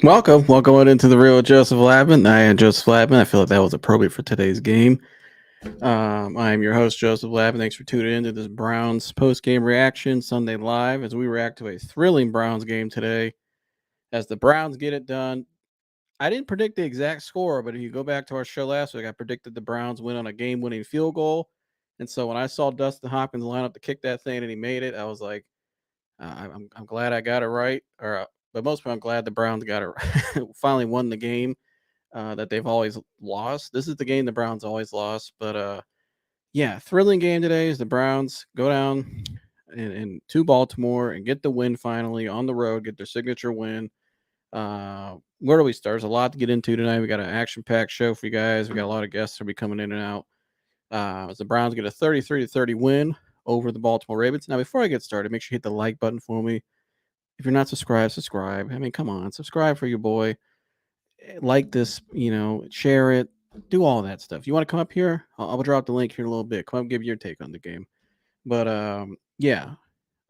Welcome on into the real Joseph Labman. I am Joseph Labman. I feel like that was appropriate for today's game. I am your host, Joseph Labman. Thanks for tuning into this Browns post-game reaction Sunday Live as we react to a thrilling Browns game today. As the Browns get it done, I didn't predict the exact score, but if you go back to our show last week, I predicted the Browns win on a game-winning field goal. And so when I saw Dustin Hopkins line up to kick that thing and he made it, I was like, I'm glad I got it right. But most of all, I'm glad the Browns got it right. Finally won the game that they've always lost. This is the game the Browns always lost. But yeah, thrilling game today as the Browns go down to Baltimore and get the win finally on the road, get their signature win. Where do we start? There's a lot to get into tonight. We got an action-packed show for you guys. We got a lot of guests that'll be coming in and out. As the Browns get a 33-30 win over the Baltimore Ravens. Now, before I get started, make sure you hit the like button for me. If you're not subscribed, subscribe. I mean, come on, subscribe for your boy. Like this, share it, do all that stuff. You want to come up here? I'll drop the link here in a little bit. Come up, give your take on the game. But yeah,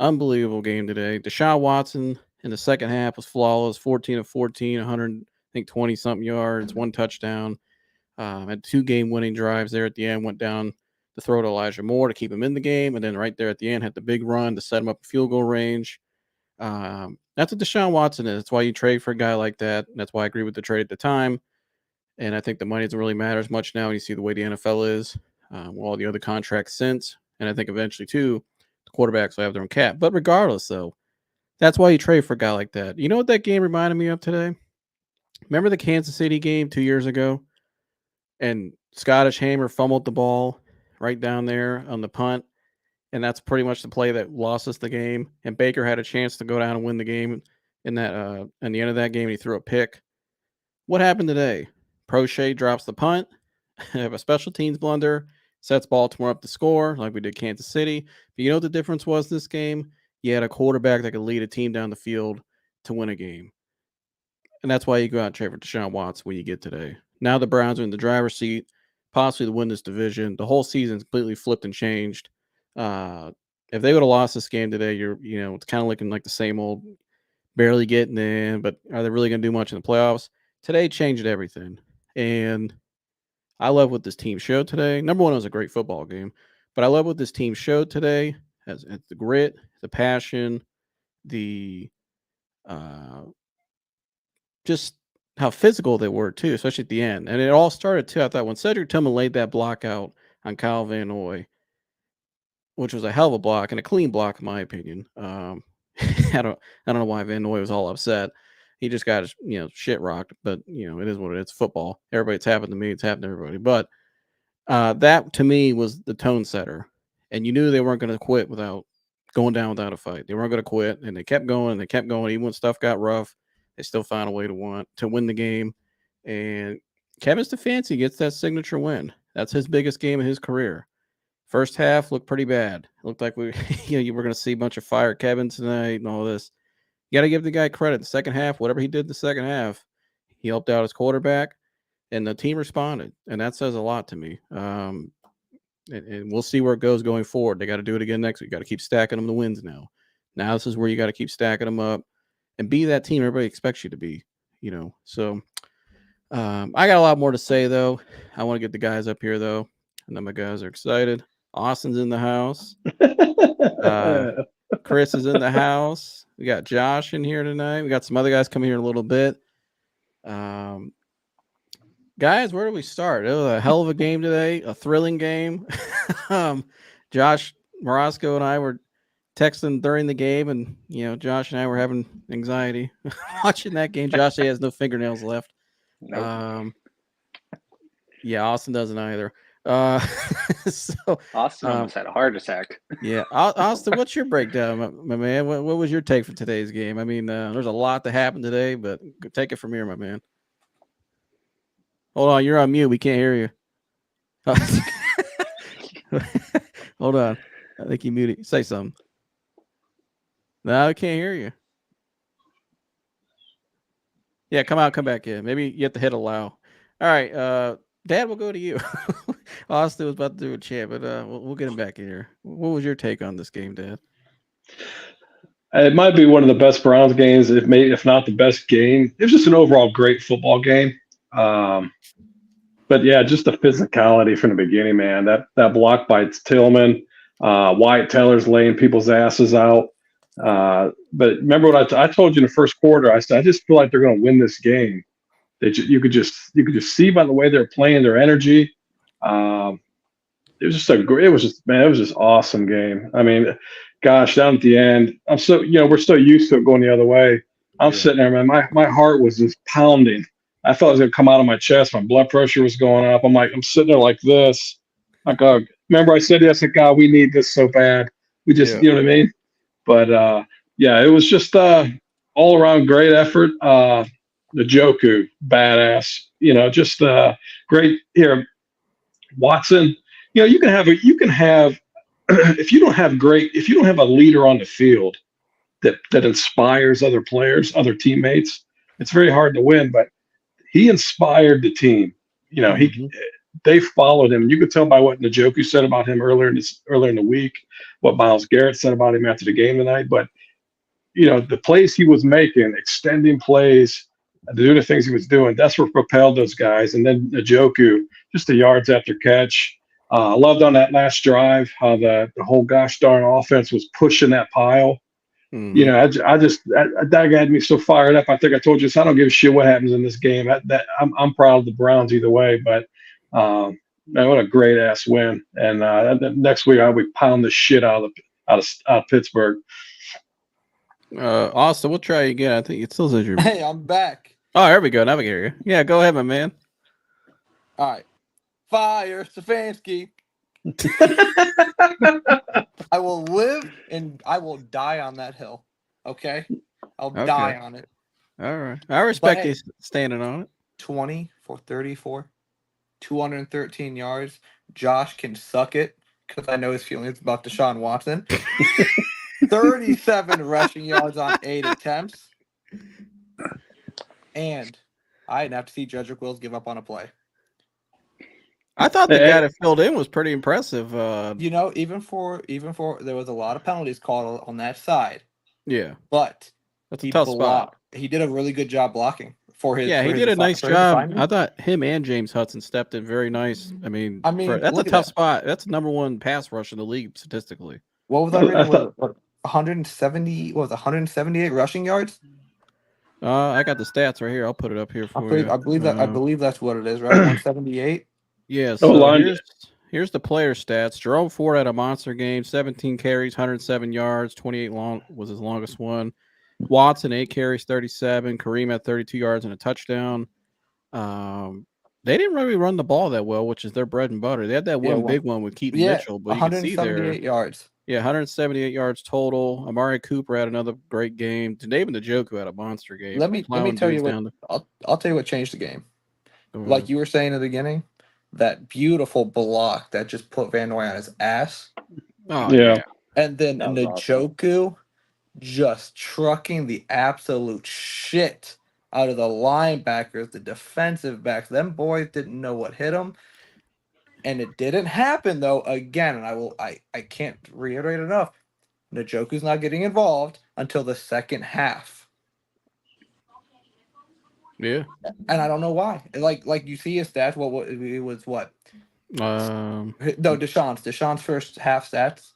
unbelievable game today. Deshaun Watson in the second half was flawless, 14 of 14, 100, I think 20 something yards, one touchdown. Had 2 game-winning drives there at the end. Went down to throw to Elijah Moore to keep him in the game, and then right there at the end had the big run to set him up in field goal range. That's what Deshaun Watson is. That's why you trade for a guy like that. That's why I agree with the trade at the time. And I think the money doesn't really matter as much now when you see the way the NFL is, all the other contracts since. And I think eventually, too, the quarterbacks will have their own cap. But regardless, though, that's why you trade for a guy like that. You know what that game reminded me of today? Remember the Kansas City game 2 years ago? And Scottish Hammer fumbled the ball right down there on the punt. And that's pretty much the play that lost us the game. And Baker had a chance to go down and win the game in that in the end of that game. He threw a pick. What happened today? Prochet drops the punt. Have a special teams blunder. Sets Baltimore up to score like we did Kansas City. But you know what the difference was this game? You had a quarterback that could lead a team down the field to win a game. And that's why you go out and trade for Deshaun Watson when you get today. Now the Browns are in the driver's seat, possibly to win this division. The whole season's completely flipped and changed. If they would have lost this game today, it's kind of looking like the same old, barely getting in, but are they really going to do much in the playoffs? Today changed everything. And I love what this team showed today. Number one, it was a great football game, but I love what this team showed today as the grit, the passion, the just how physical they were too, especially at the end. And it all started too. I thought when Cedric Tillman laid that block out on Kyle Van Noy, which was a hell of a block and a clean block in my opinion. I don't know why Van Noy was all upset. He just got his, shit rocked, but it is what it is. It's football. It's happened to me. It's happened to everybody. But that to me was the tone setter, and you knew they weren't going to quit without going down without a fight. They weren't going to quit, and they kept going. And they kept going, even when stuff got rough. They still found a way to win the game. And Kevin Stefanski gets that signature win. That's his biggest game of his career. First half looked pretty bad. It looked like you were going to see a bunch of fire Kevin tonight and all this. You got to give the guy credit. The second half, whatever he did the second half, he helped out his quarterback, and the team responded, and that says a lot to me. And we'll see where it goes going forward. They got to do it again next week. Got to keep stacking them the wins now. Now this is where you got to keep stacking them up and be that team everybody expects you to be. So I got a lot more to say though. I want to get the guys up here though, and then my guys are excited. Austin's in the house. Chris is in the house. We got Josh in here tonight. We got some other guys coming here in a little bit. Guys, where do we start? It was a hell of a game today, a thrilling game. Josh Morosco and I were texting during the game, and Josh and I were having anxiety watching that game. Josh has no fingernails left. Nope. Yeah, Austin doesn't either. So Austin almost had a heart attack. Yeah, Austin, what's your breakdown, my man? What was your take for today's game? I mean, there's a lot that happened today, but take it from here, my man. Hold on, you're on mute. We can't hear you. Hold on. I think you muted. Say something. No, I can't hear you. Yeah, come out, come back in. Maybe you have to hit allow. All right, Dad, we'll go to you. Austin was about to do a chant, but we'll get him back in here. What was your take on this game, Dad? It might be one of the best Browns games, if not the best game. It was just an overall great football game. But yeah, just the physicality from the beginning, man. That block by Tillman, Wyatt Teller's laying people's asses out. But remember what I told you in the first quarter? I said I just feel like they're going to win this game. You could just see by the way they're playing, their energy. It was just awesome game. I mean, gosh, down at the end, we're so used to it going the other way. I'm sitting there, man. My heart was just pounding. I felt it was gonna come out of my chest. My blood pressure was going up. I'm sitting there like this. Like, remember I said yesterday, God, we need this so bad. We just, you know what I mean? But yeah, it was just all around great effort. The Joku, badass. Just great here. Watson, you can have if you don't have a leader on the field that inspires other players, other teammates, it's very hard to win. But he inspired the team. They followed him. You could tell by what Njoku said about him earlier in the week, what Myles Garrett said about him after the game tonight. But the plays he was making, extending plays, doing the things he was doing, that's what propelled those guys. And then Njoku, just the yards after catch. I loved on that last drive how the whole gosh darn offense was pushing that pile. That had me so fired up. I think I told you this. I don't give a shit what happens in this game. I'm proud of the Browns either way. But man, what a great ass win! And next week we pound the shit out of Pittsburgh. Austin, we'll try again. I think it still says you're. Hey, I'm back. Oh, there we go. Now we can hear you. Yeah, go ahead, my man. All right. Fire Stefanski. I will live and I will die on that hill. Okay? I'll die on it. All right. I respect you standing on it. 20 for 34, 213 yards. Josh can suck it because I know his feelings about Deshaun Watson. 37 rushing yards on 8 attempts. And I didn't have to see Jedrick Wills give up on a play. I thought the guy that filled in was pretty impressive. Even for there was a lot of penalties called on that side. Yeah, but that's a tough spot. He did a really good job blocking for his. Yeah, he did a nice job. I thought him and James Hudson stepped in very nice. I mean, that's a tough spot. That's the number one pass rush in the league statistically. What was I reading? 170? What was 178 rushing yards? I got the stats right here. I'll put it up here for you. I believe that's what it is, right? 178. Yeah. So here's the player stats. Jerome Ford had a monster game. 17 carries, 107 yards. 28 long was his longest one. Watson 8 carries, 37. Kareem had 32 yards and a touchdown. They didn't really run the ball that well, which is their bread and butter. They had that one big one with Keaton Mitchell, but you can see there 178 yards. Yeah, 178 yards total. Amari Cooper had another great game. David Njoku had a monster game. Let me tell you what. I'll tell you what changed the game. Like you were saying in the beginning, that beautiful block that just put Van Noy on his ass. Oh yeah. And then Njoku just trucking the absolute shit out of the linebackers, the defensive backs. Them boys didn't know what hit them. And it didn't happen though. Again, and I can't reiterate enough. Njoku's not getting involved until the second half. Yeah. And I don't know why. Like you see his stats. What it was what? No, Deshaun's first half stats.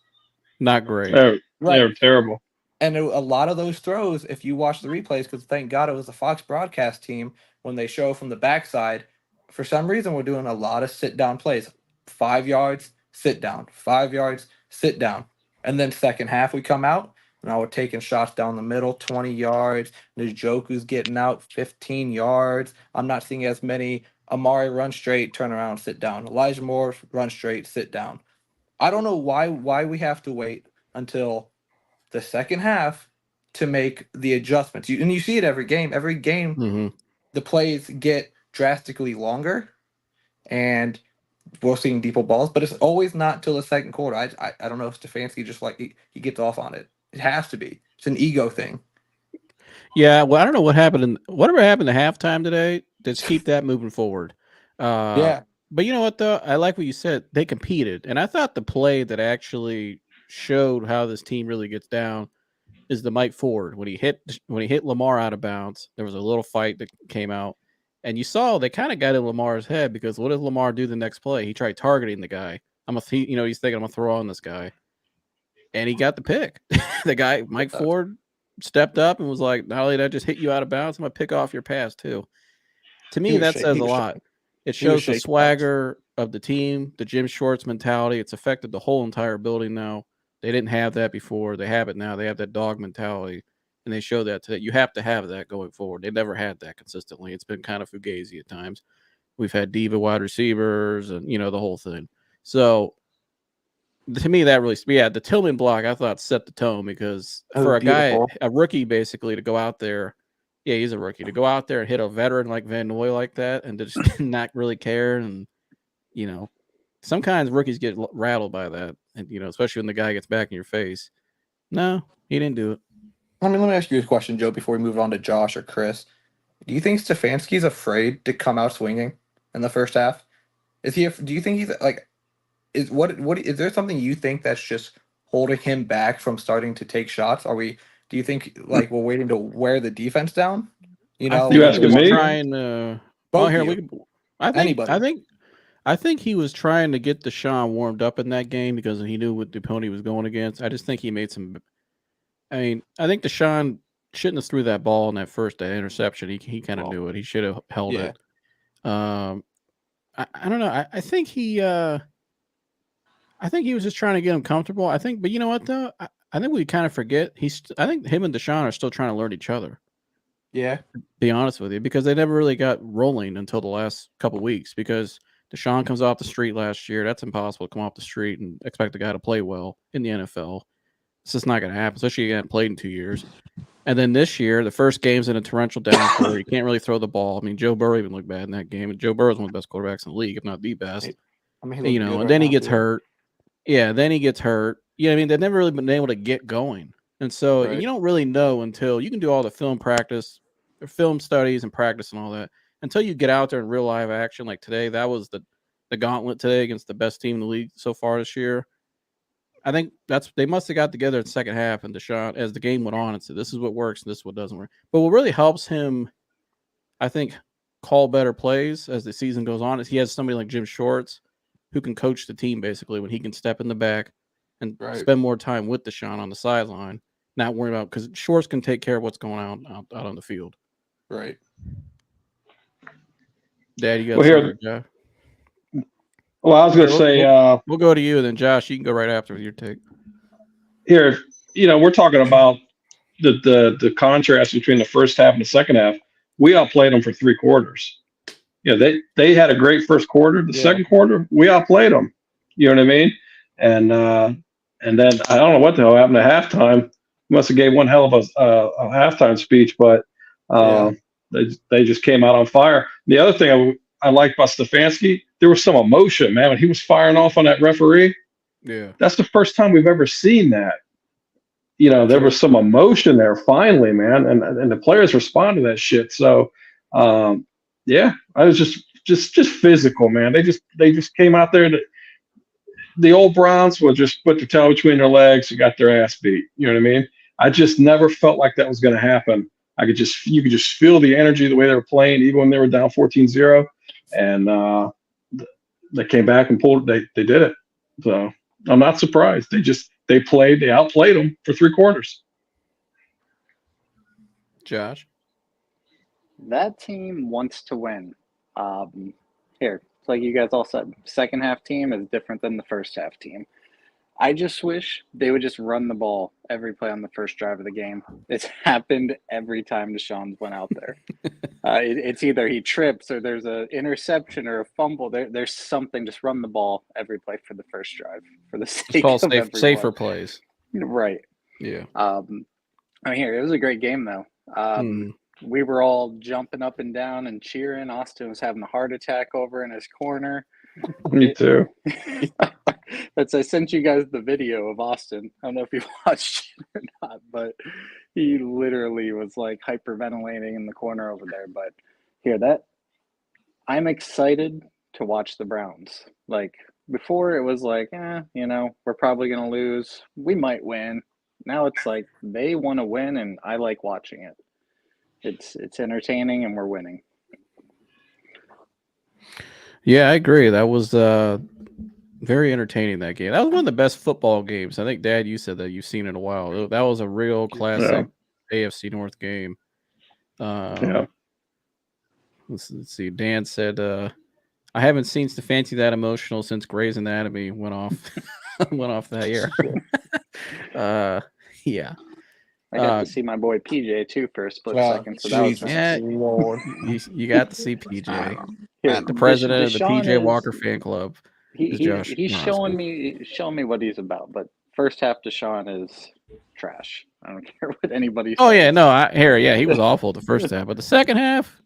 Not great. They're terrible. And a lot of those throws, if you watch the replays, because thank God it was the Fox broadcast team, when they show from the backside, for some reason we're doing a lot of sit-down plays. 5 yards, sit down. 5 yards, sit down. And then second half we come out, and we're taking shots down the middle, 20 yards. Njoku's getting out 15 yards. I'm not seeing as many Amari run straight, turn around, sit down. Elijah Moore run straight, sit down. I don't know why we have to wait until the second half to make the adjustments. And you see it every game. Every game, the plays get drastically longer, and we're seeing deeper balls, but it's always not till the second quarter. I don't know if Stefanski just he gets off on it. It has to be. It's an ego thing. Yeah, well, I don't know what happened. Whatever happened to halftime today, just keep that moving forward. Yeah. But you know what, though? I like what you said. They competed. And I thought the play that actually showed how this team really gets down is the Mike Ford when he hit Lamar out of bounds. There was a little fight that came out, and you saw they kind of got in Lamar's head because what did Lamar do the next play? He tried targeting the guy. He's thinking I'm gonna throw on this guy, and he got the pick. The guy Mike Ford stepped up and was like, "Not only did I just hit you out of bounds, I'm gonna pick off your pass too." To me, that says a lot. It shows the swagger of the team, the Jim Schwartz mentality. It's affected the whole entire building now. They didn't have that before. They have it now. They have that dog mentality, and they show that today. You have to have that going forward. They never had that consistently. It's been kind of fugazi at times. We've had diva wide receivers and, the whole thing. So, to me, that really, the Tillman block, I thought set the tone because for a rookie, basically, to go out there, yeah, he's a rookie, to go out there and hit a veteran like Van Noy like that and to just not really care. And, some kinds of rookies get rattled by that. And, especially when the guy gets back in your face. No, he didn't do it. Let me ask you a question, Joe, before we move on to Josh or Chris. Do you think Stefanski's afraid to come out swinging in the first half? Do you think he's like, is there something you think that's just holding him back from starting to take shots? Do you think like we're waiting to wear the defense down? you asking me? I think he was trying to get Deshaun warmed up in that game because he knew what DePony he was going against. I just think he made some. I mean, I think Deshaun shouldn't have threw that ball in that interception. He kind of knew it. He should have held it. I don't know. I think he was just trying to get him comfortable. But you know what though? I think we kind of forget. I think him and Deshaun are still trying to learn each other. Yeah. To be honest with you, because they never really got rolling until the last couple weeks. Because Deshaun comes off the street last year. That's impossible to come off the street and expect the guy to play well in the NFL. It's just not going to happen, especially if you haven't played in 2 years. And then this year, the first game's in a torrential downpour. You can't really throw the ball. I mean, Joe Burrow even looked bad in that game. And Joe Burrow's one of the best quarterbacks in the league, if not the best. And then he gets hurt. Yeah, then he gets hurt. I mean, they've never really been able to get going. And so you don't really know until you can do all the film studies and practice and all that. Until you get out there in real live action, like today, that was the gauntlet today against the best team in the league so far this year. I think they must have got together in the second half and Deshaun, as the game went on, and said, this is what works and this is what doesn't work. But what really helps him, I think, call better plays as the season goes on is he has somebody like Jim Schwartz who can coach the team basically when he can step in the back and spend more time with Deshaun on the sideline, not worry about, because Schwartz can take care of what's going on out on the field. Right. Dad, you got something, Jeff? Well, I was going to say... we'll go to you, and then Josh, you can go right after with your take. Here, we're talking about the contrast between the first half and the second half. We outplayed them for 3 quarters. They had a great first quarter. The second quarter, we outplayed them. You know what I mean? And then I don't know what the hell happened at halftime. Must have gave one hell of a halftime speech, but they just came out on fire. The other thing I liked about Stefanski, there was some emotion, man, when he was firing off on that referee. Yeah, that's the first time we've ever seen that. There was some emotion there finally, man, and the players responded to that shit. So, I was just physical, man. They just came out there. The old Browns would just put their tail between their legs and got their ass beat. You know what I mean? I just never felt like that was going to happen. You could just feel the energy, the way they were playing, even when they were down 14-0. And they came back and they did it. So I'm not surprised. They outplayed them for 3 quarters. Josh? That team wants to win. Here, it's like you guys all said, second half team is different than the first half team. I just wish they would just run the ball every play on the first drive of the game. It's happened every time Deshaun went out there. It's either he trips or there's an interception or a fumble. There's something. Just run the ball every play for the first drive for the sake of everyone. Safer plays. Right. Yeah. It was a great game though. We were all jumping up and down and cheering. Austin was having a heart attack over in his corner. Me too. I sent you guys the video of Austin. I don't know if you watched it or not, but he literally was like hyperventilating in the corner over there. But I'm excited to watch the Browns. Like before it was like, we're probably going to lose. We might win. Now it's like they want to win, and I like watching it. It's entertaining, and we're winning. Yeah, I agree. That was very entertaining, that game. That was one of the best football games. I think, Dad, you said that you've seen in a while. That was a real classic AFC North game. Yeah. Let's see. Dan said, I haven't seen Stefanski that emotional since Grey's Anatomy went off went off that year. Yeah. I got to see my boy PJ too for a split second, so that was Jesus nice. Lord. You got to see PJ. Here, The president of the Deshaun PJ is- Walker fan club. He's No, showing me what he's about. But first half, Deshaun is trash. I don't care what anybody says. Oh yeah, no, he was awful the first half, but the second half,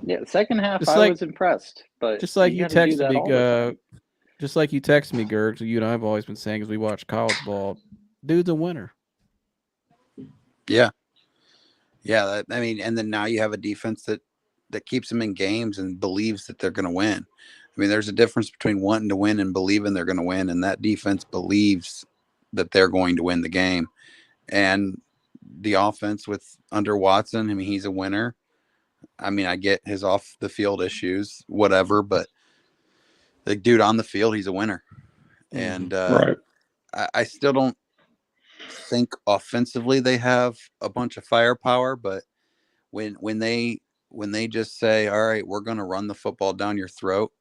Yeah, the second half Just I like- was impressed, but just like you gotta do texted that all the me, time. just like you texted me, Gerg. So you and I've always been saying, as we watch college ball, dude's a winner. Yeah. I mean, and then now you have a defense that keeps them in games and believes that they're going to win. I mean, there's a difference between wanting to win and believing they're going to win, and that defense believes that they're going to win the game. And the offense with under Watson, I mean, he's a winner. I mean, I get his off the field issues, whatever, but the dude on the field, he's a winner. And Right. I still don't think offensively they have a bunch of firepower, but when they just say, all right, we're going to run the football down your throat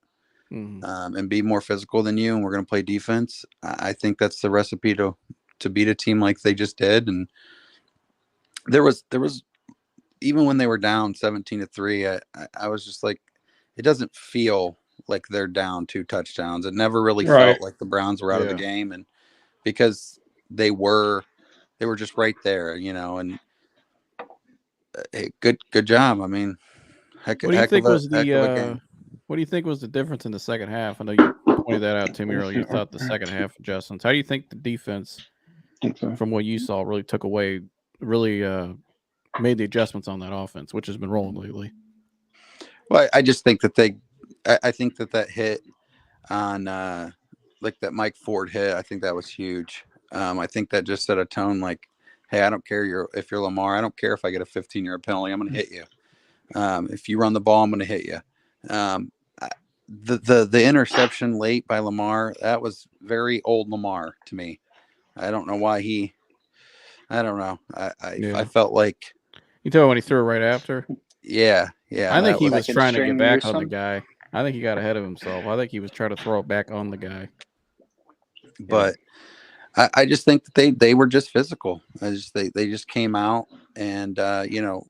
and be more physical than you, and we're going to play defense, I think that's the recipe to beat a team like they just did. And there was even when they were down 17-3, I was just like, it doesn't feel like they're down 2 touchdowns. It never really felt like the Browns were out of the game, and because they were just right there, and hey, good job. I mean, What do you think was the what do you think was the difference in the second half? I know you pointed that out to me earlier. You thought the second half adjustments. How do you think the defense, from what you saw, really took away, really made the adjustments on that offense, which has been rolling lately? Well, I just think that I think that hit on like that Mike Ford hit. I think that was huge. I think that just set a tone like, hey, I don't care if you're Lamar. I don't care if I get a 15-yard penalty. I'm going to hit you. If you run the ball, I'm going to hit you. The interception late by Lamar, that was very old Lamar to me. I don't know why I don't know. I felt like. You tell me when he threw it right after? Yeah. I think he was Second trying to string get back on Newsome. the guy. I think he got ahead of himself. I think he was trying to throw it back on the guy. But I just think that they were just physical. They just came out, and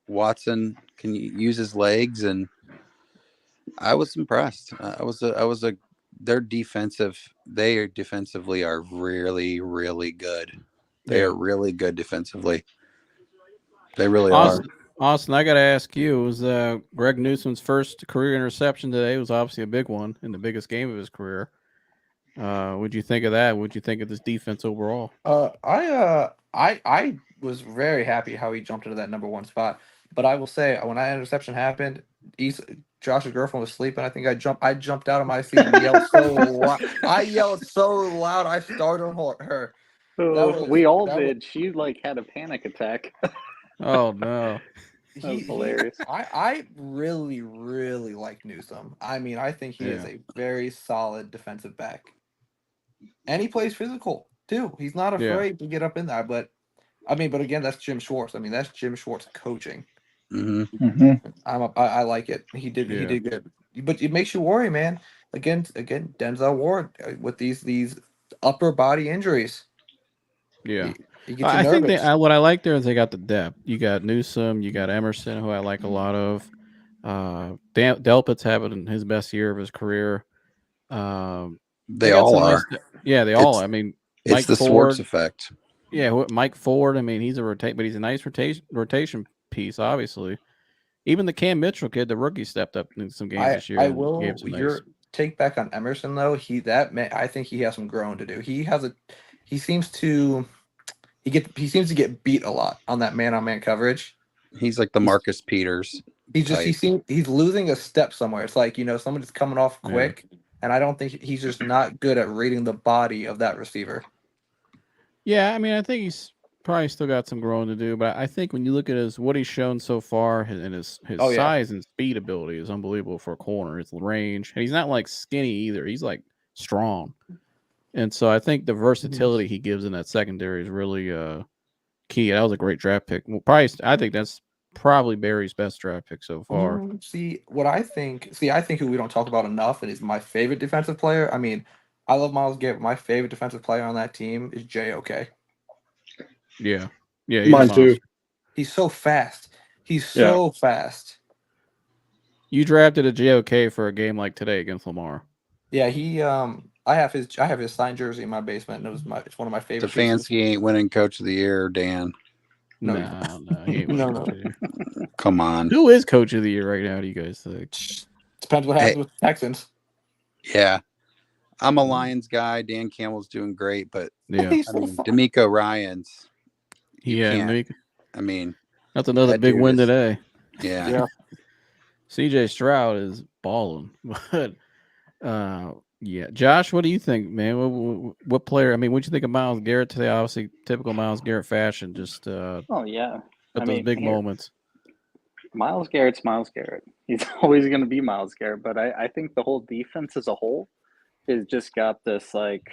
Watson can use his legs, and I was impressed. They defensively are really, really good. They are really good defensively. They really are. Austin, I got to ask you, it was Greg Newsom's first career interception today. It was obviously a big one in the biggest game of his career. What'd you think of that? What'd you think of this defense overall? I was very happy how he jumped into that number 1 spot. But I will say, when that interception happened, Josh's girlfriend was sleeping. I think I jumped out of my seat and yelled so loud. I yelled so loud I startled her. We all did. She had a panic attack. Oh no. That was hilarious. I really, really like Newsome. I mean, I think he is a very solid defensive back. And he plays physical, too. He's not afraid to get up in there. But again, that's Jim Schwartz. I mean, that's Jim Schwartz coaching. I like it. He did good. But it makes you worry, man. Again, Denzel Ward with these upper body injuries. Yeah. I think what I like there is they got the depth. You got Newsome, you got Emerson, who I like a lot of. Delpit's having his best year of his career. They all are. They all. I mean, it's Mike the Ford, Schwartz effect. Yeah, Mike Ford. I mean, he's but he's a nice rotation piece. Obviously, even the Cam Mitchell kid, the rookie, stepped up in some games this year. I will. Your take back on Emerson though. I think he has some growing to do. He seems to get beat a lot on that man-on-man coverage. He's like the Marcus Peters. He's losing a step somewhere. It's like, somebody's coming off quick, and I don't think he's just not good at reading the body of that receiver. Yeah, I mean, I think probably still got some growing to do, but I think when you look at what he's shown so far and his Oh, yeah. size and speed ability is unbelievable for a corner. His range, and he's not like skinny either. He's like strong, and so I think the versatility he gives in that secondary is really key. That was a great draft pick. Well, probably I think that's probably Barry's best draft pick so far. See what I think. I think who we don't talk about enough, and is my favorite defensive player. I mean, I love Myles Garrett. My favorite defensive player on that team is JOK. Yeah, he's Mine too. He's so fast. He's so fast. You drafted a JOK for a game like today against Lamar. Yeah, he. I have his signed jersey in my basement, and it's one of my favorite. Stefanski ain't winning Coach of the Year, Dan. No, he ain't winning Coach of the Year. Come on. Who is Coach of the Year right now? Do you guys think? Depends what happens with the Texans. Yeah, I'm a Lions guy. Dan Campbell's doing great, but Yeah, I mean, D'Amico Ryans. Nick. I mean, That's another big win today. Yeah. CJ Stroud is balling, but yeah. Josh, what do you think, man? What player? I mean, what do you think of Myles Garrett today? Obviously, typical Myles Garrett fashion. Just Oh yeah, but those big moments. Myles Garrett's Myles Garrett. He's always going to be Myles Garrett. But I think the whole defense as a whole has just got this, like,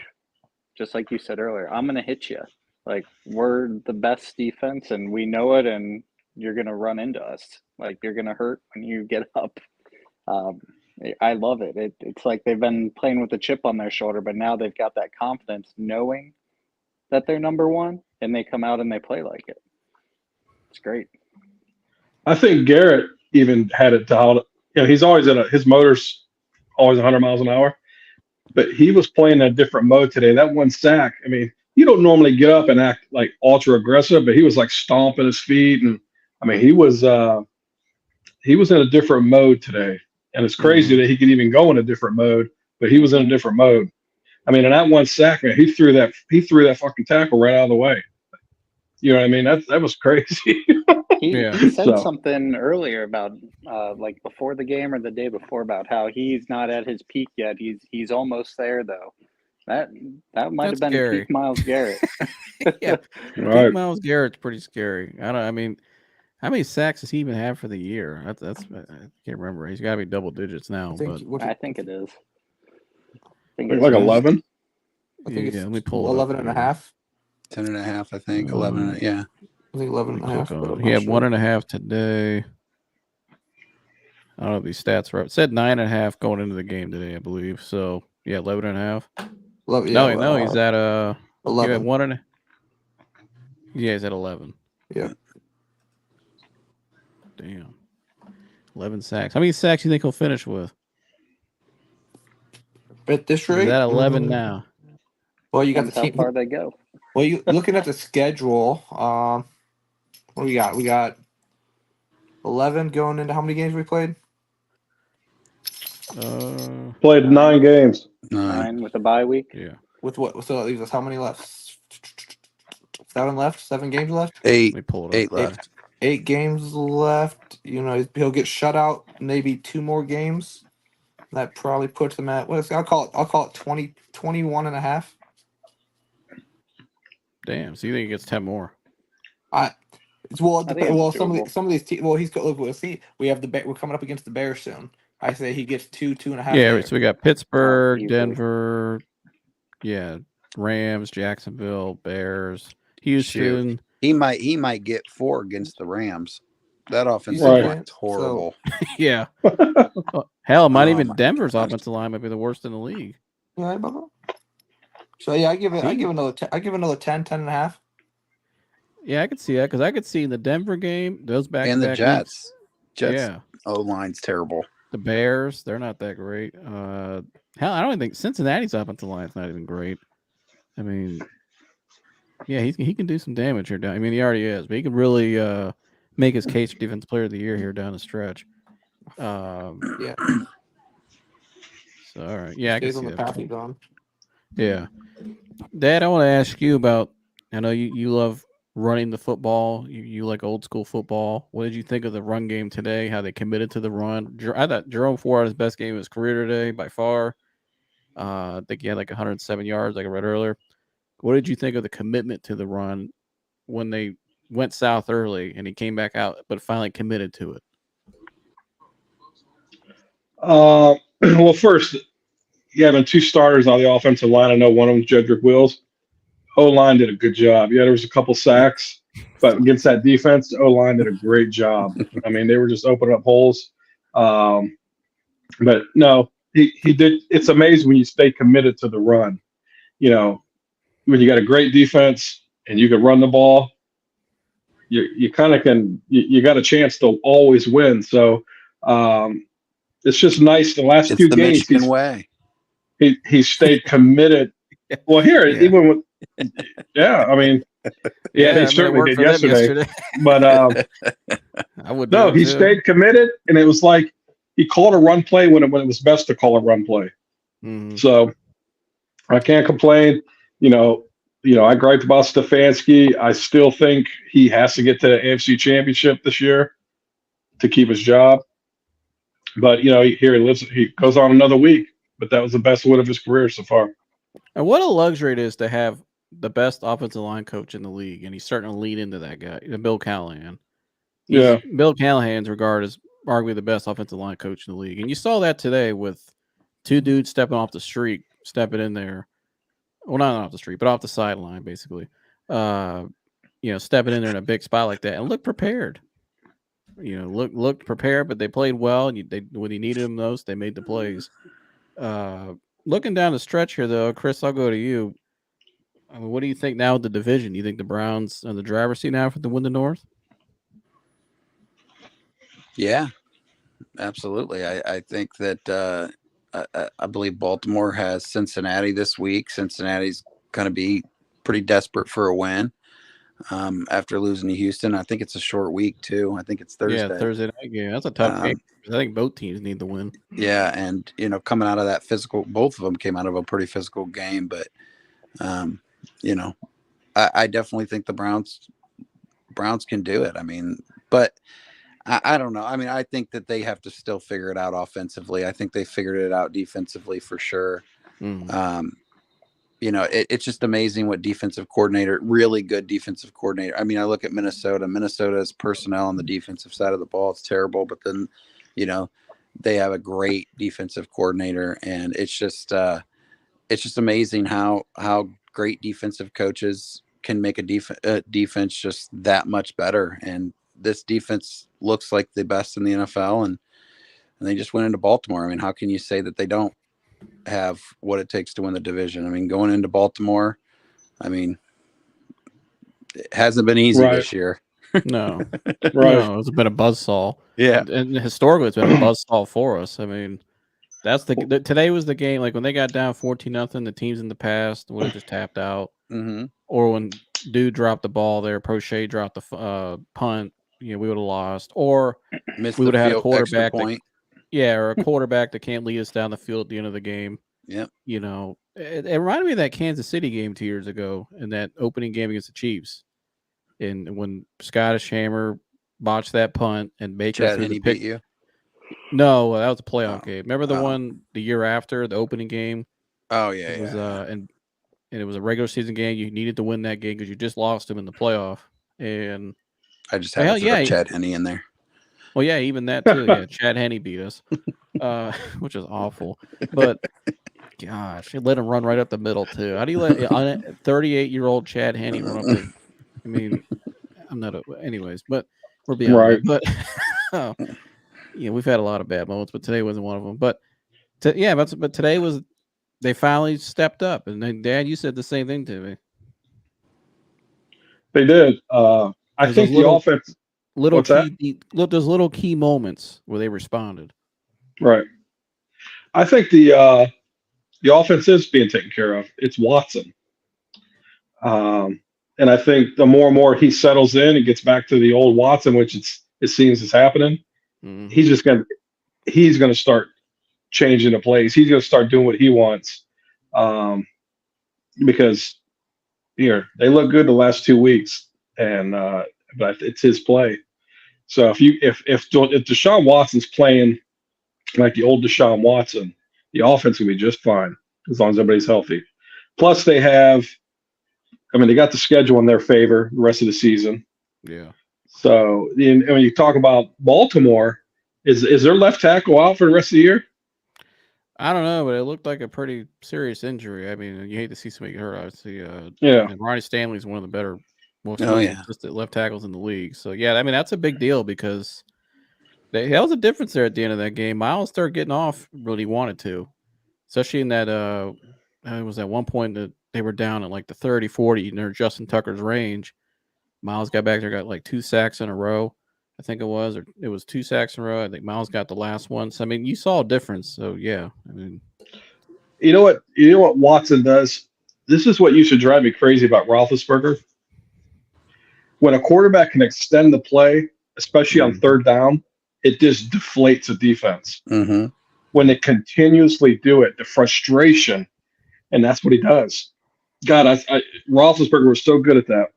just like you said earlier, I'm going to hit you. Like, we're the best defense, and we know it, and you're going to run into us. Like, you're going to hurt when you get up. I love it. It's like they've been playing with a chip on their shoulder, but now they've got that confidence knowing that they're number one, and they come out and they play like it. It's great. I think Garrett even had it dialed. He's always his motor's always 100 miles an hour, but he was playing a different mode today. That one sack, I mean, you don't normally get up and act like ultra aggressive, but he was like stomping his feet, and I mean, he was in a different mode today. And it's crazy that he could even go in a different mode, but he was in a different mode. I mean, in that one sack, man, he threw that fucking tackle right out of the way. You know what I mean? That was crazy. He said something earlier about like before the game or the day before about how he's not at his peak yet. He's almost there though. That might have been scary. peak Myles Garrett. Yeah, Right. peak Myles Garrett's pretty scary. I mean, how many sacks does he even have for the year? That's I can't remember. He's got to be double digits now. I think it is. Like 11? I think it's let me pull 11 and a half. 10 and a half, I think. 11, yeah. I think 11 and a half. He had 1.5 today. I don't know if these stats are up. It said 9.5 going into the game today, I believe. So yeah, 11.5. No, he's at 11. 1.5. Yeah, he's at 11. Yeah. Damn. 11 sacks. How many sacks do you think he'll finish with? At this rate? He's at 11 now. Well, you got That's the team. how far they go. Well, you looking at the schedule. What do we got? We got 11 going into how many games we played? Played 9 games. 9 with a bye week. Yeah. With what? So that leaves us how many left? 7 left? 7 games left? 8. Let me pull it up. 8 left. 8 games left. You know, he'll get shut out maybe 2 more games. That probably puts him at I'll call it 20, 21 and a half. Damn. So you think he gets 10 more? Some of these teams. Well, we'll see. We're coming up against the Bears soon. I say he gets 2.5. Yeah. there. So we got Pittsburgh, Easily. Denver, Rams, Jacksonville, Bears, Houston. Shoot. He might get 4 against the Rams. That offensive Right. line's horrible. Yeah. Hell, it might Oh even my Denver's gosh. offensive line might be the worst in the league. Yeah, so yeah, I give another 10 and a half. Yeah, I could see that because I could see in the Denver game those back And the Jets. Yeah. O-line's terrible. The Bears, they're not that great. Hell, I don't even think Cincinnati's offensive line's not even great. I mean, yeah, he can do some damage here down. I mean, he already is, but he can really make his case for defensive player of the year here down the stretch. Yeah. So all right, yeah, I can Stays see on the that. path he's on. Yeah, Dad, I want to ask you about. I know you love running the football. You like old school football. What did you think of the run game today? How they committed to the run? I thought Jerome Ford had his best game of his career today by far. I think he had like 107 yards, like I read earlier. What did you think of the commitment to the run when they went south early and he came back out, but finally committed to it? Well, first, you having two starters on the offensive line. I know one of them is Jedrick Wills. O-line did a good job. Yeah, there was a couple sacks, but against that defense, the O-line did a great job. I mean, they were just opening up holes. But no, he did. It's amazing when you stay committed to the run. You know, when you got a great defense and you can run the ball, you kind of can. You got a chance to always win. So it's just nice. The last It's two the games, Michigan way. he stayed committed. Well, here, Yeah. even with, I mean, yeah, I they mean, it certainly worked did for them yesterday. But I would no, do it he too. stayed committed, and it was like he called a run play when it was best to call a run play. Mhm. So I can't complain. You know, I griped about Stefanski. I still think he has to get to the AFC Championship this year to keep his job. But he goes on another week. But that was the best win of his career so far. And what a luxury it is to have the best offensive line coach in the league, and he's starting to lean into that guy, Bill Callahan. Bill Callahan's regarded as arguably the best offensive line coach in the league, and you saw that today with two dudes stepping off the street, stepping in there. Well, not off the street, but off the sideline, basically. Stepping in there in a big spot like that and look prepared. Looked prepared, but they played well. And when you needed them most, they made the plays. Looking down the stretch here, though, Chris, I'll go to you. I mean, what do you think now of the division? Do you think the Browns are the driver's seat now for the win the North? Yeah, absolutely. I think that I believe Baltimore has Cincinnati this week. Cincinnati's going to be pretty desperate for a win after losing to Houston. I think it's a short week, too. I think it's Thursday. Yeah, Thursday night game. That's a tough game. I think both teams need the win. Yeah, and, coming out of that physical, both of them came out of a pretty physical game. But, I definitely think the Browns can do it. I mean, but I don't know. I mean, I think that they have to still figure it out offensively. I think they figured it out defensively for sure. Mm. It's just amazing what really good defensive coordinator. I mean, I look at Minnesota. Minnesota's personnel on the defensive side of the ball, it's terrible. But then, they have a great defensive coordinator, and it's just amazing how great defensive coaches can make a defense just that much better. And this defense looks like the best in the NFL, and they just went into Baltimore. I mean, how can you say that they don't have what it takes to win the division? I mean, going into Baltimore, I mean, it hasn't been easy this year. No. Right. No, it's been a buzzsaw. Yeah. And historically, it's been a buzzsaw for us. I mean, that's today was the game. Like when they got down 14-0, the teams in the past would have just tapped out. Mm-hmm. Or when Dude dropped the ball there, Prochet dropped the punt, we would have lost. Or we would have had a quarterback or a quarterback that can't lead us down the field at the end of the game. Yep. It reminded me of that Kansas City game 2 years ago in that opening game against the Chiefs. And when Scottish Hammer botched that punt and Baker Chad Henne beat you? No, that was a playoff game. Remember the one the year after the opening game? Oh yeah, it was, and it was a regular season game. You needed to win that game because you just lost him in the playoff. And I just had to throw Chad Henne in there. Well, yeah, even that too. Yeah, Chad Henne beat us, which is awful. But gosh, he let him run right up the middle too. How do you let a 38-year-old Chad Henne run up there? I mean, I'm not. Anyways, but we're beyond that. But we've had a lot of bad moments, but today wasn't one of them. But but today was. They finally stepped up, and then, Dad, you said the same thing to me. They did. I think the offense. Those little key moments where they responded. Right. I think the offense is being taken care of. It's Watson. And I think the more and more he settles in and gets back to the old Watson, which it seems is happening, he's going to start changing the plays. He's going to start doing what he wants. Because they look good the last 2 weeks, and but it's his play. So if Deshaun Watson's playing like the old Deshaun Watson, the offense will be just fine as long as everybody's healthy. Plus, they have I mean, they got the schedule in their favor the rest of the season. Yeah. So when you talk about Baltimore, is their left tackle out for the rest of the year? I don't know, but it looked like a pretty serious injury. I mean, you hate to see somebody get hurt. Obviously, Yeah. and Ronnie Stanley's one of the better, most Oh, yeah. consistent left tackles in the league. So yeah, I mean that's a big deal because that was a difference there at the end of that game. Miles started getting off when he wanted to, especially in that it was at one point that they were down at like the 30, 40 near Justin Tucker's range. Miles got back there, got like 2 sacks in a row. I think it was, or it was 2 sacks in a row. I think Miles got the last one. So I mean, you saw a difference. So yeah, I mean, You know what Watson does? This is what used to drive me crazy about Roethlisberger. When a quarterback can extend the play, especially on third down, it just deflates the defense. Mm-hmm. When they continuously do it, the frustration, and that's what he does. God, Roethlisberger was so good at that,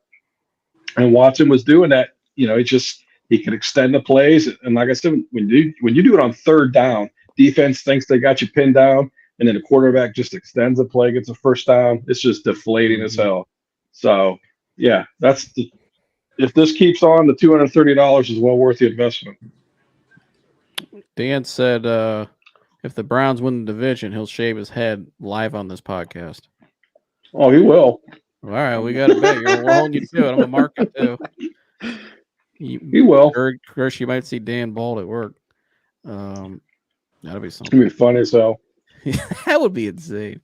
and Watson was doing that. He could extend the plays, and like I said, when you do it on third down, defense thinks they got you pinned down, and then the quarterback just extends the play, gets a first down. It's just deflating as hell. So yeah, if this keeps on, the $230 is well worth the investment. Dan said if the Browns win the division, he'll shave his head live on this podcast. Oh, he will. All right, we got to bet. We're holding you to it. I'm gonna mark it too. He will. Chris, you might see Dan bald at work. That'll be It's something. gonna be fun as hell. That would be insane.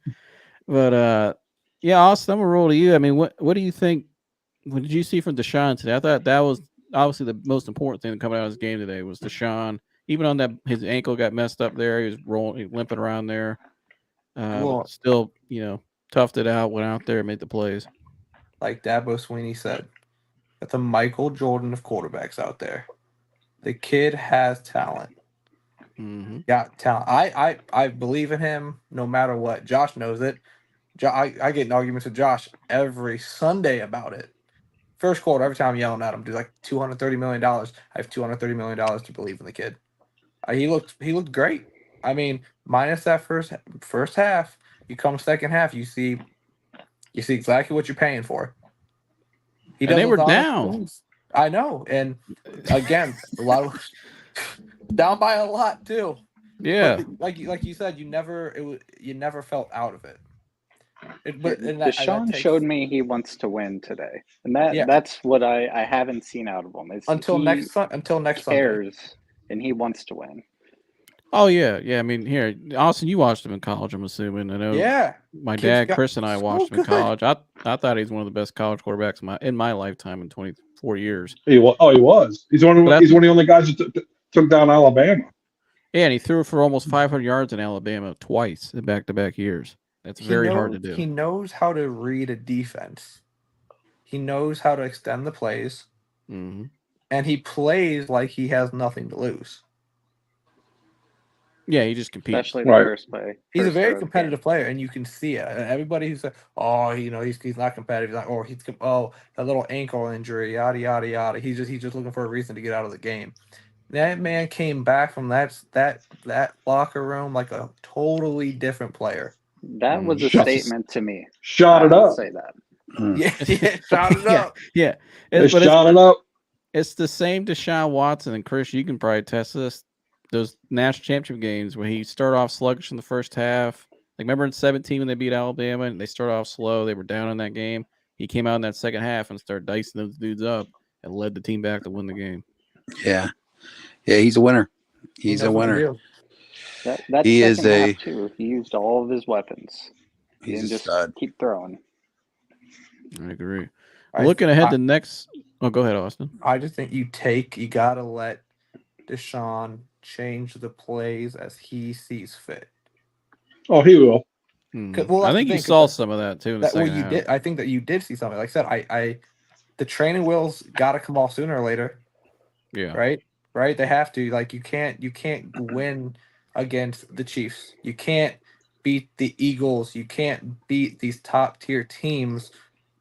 But yeah, Austin, I'm gonna roll to you. I mean, what do you think? What did you see from Deshaun today? I thought that was obviously the most important thing coming out of his game today was Deshaun. Even on that, his ankle got messed up there. He was limping around there. Still, toughed it out, went out there, made the plays. Like Dabo Sweeney said, that's a Michael Jordan of quarterbacks out there. The kid has talent. Mm-hmm. Got talent. I believe in him no matter what. Josh knows it. I get in arguments with Josh every Sunday about it. First quarter, every time I'm yelling at him, do like $230 million. I have $230 million to believe in the kid. He looked great. I mean, minus that first half, you come second half, you see exactly what you're paying for. And they were down. I know, and again, a lot of down by a lot too. Yeah, but like you said, you never felt out of it. Deshaun showed me he wants to win today, and that's what I haven't seen out of him. Until next cares, Sunday. And he wants to win. Oh yeah. I mean, here, Austin, you watched him in college. I'm assuming. I know. Yeah. My dad, Chris, and I watched him in college. I thought he's one of the best college quarterbacks in my lifetime in 24 years. He was. He's one of the only guys that took down Alabama. Yeah, and he threw for almost 500 yards in Alabama twice in back-to-back years. That's very hard to do. He knows how to read a defense. He knows how to extend the plays. Mm-hmm. And he plays like he has nothing to lose. Yeah, he just competes. Especially the first play. He's a very competitive player, and you can see it. And everybody who said, "Oh, he's not competitive," he's like, that little ankle injury, yada yada yada. He's just looking for a reason to get out of the game. That man came back from that locker room like a totally different player. That was a statement to me. Shot it up. Say that. Yeah, shot it up. Yeah, shot it up. It's the same Deshaun Watson, and Chris, you can probably test this. Those national championship games where he started off sluggish in the first half. Like remember in 2017 when they beat Alabama and they started off slow, they were down in that game. He came out in that second half and started dicing those dudes up and led the team back to win the game. Yeah, he's a winner. He's a winner. That he is half too. He used all of his weapons. He's a stud. Keep throwing. I agree. Looking ahead to next. Oh, go ahead, Austin. I just think you gotta let Deshaun change the plays as he sees fit. Oh, he will. Well, I think you saw some of that too. In the second half. Did. I think that you did see something. Like I said, the training wheels got to come off sooner or later. Yeah. Right. They have to. Like you can't win against the Chiefs. You can't beat the Eagles. You can't beat these top tier teams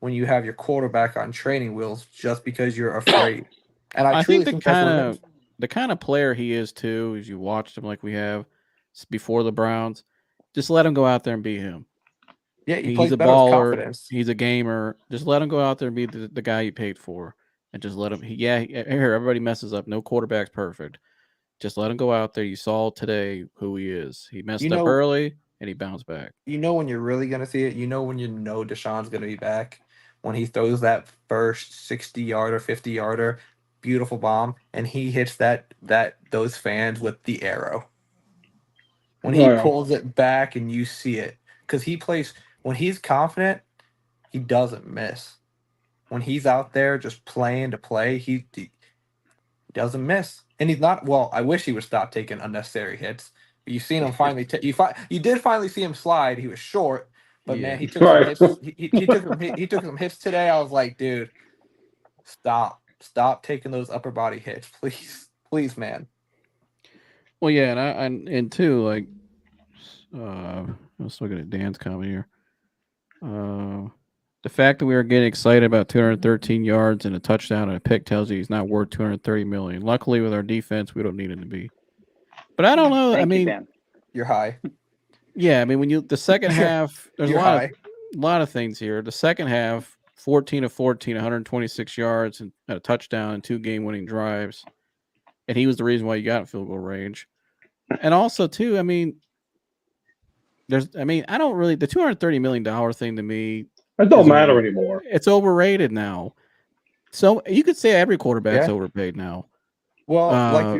when you have your quarterback on training wheels just because you're afraid. And I truly think the kind of player he is too, as you watched him like we have before the Browns, just let him go out there and be him. Yeah, he He's plays a better with baller. confidence. He's a gamer. Just let him go out there and be the guy you paid for, and just let him. Here, everybody messes up. No quarterback's perfect. Just let him go out there. You saw today who he is. He messed up early and he bounced back. You know when you're really gonna see it. You know when you know Deshaun's gonna be back when he throws that first 60-yarder, 50-yarder, beautiful bomb, and he hits those fans with the arrow. When he pulls it back and you see it, because he plays when he's confident, he doesn't miss. When he's out there just playing to play, he doesn't miss, and he's not. Well, I wish he would stop taking unnecessary hits. You've seen him finally. You did finally see him slide. He was short, but man, he took some hits. He took some hits today. I was like, dude, stop taking those upper body hits, please, man. Well, yeah, and two, like, I was looking at Dan's comment here. The fact that we are getting excited about 213 yards and a touchdown and a pick tells you he's not worth 230 million. Luckily, with our defense, we don't need him to be. But I don't know. Thank you, Dan. You're high. Yeah, I mean, when the second half, there's a lot of things here. The second half, 14 of 14, 126 yards and a touchdown and 2 game-winning drives, and he was the reason why you got in field goal range. And also, too, I mean, I don't really, the $230 million thing to me, it don't matter anymore. It's overrated now. So you could say every quarterback's overpaid now. Well,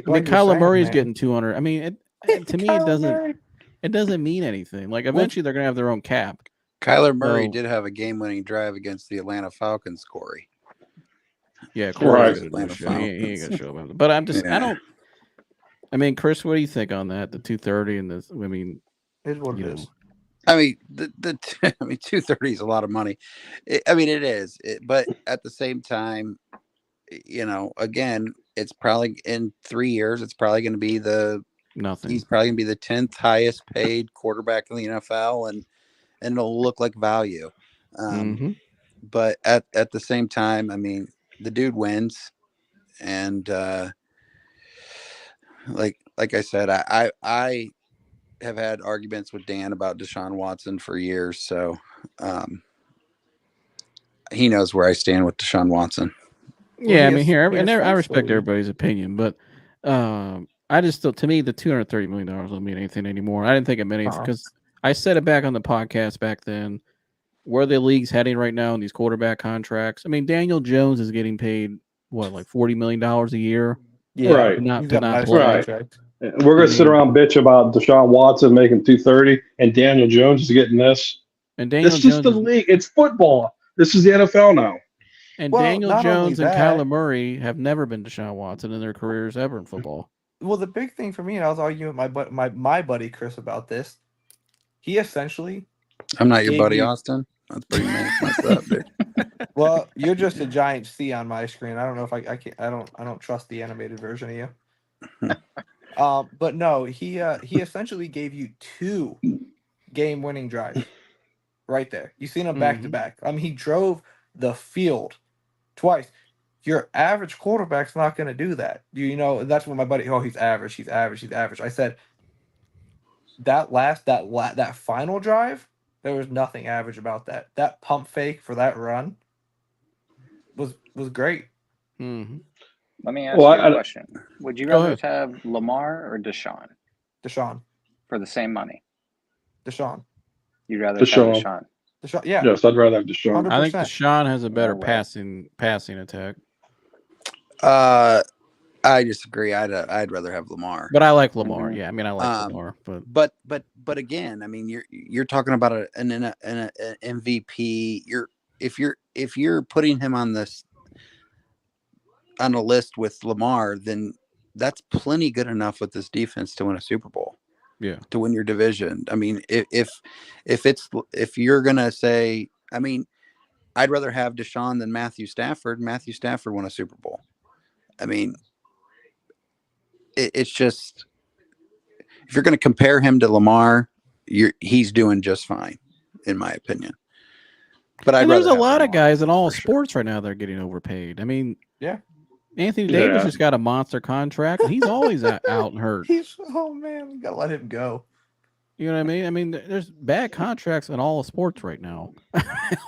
Kyler Murray's getting 200. I mean, to me, it doesn't mean anything. Like, eventually they're gonna have their own cap. Kyler Murray did have a game-winning drive against the Atlanta Falcons, Corey. Yeah, Corey's Atlanta he ain't gonna show up. But I'm just, I mean, Chris, what do you think on that? The 230 and this. I mean, it's what it is. I mean, 230 is a lot of money. It is. But at the same time, again, it's probably in 3 years, it's probably going to be nothing. He's probably going to be the 10th highest paid quarterback in the NFL, and it'll look like value. But at the same time, I mean, the dude wins, and like I said, I have had arguments with Dan about Deshaun Watson for years, so he knows where I stand with Deshaun Watson. Yeah, I mean, I respect everybody's opinion, but I just still, to me, the $230 million don't mean anything anymore. I didn't think it meant anything because I said it back on the podcast back then. Where the league's heading right now in these quarterback contracts. I mean, Daniel Jones is getting paid what, like $40 million a year? Yeah, right. To not play. Right. We're going to sit around bitch about Deshaun Watson making 230 and Daniel Jones is getting this. And Daniel Jones is the league. It's football. This is the NFL now. And Daniel Jones and Kyler Murray have never been Deshaun Watson in their careers ever in football. Well, the big thing for me, and I was arguing with my buddy Chris about this. He essentially, I'm not your buddy, Austin. That's pretty messed up, dude. Well, you're just a giant C on my screen. I don't know if I can't. I don't trust the animated version of you. But no, he essentially gave you 2 game-winning drives right there. You seen him back to back. I mean, he drove the field twice. Your average quarterback's not going to do that. That's what my buddy. Oh, he's average. He's average. He's average. I said that final drive. There was nothing average about that. That pump fake for that run was great. Let me ask you a question. Would you rather have Lamar or Deshaun? Deshaun. For the same money? Deshaun. You'd rather have Deshaun? Deshaun, yeah. Yes, I'd rather have Deshaun. 100%. I think Deshaun has a better passing attack. I disagree. I'd rather have Lamar. But I like Lamar. Yeah, I mean, I like Lamar. But again, I mean, you're talking about an MVP. If you're putting him on a list with Lamar, then that's plenty good enough with this defense to win a Super Bowl. Yeah, to win your division. I mean, if you're gonna say, I mean, I'd rather have Deshaun than Matthew Stafford. Matthew Stafford won a Super Bowl. I mean, it's just, if you're going to compare him to Lamar, he's doing just fine, in my opinion. But there's a lot of guys in all sports right now that are getting overpaid. I mean, yeah. Anthony Davis just got a monster contract. And he's always out and hurt. Oh man, we gotta let him go. You know what I mean? I mean, there's bad contracts in all of sports right now.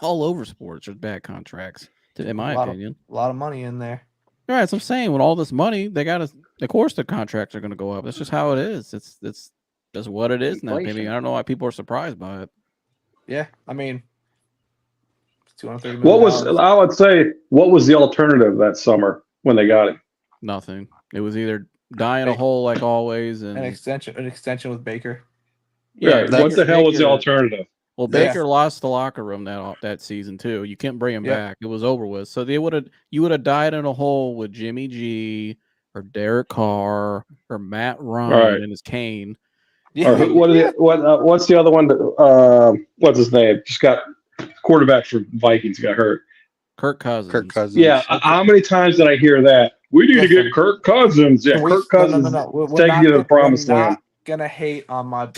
All over sports, there's bad contracts, in my opinion. A lot of money in there. All right, so I'm saying with all this money, they got to. Of course, the contracts are going to go up. That's just how it is. It's just what it is now. Maybe Inflation. I don't know why people are surprised by it. Yeah, I mean, it's $230 million. What was I would say? What was the alternative that summer when they got him? Nothing. It was either die in a hole like always, and an extension with Baker? Yeah. Baker- What the hell was the Baker- alternative? Well, That's- Baker lost the locker room that season too. You can't bring him Yep. back. It was over with. So you would have died in a hole with Jimmy G or Derek Carr or Matt Ryan Right. and his cane. Or what's the other one? What's his name? Just got quarterback for Vikings got hurt. Kirk Cousins. Kirk Cousins. Yeah. How many times did I hear that? We need to get Kirk Cousins. Yeah, Kirk Cousins We're taking you to the promised land. not gonna hate on my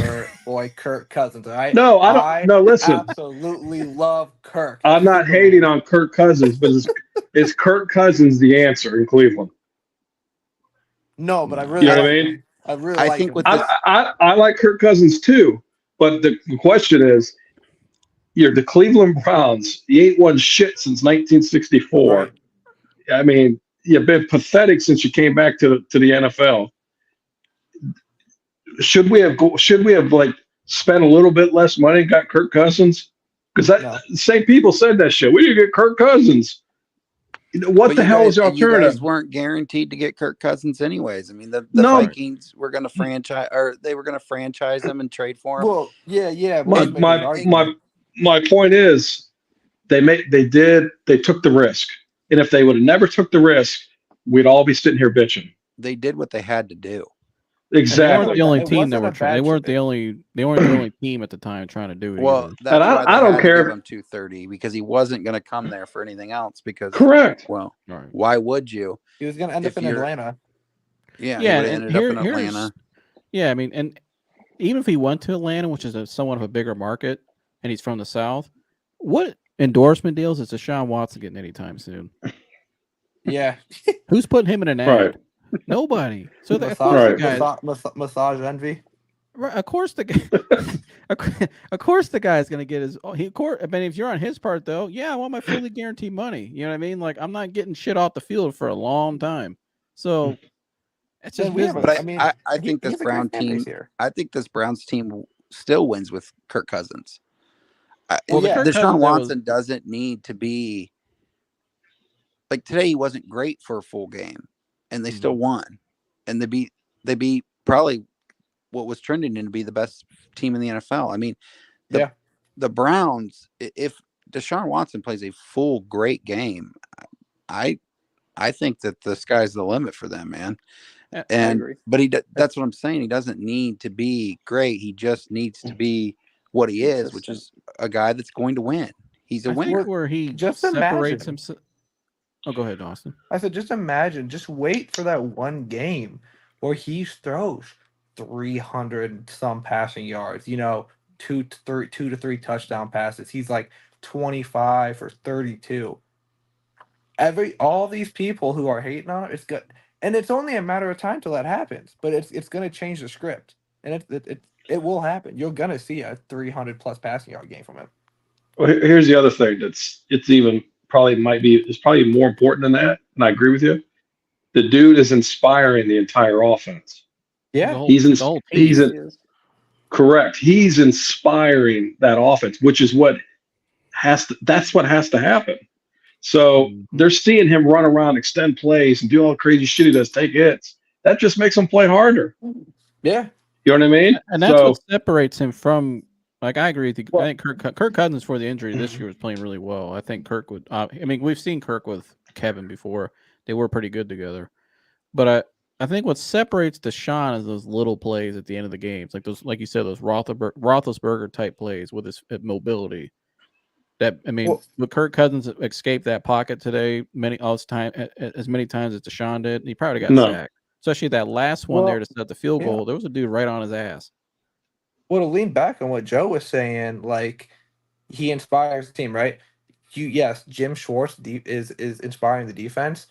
boy Kirk Cousins, all right? No, I don't. No, listen. Absolutely love Kirk. I'm not hating on Kirk Cousins, but is Kirk Cousins the answer in Cleveland? No, but I really You know like what I mean? him. I really I like think him. with I like Kirk Cousins too, but the question is, you're the Cleveland Browns. You ain't won shit since 1964. Right. I mean, you've been pathetic since you came back to the NFL. Should we have like spent a little bit less money and got Kirk Cousins? Because the same people said that shit. We need to get Kirk Cousins. What But the hell is the You alternative? guys weren't guaranteed to get Kirk Cousins anyways. I mean, the No. Vikings were going to franchise, or they were going to franchise him and trade for him. Well, yeah. My point is, they took the risk, and if they would have never took the risk, we'd all be sitting here bitching. They did what they had to do. They weren't Exactly. the only It team that wasn't were a trying. They bad weren't trade. the only team at the time trying to do it. Well, either. that's And why they I don't had to care give if- him 230 because he wasn't going to come there for anything else. Because Correct. well, Right. why would you? He was gonna end If up in you're- Atlanta. Yeah, Yeah, he would have and ended up in here's- Atlanta. Yeah, I mean, and even if he went to Atlanta, which is somewhat of a bigger market, and he's from the South, what endorsement deals is Deshaun Watson getting anytime soon? Yeah. Who's putting him in an ad? Right. Nobody. So of course Right. the guy, Massage envy. right, of course the guy, of course the guy's gonna get his. I mean, if you're on his part though, yeah, I want my fully guaranteed money. You know what I mean? Like I'm not getting shit off the field for a long time. So it's just Then business. But I think this Brown team. I think this Browns team still wins with Kirk Cousins. Well, the Kirk Deshaun Cousins, Watson doesn't need to be like today. He wasn't great for a full game, and they still won, and they beat probably what was trending to be the best team in the NFL. I mean, the Browns. If Deshaun Watson plays a full great game, I think that the sky's the limit for them, man. Yeah, And I agree. but that's what I'm saying. He doesn't need to be great. He just needs to be what he is, which is a guy that's going to win. He's a I winner. think where he Just separates imagine. himself. Oh, go ahead, Austin. I said, just imagine, just wait for that one game where he throws 300 some passing yards. You know, two to three touchdown passes. He's like 25 or 32. All these people who are hating on it, it's good, and it's only a matter of time till that happens. But it's going to change the script, and it will happen. You're going to see a 300 plus passing yard game from him. Well, here's the other thing it's even it's probably more important than that, and I agree with you. The dude is inspiring the entire offense. Yeah, Correct. He's inspiring that offense, which is that's what has to happen. So they're seeing him run around, extend plays, and do all the crazy shit he does, take hits. That just makes him play harder. Yeah. You know what I mean? And that's what separates him from. Like I agree with you. I think Kirk Cousins for the injury this year was playing really well. I think Kirk would. I mean, we've seen Kirk with Kevin before. They were pretty good together. But I think what separates Deshaun is those little plays at the end of the games, like you said, those Roethlisberger type plays with his mobility. That would Kirk Cousins escape that pocket today as many times as Deshaun did? He probably got sacked. Especially that last one there to set the field goal. There was a dude right on his ass. Well, to lean back on what Joe was saying, like he inspires the team, right? Yes, Jim Schwartz is inspiring the defense,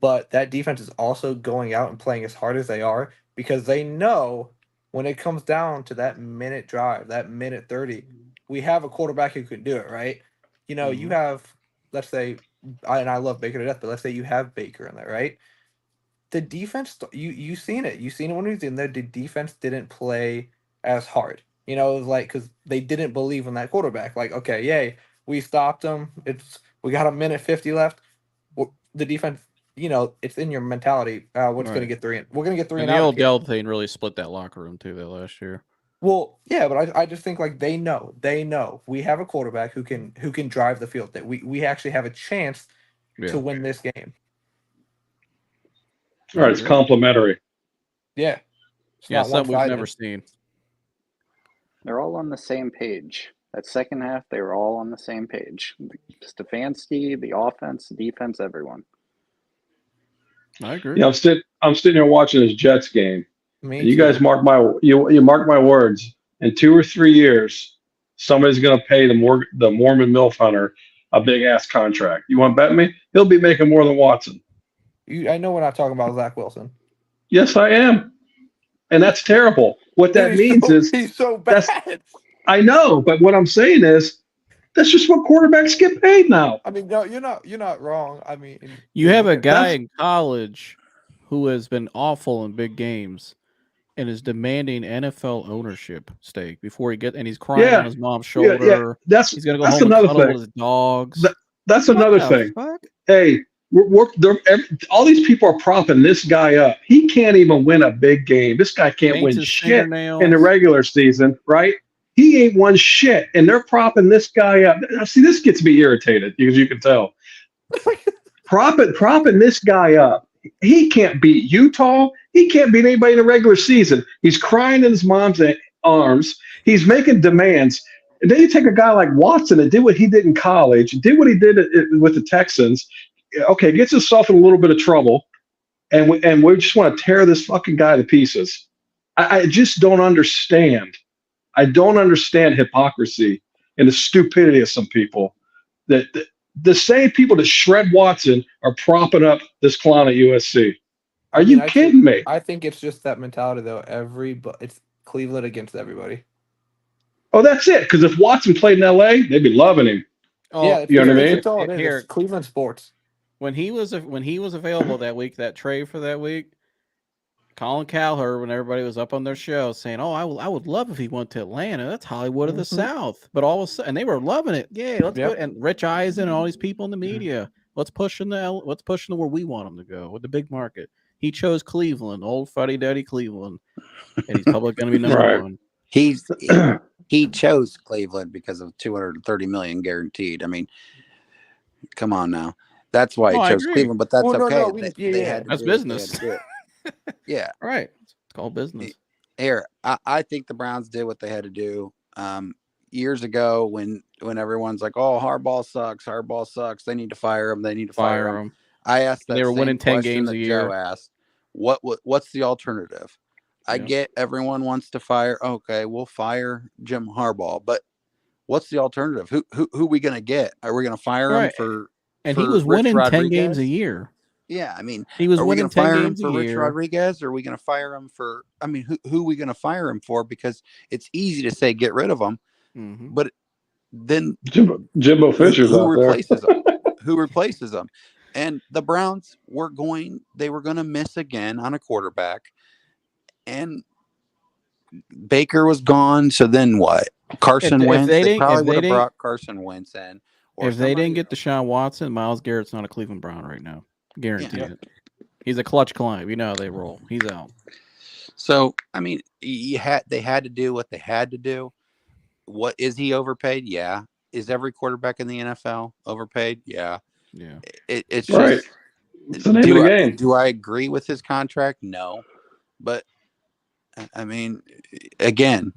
but that defense is also going out and playing as hard as they are because they know when it comes down to that minute drive, that minute 30, we have a quarterback who can do it, right? You know, you have, let's say, and I love Baker to death, but let's say you have Baker in there, right? The defense, you seen it. You seen it when he was in there. The defense didn't play as hard. You know, it was like because they didn't believe in that quarterback. Like, okay, yay, we stopped him. We got a minute 50 left. The defense, you know, it's in your mentality. We're just gonna get three in. We're gonna get three and in. the out old here. Dell thing really split that locker room too. That last year. Well, yeah, but I just think like they know we have a quarterback who can drive the field. That we actually have a chance to win this game. All right, it's complimentary. Yeah. It's Yeah, not something we've one-sided. never seen. They're all on the same page. That second half, they were all on the same page. Stefanski, the offense, the defense, everyone. I agree. Yeah, I'm sitting here watching this Jets game. Me And you too. guys mark my words. In 2 or 3 years, somebody's going to pay the Mormon MILF hunter a big ass contract. You want to bet me? He'll be making more than Watson. I know we're not talking about Zach Wilson. Yes, I am, and that's terrible. What that means is he's so bad. I know, but what I'm saying is that's just what quarterbacks get paid now. I mean, no, you're not wrong. I mean, You have a guy in college who has been awful in big games and is demanding NFL ownership stake before he gets, and he's crying on his mom's shoulder. Yeah. He's gonna go home and cuddle with his dogs. That's another thing. Hey, all these people are propping this guy up. He can't even win a big game. This guy can't win shit in the regular season, right? He ain't won shit, and they're propping this guy up. Now, see, this gets me irritated because you can tell. propping this guy up. He can't beat Utah. He can't beat anybody in the regular season. He's crying in his mom's arms. He's making demands. And then you take a guy like Watson that did what he did in college, did what he did with the Texans. Okay, gets himself in a little bit of trouble, and we just want to tear this fucking guy to pieces. I just don't understand. I don't understand hypocrisy and the stupidity of some people. That the same people that shred Watson are propping up this clown at USC. Are you kidding me? I think it's just that mentality, though. It's Cleveland against everybody. Oh, that's it. Because if Watson played in LA, they'd be loving him. Oh, yeah, you know what I mean? It's all it is. It's Cleveland sports. When he was available that week, that trade for that week, Colin Cowherd, when everybody was up on their show saying, "Oh, I would love if he went to Atlanta. That's Hollywood of the South." But all of a sudden, they were loving it. Yeah, let's go. And Rich Eisen and all these people in the media, let's push them to where we want them to go with the big market. He chose Cleveland, old fuddy-duddy Cleveland, and he's probably going to be number one. He chose Cleveland because of $230 million guaranteed. I mean, come on now. That's why he chose Cleveland, but that's okay. They had to that's do business. Yeah. Right. It's called business. Here, I think the Browns did what they had to do. Years ago when everyone's like, "Oh, Harbaugh sucks. They need to fire him. They need to fire him." I asked that. They were winning 10 games a year. Joe asked, "What's the alternative?" I get everyone wants to fire. Okay, we'll fire Jim Harbaugh, but what's the alternative? Who are we going to get? Are we going to fire him for? And he was winning 10 games a year. Yeah, I mean, he was winning 10 games for Rich Rodriguez, or are we going to fire him for? I mean, who are we going to fire him for? Because it's easy to say get rid of him, but then Jimbo Fisher's who out replaces there. him? Who replaces him? And the Browns were going to miss again on a quarterback, and Baker was gone. So then what? Carson Wentz. They probably would have brought Carson Wentz in. If they didn't get Deshaun Watson, Myles Garrett's not a Cleveland Brown right now. Guaranteed it. He's a clutch climb. You know how they roll. He's out. So I mean, they had to do what they had to do. What is he overpaid? Yeah. Is every quarterback in the NFL overpaid? Yeah. Yeah. It's right. Just. It's the name of the game. Do I agree with his contract? No, but I mean, again,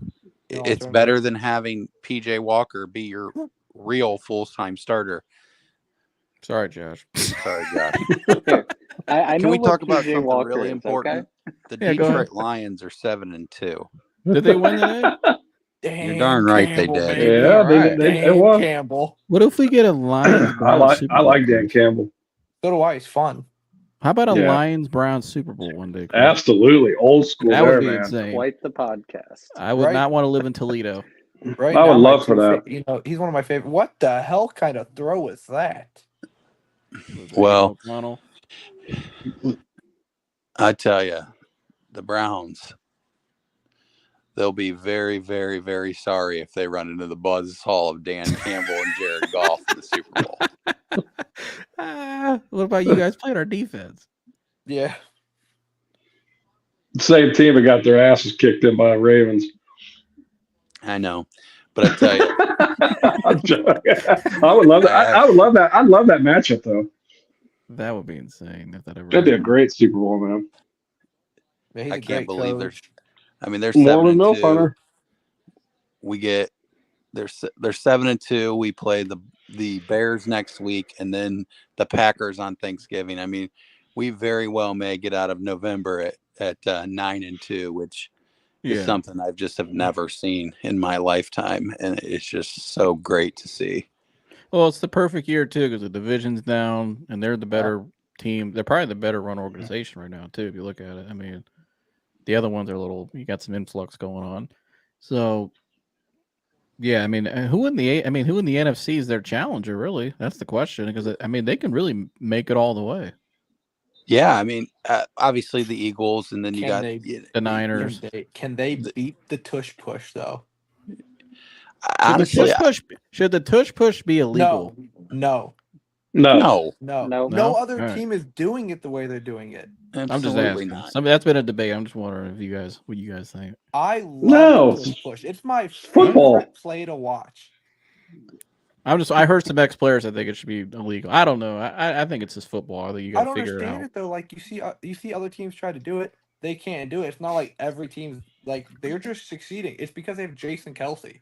it's better than having PJ Walker be your real full-time starter. Sorry, Josh. Sorry, Josh. I Can we talk about PJ something Walker really is, important? Okay? The Detroit Lions are 7-2. Did they win today? You're darn right Campbell, they did. Baby. Yeah, they won. Campbell. What if we get a Lions? I like Dan Campbell. So do I. He's fun. How about a Yeah. Lions-Browns Super Bowl one day, Chris? Absolutely. Old school That there, would be man. insane. Quite the podcast. I would Right. not want to live in Toledo. Right I would now, my love for two that. You know, he's one of my favorite. What the hell kind of throw was that? Was it Well, Aiden O'Connell? I tell you, the Browns, they'll be very, very, very sorry if they run into the buzz hall of Dan Campbell and Jared Goff in the Super Bowl. What about you guys playing our defense? Yeah. Same team that got their asses kicked in by the Ravens. I know, but I tell you, I'm joking. I would love that. I would love that. I'd love that matchup though. That would be insane if that ever That'd be a happened. great Super Bowl, man. Yeah, he's I a can't great believe coach. they're Norman 7-2. Milfhunter. They're 7-2. We play the Bears next week, and then the Packers on Thanksgiving. I mean, we very well may get out of November at 9-2, which is something I've just have never seen in my lifetime, and it's just so great to see. Well, it's the perfect year too because the division's down and they're the better team. They're probably the better run organization right now too. If you look at it, I mean, the other ones are you got some influx going on. So, yeah, I mean, who in the NFC is their challenger? Really, that's the question because I mean they can really make it all the way. Yeah, I mean, obviously the Eagles, and then you got the Niners. Can they beat the tush push though? Honestly, Should the tush push be illegal? No. No. No other team is doing it the way they're doing it. I'm just asking. Not. That's been a debate. I'm just wondering what you guys think. I love the tush push. It's my favorite play to watch. I heard some ex-players that think it should be illegal. I don't know. I think it's just football. I think you got to figure it out. I don't understand it though. Like you see other teams try to do it, they can't do it. It's not like every team's like they're just succeeding. It's because they have Jason Kelsey.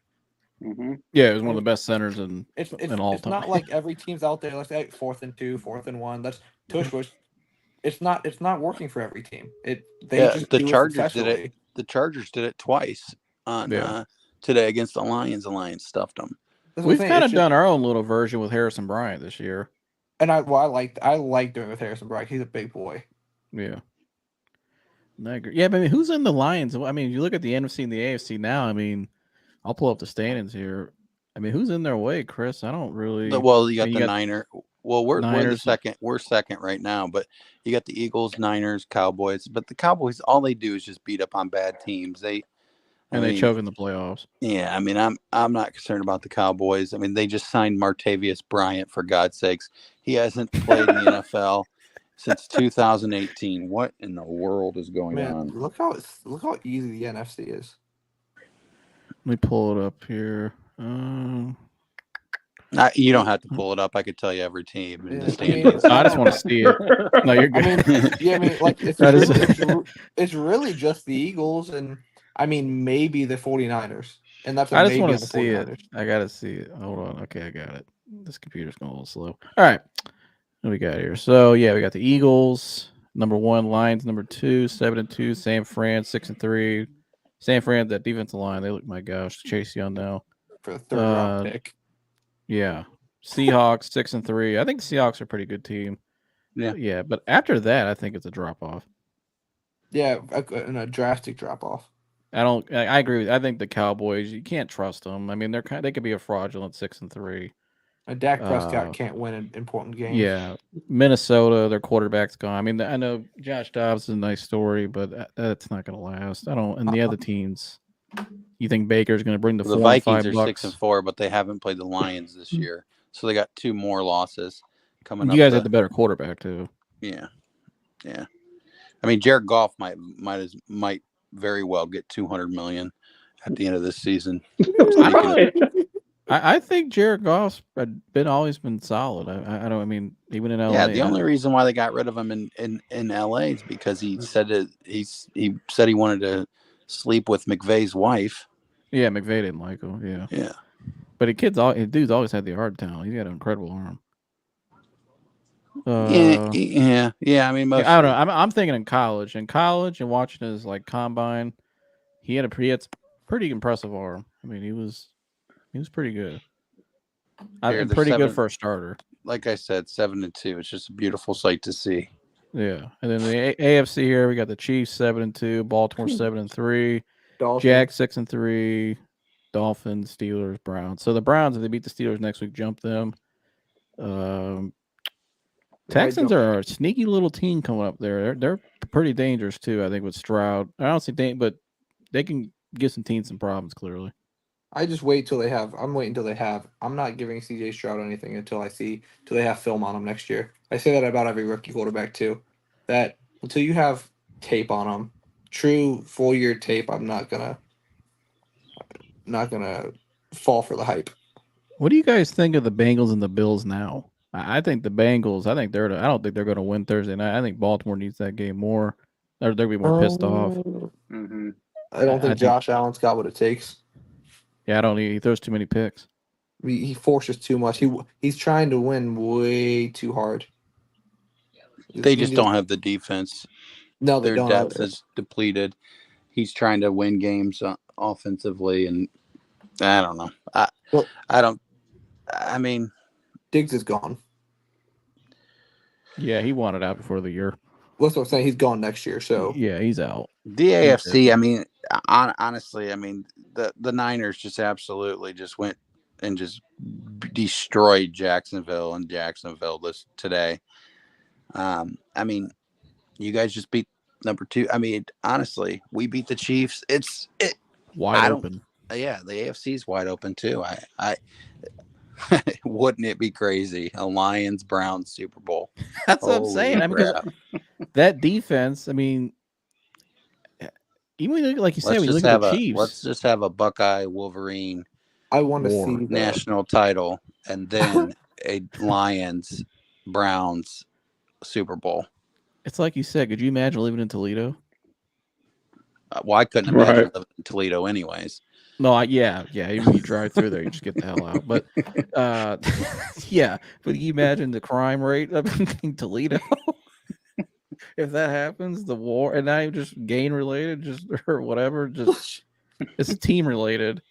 Mm-hmm. Yeah, it was one of the best centers in all time. It's not like every team's out there. Let's say 4th and 2, 4th and 1. That's tush push. It's not working for every team. The Chargers did it. The Chargers did it twice on today against the Lions. The Lions stuffed them. We've kind of done our own little version with Harrison Bryant this year. And I like doing it with Harrison Bryant. He's a big boy. Yeah. I agree. Yeah, but I mean, who's in the Lions? I mean, you look at the NFC and the AFC now. I mean, I'll pull up the standings here. I mean, who's in their way, Chris? I don't really. Well, you got the Niners. Well, we're the second. We're second right now, but you got the Eagles, Niners, Cowboys. But the Cowboys, all they do is just beat up on bad teams. They choke in the playoffs. Yeah, I mean, I'm not concerned about the Cowboys. I mean, they just signed Martavius Bryant, for God's sakes. He hasn't played in the NFL since 2018. What in the world is going on? Look how easy the NFC is. Let me pull it up here. You don't have to pull it up. I could tell you every team. I just want to see it. No, you're good. Like it's really just the Eagles and I mean maybe the 49ers. And that's I just want to see it. I gotta see it. Hold on. Okay, I got it. This computer's going a little slow. All right. What do we got here? So yeah, we got the Eagles, number 1, Lions, number 2, 7-2, San Fran, 6-3. San Fran, that defensive line, they look, my gosh, Chase Young now. For the 3rd round pick. Yeah. Seahawks, 6-3. I think the Seahawks are a pretty good team. Yeah. But after that, I think it's a drop off. Yeah, a drastic drop off. I agree with you. I think the Cowboys, you can't trust them. I mean, they could be a fraudulent 6-3. Dak Prescott can't win in important games. Yeah. Minnesota, their quarterback's gone. I mean, I know Josh Dobbs is a nice story, but that's not going to last. And the other teams, you think Baker's going to bring the Vikings are $5? 6-4, but they haven't played the Lions this year, so they got 2 more losses coming up. You guys have the better quarterback too. Yeah. I mean, Jared Goff might very well get $200 million at the end of this season. I think Jared Goff's always been solid. I mean, even in LA. Yeah, the only reason why they got rid of him in LA is because he said he wanted to sleep with McVay's wife. Yeah, McVay didn't like him. Yeah. But dude's always had the hard talent. He's got an incredible arm. Yeah. I mean, I don't know. I'm thinking in college and watching his combine, he had pretty impressive arm. I mean, he was pretty good. Pretty good for a starter. Like I said, 7-2. It's just a beautiful sight to see. Yeah, and then the AFC here we got the Chiefs 7-2, Baltimore 7-3, Dolphins. Jags 6-3, Dolphins, Steelers, Browns. So the Browns, if they beat the Steelers next week, jump them. Texans are a sneaky little team coming up there. They're pretty dangerous too. I think with Stroud. I don't see but they can give some teams some problems. Clearly, I just wait till they have. I'm waiting until they have. I'm not giving CJ Stroud anything until they have film on him next year. I say that about every rookie quarterback too. That until you have tape on them, true full year tape, I'm not gonna fall for the hype. what do you guys think of the Bengals and the Bills now? I think the Bengals. I don't think they're going to win Thursday night. I think Baltimore needs that game more. They're going to be more pissed off. Mm-hmm. I don't think Josh Allen's got what it takes. Yeah, I don't. He throws too many picks. He forces too much. He's trying to win way too hard. They just don't have the defense. No, they Their don't. depth is depleted. He's trying to win games offensively, and I don't know. I mean, Diggs is gone. Yeah, he wanted out before the year. That's what I'm saying. He's gone next year. So yeah, he's out. The AFC. I mean, honestly, I mean the Niners just absolutely just went and just destroyed Jacksonville today. I mean, you guys just beat number 2. I mean, honestly, we beat the Chiefs. It's wide open. Yeah, the AFC is wide open too. I wouldn't it be crazy? A Lions-Browns Super Bowl. That's what I'm saying. I mean, that defense. I mean, even like you said, when you look at the Chiefs, let's just have a Buckeye Wolverine. I want to see the national title and then a Lions Browns Super Bowl. It's like you said. Could you imagine living in Toledo? Well, I couldn't imagine living in Toledo, anyways. No, yeah. When you drive through there, you just get the hell out. But yeah. But you imagine the crime rate up in Toledo. If that happens, the war, and not even just gang related, just or whatever, just it's team related.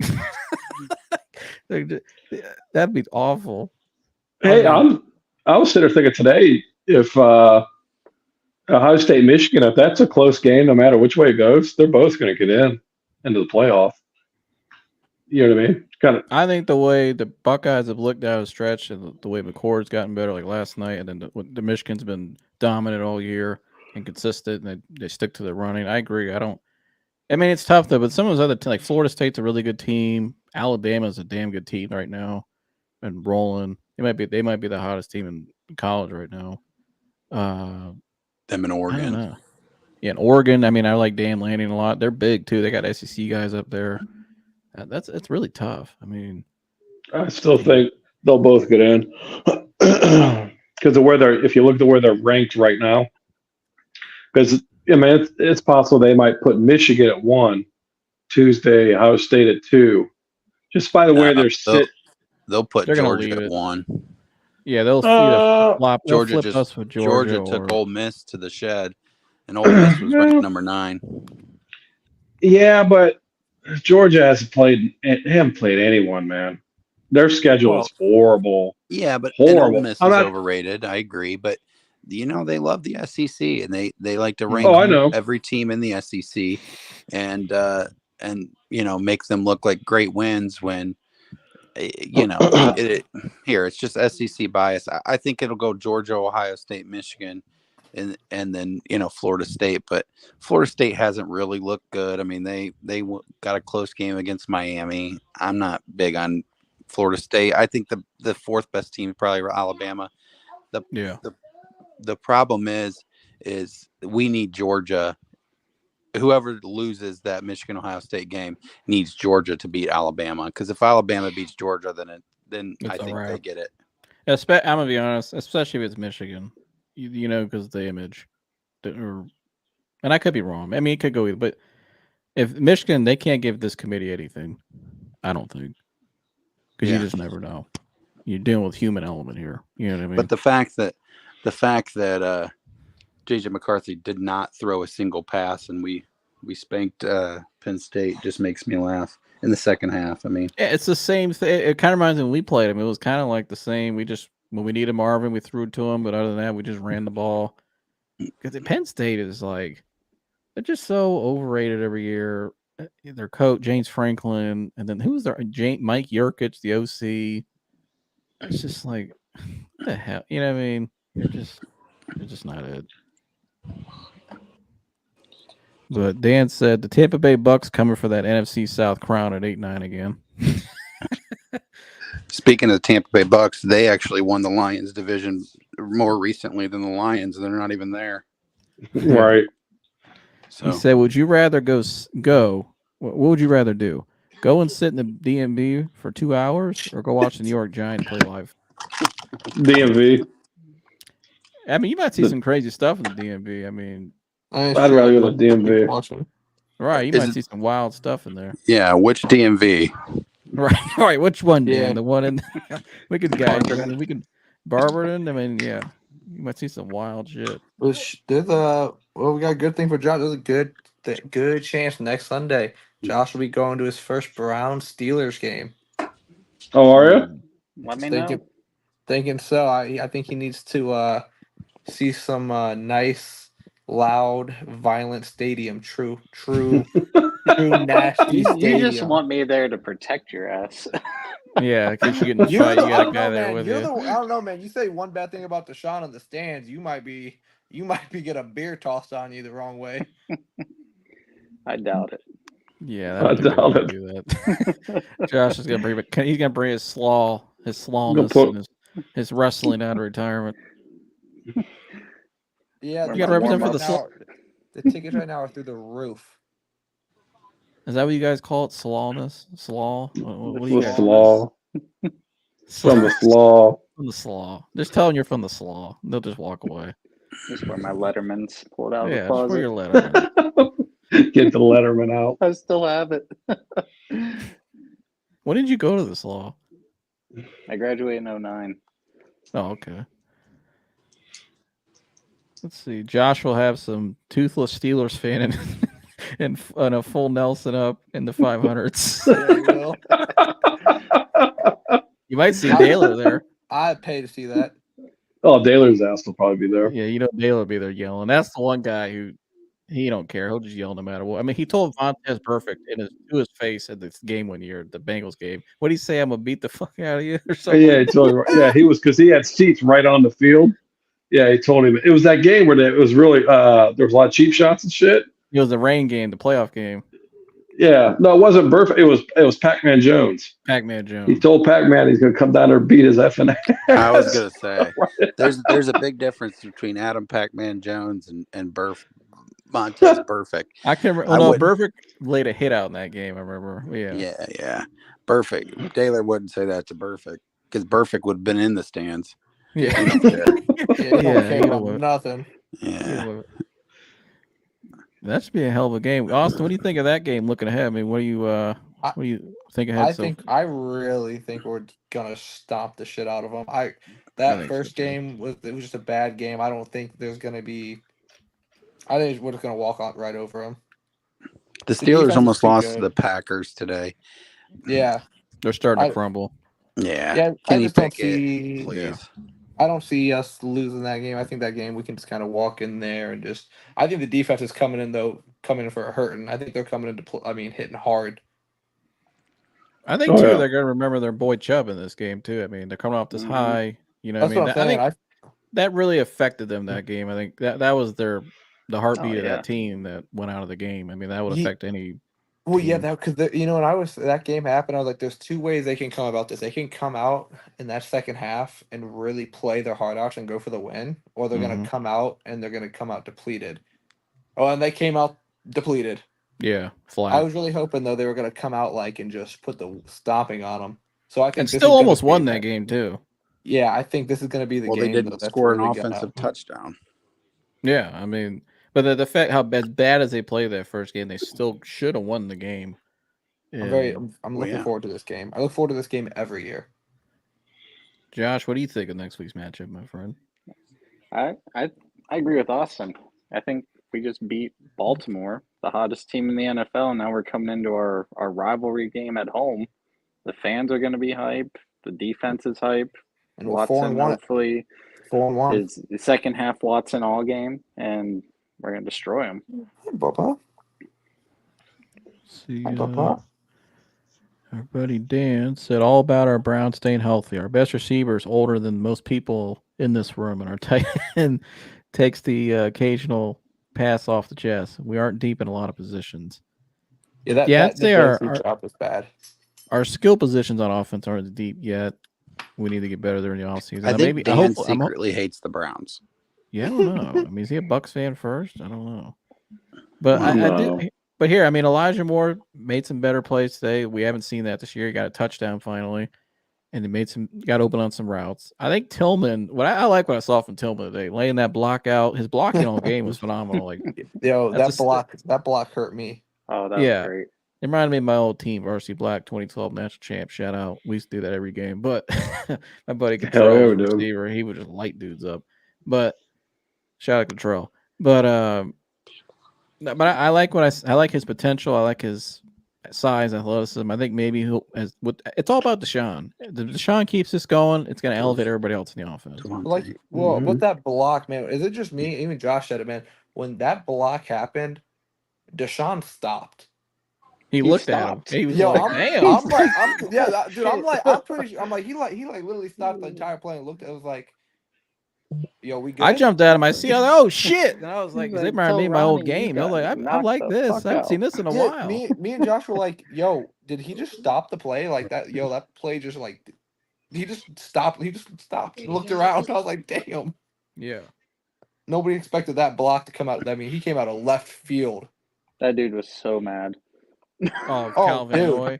That'd be awful. Hey, I was sitting there thinking today, if Ohio State, Michigan, if that's a close game, no matter which way it goes, they're both going to get into the playoff. You know what I mean? I think the way the Buckeyes have looked out of stretch and the way McCord's gotten better, like last night, and then the Michigan's been dominant all year and consistent, and they stick to the running. I agree. I mean, it's tough though, but some of those other like Florida State's a really good team. Alabama's a damn good team right now, and rolling. They might be the hottest team in college right now. Them in Oregon. I don't know. Yeah, in Oregon. I mean, I like Dan Lanning a lot. They're big too. They got SEC guys up there. It's really tough. I mean, I still think they'll both get in because of where if you look at where they're ranked right now, because I mean it's possible they might put Michigan at 1, Tuesday, Ohio State at 2, just by the way they're sit. They'll put Georgia at 1. Yeah, they'll flop. Georgia flip us with Georgia took Ole Miss to the shed, and Ole Miss was ranked number 9. Yeah, but Georgia hasn't played anyone, man. Their schedule is horrible. Yeah, but horrible. Ole Miss is overrated. I agree, but they love the SEC, and they like to rank every team in the SEC, and make them look like great wins when it's just SEC bias. I think it'll go Georgia, Ohio State, Michigan, and then Florida State, but Florida State hasn't really looked good. I mean, they got a close game against Miami. I'm not big on Florida State. I think the fourth best team is probably Alabama. The problem is we need Georgia. Whoever loses that Michigan Ohio State game needs Georgia to beat Alabama, because if Alabama beats Georgia, then I think they get it. I'm gonna be honest, especially if it's Michigan. Because of the image, and I could be wrong. I mean, it could go either. But if Michigan, they can't give this committee anything. I don't think, because you just never know. You're dealing with human element here. You know what I mean? But the fact that JJ McCarthy did not throw a single pass and we spanked Penn State just makes me laugh in the second half. I mean, yeah, it's the same thing. It kind of reminds me when we played him. It was kind of like the same. When we needed Marvin, we threw it to him, but other than that, we just ran the ball. because Penn State is like they're just so overrated every year. Their coach James Franklin, and then who's their Mike Yurkich, the OC. It's just like what the hell, you know what I mean? You're just not it. But Dan said the Tampa Bay Bucks coming for that NFC South crown at 8-9 again. Speaking of the Tampa Bay Bucks, they actually won the Lions division more recently than the Lions, and they're not even there. Right. So He said, "Would you rather go? What would you rather do? Go and sit in the DMV for 2 hours, or go watch the New York Giants play live?" DMV. I mean, you might see some crazy stuff in the DMV. I mean, I'd rather go to DMV. right? You might see some wild stuff in there. Yeah, which DMV? Right, right. Which one, Dan? Yeah. The one in we could guide you. We could Barberton. I mean, yeah, you might see some wild shit. There's a we got a good thing for Josh. There's a good chance next Sunday Josh will be going to his first Browns Steelers game. Oh, are you? Let me know. Thinking so. I think he needs to see some nice, loud, violent stadium. True nasty You stadium. just want me there to protect your ass. Yeah, in case you get in a fight, you got a guy there with you. I don't know, man. You say one bad thing about Deshaun in the stands, you might be get a beer tossed on you the wrong way. I doubt it. Yeah, I doubt it. do that. Josh is gonna he's gonna bring his slawness, and his wrestling out of retirement. Yeah, You gotta represent for the slaw. The tickets right now are through the roof. Is that what you guys call it? Slawness? Slaw? What do you guys Slaw. From the slaw. From the slaw. Just tell them you're from the slaw. They'll just walk away. Just where my Letterman's pulled out of the Yeah, just closet. where your Letterman. Get the Letterman out. I still have it. When did you go to the slaw? I graduated in 2009. Oh, okay. Let's see. Josh will have some toothless Steelers fan and a full Nelson up in the 500s. Yeah, you will. You might see Taylor there. I'd pay to see that. Oh, Daler's ass will probably be there. Yeah, Taylor will be there yelling. That's the one guy who he don't care. He'll just yell no matter what. I mean, he told Vontez Perfect to his face at this game one year, the Bengals game. What did he say? I'm gonna beat the fuck out of you or something. Yeah, he was because he had seats right on the field. Yeah, he told him it was that game where it was really there was a lot of cheap shots and shit. It was the rain game, the playoff game. Yeah, no, it wasn't Burfict. It was Pac-Man Jones. Pac-Man Jones. He told Pac-Man he's gonna come down there and beat his effing ass. I was gonna say there's a big difference between Adam Pac-Man Jones and Montez Perfect. I can remember. Perfect laid a hit out in that game. I remember. Yeah. Perfect. Taylor wouldn't say that to Perfect because Perfect would have been in the stands. Yeah. Nothing. Yeah. That should be a hell of a game. Austin, what do you think of that game looking ahead? I mean, what do you think ahead? I really think we're gonna stomp the shit out of them. That first game was just a bad game. I don't think there's gonna be. I think we're just gonna walk on right over them. The Steelers almost lost to the Packers today. Yeah, they're starting to crumble. Yeah. Kenny Pickett, please. I don't see us losing that game. I think that game we can just kind of walk in there and just. I think the defense is coming in for a hurting. I think they're coming into hitting hard. I think they're going to remember their boy Chubb in this game too. I mean, they're coming off this high. You know, That's what I'm saying. I think that really affected them that game. I think that was the heartbeat of that team that went out of the game. I mean, that would affect any. Well, yeah, because when that game happened, I was like, "There's two ways they can come about this. They can come out in that second half and really play their heart out and go for the win, or they're going to come out and they're going to come out depleted." Oh, and they came out depleted. Yeah, flat. I was really hoping though they were going to come out and just put the stomping on them. So I think still almost won that game too. Yeah, I think this is going to be the game. Well, they didn't score an offensive touchdown. Yeah, I mean. But the fact how as bad as they played that first game, they still should have won the game. I'm looking forward to this game. I look forward to this game every year. Josh, what do you think of next week's matchup, my friend? I agree with Austin. I think we just beat Baltimore, the hottest team in the NFL. Now we're coming into our rivalry game at home. The fans are going to be hype. The defense is hype. And we're 4-1. 4-1. Is the second half Watson all game, and we're gonna destroy him. Hey, Bubba. See, Hey, Bubba. our buddy Dan said all about our Browns staying healthy. Our best receiver is older than most people in this room, and our tight end takes the occasional pass off the chest. We aren't deep in a lot of positions. Yeah, that Yeah, I'd say our drop is bad. skill positions on offense aren't deep yet. We need to get better during the offseason. I think Dan I'm secretly hates the Browns. Yeah, I don't know. I mean, is he a Bucks fan first? I don't know. But No. I do. But here, I mean, Elijah Moore made some better plays today. We haven't seen that this year. He got a touchdown finally, and he got open on some routes. I think Tillman. I like what I saw from Tillman today, laying that block out. His blocking all game was phenomenal. Like, Yo, that block hurt me. Oh, that was great. It reminded me of my old team, Varsity Black, 2012 national champ. Shout out. We used to do that every game. But my buddy Control, receiver, he would just light dudes up. But shout out Control. But I like I like his potential. I like his size, athleticism. I think maybe it's all about Deshaun. If Deshaun keeps this going, it's going to elevate everybody else in the offense. With that block, man, is it just me? Even Josh said it, man. When that block happened, Deshaun stopped. He looked stopped. At him. He was Yo, like, "Damn!" I'm pretty sure. I'm like, he literally stopped the entire play and looked. It was like, yo, we good? I jumped at him. I see. I was like, oh shit! And I was like, they reminded me of my old game. I was like, I like this. I haven't seen this in a while. Me and Josh were like, yo, did he just stop the play like that? Yo, that play just like, he just stopped. He just stopped. Looked around. I was like, damn. Yeah. Nobody expected that block to come out. I mean, he came out of left field. That dude was so mad. Calvin Noy.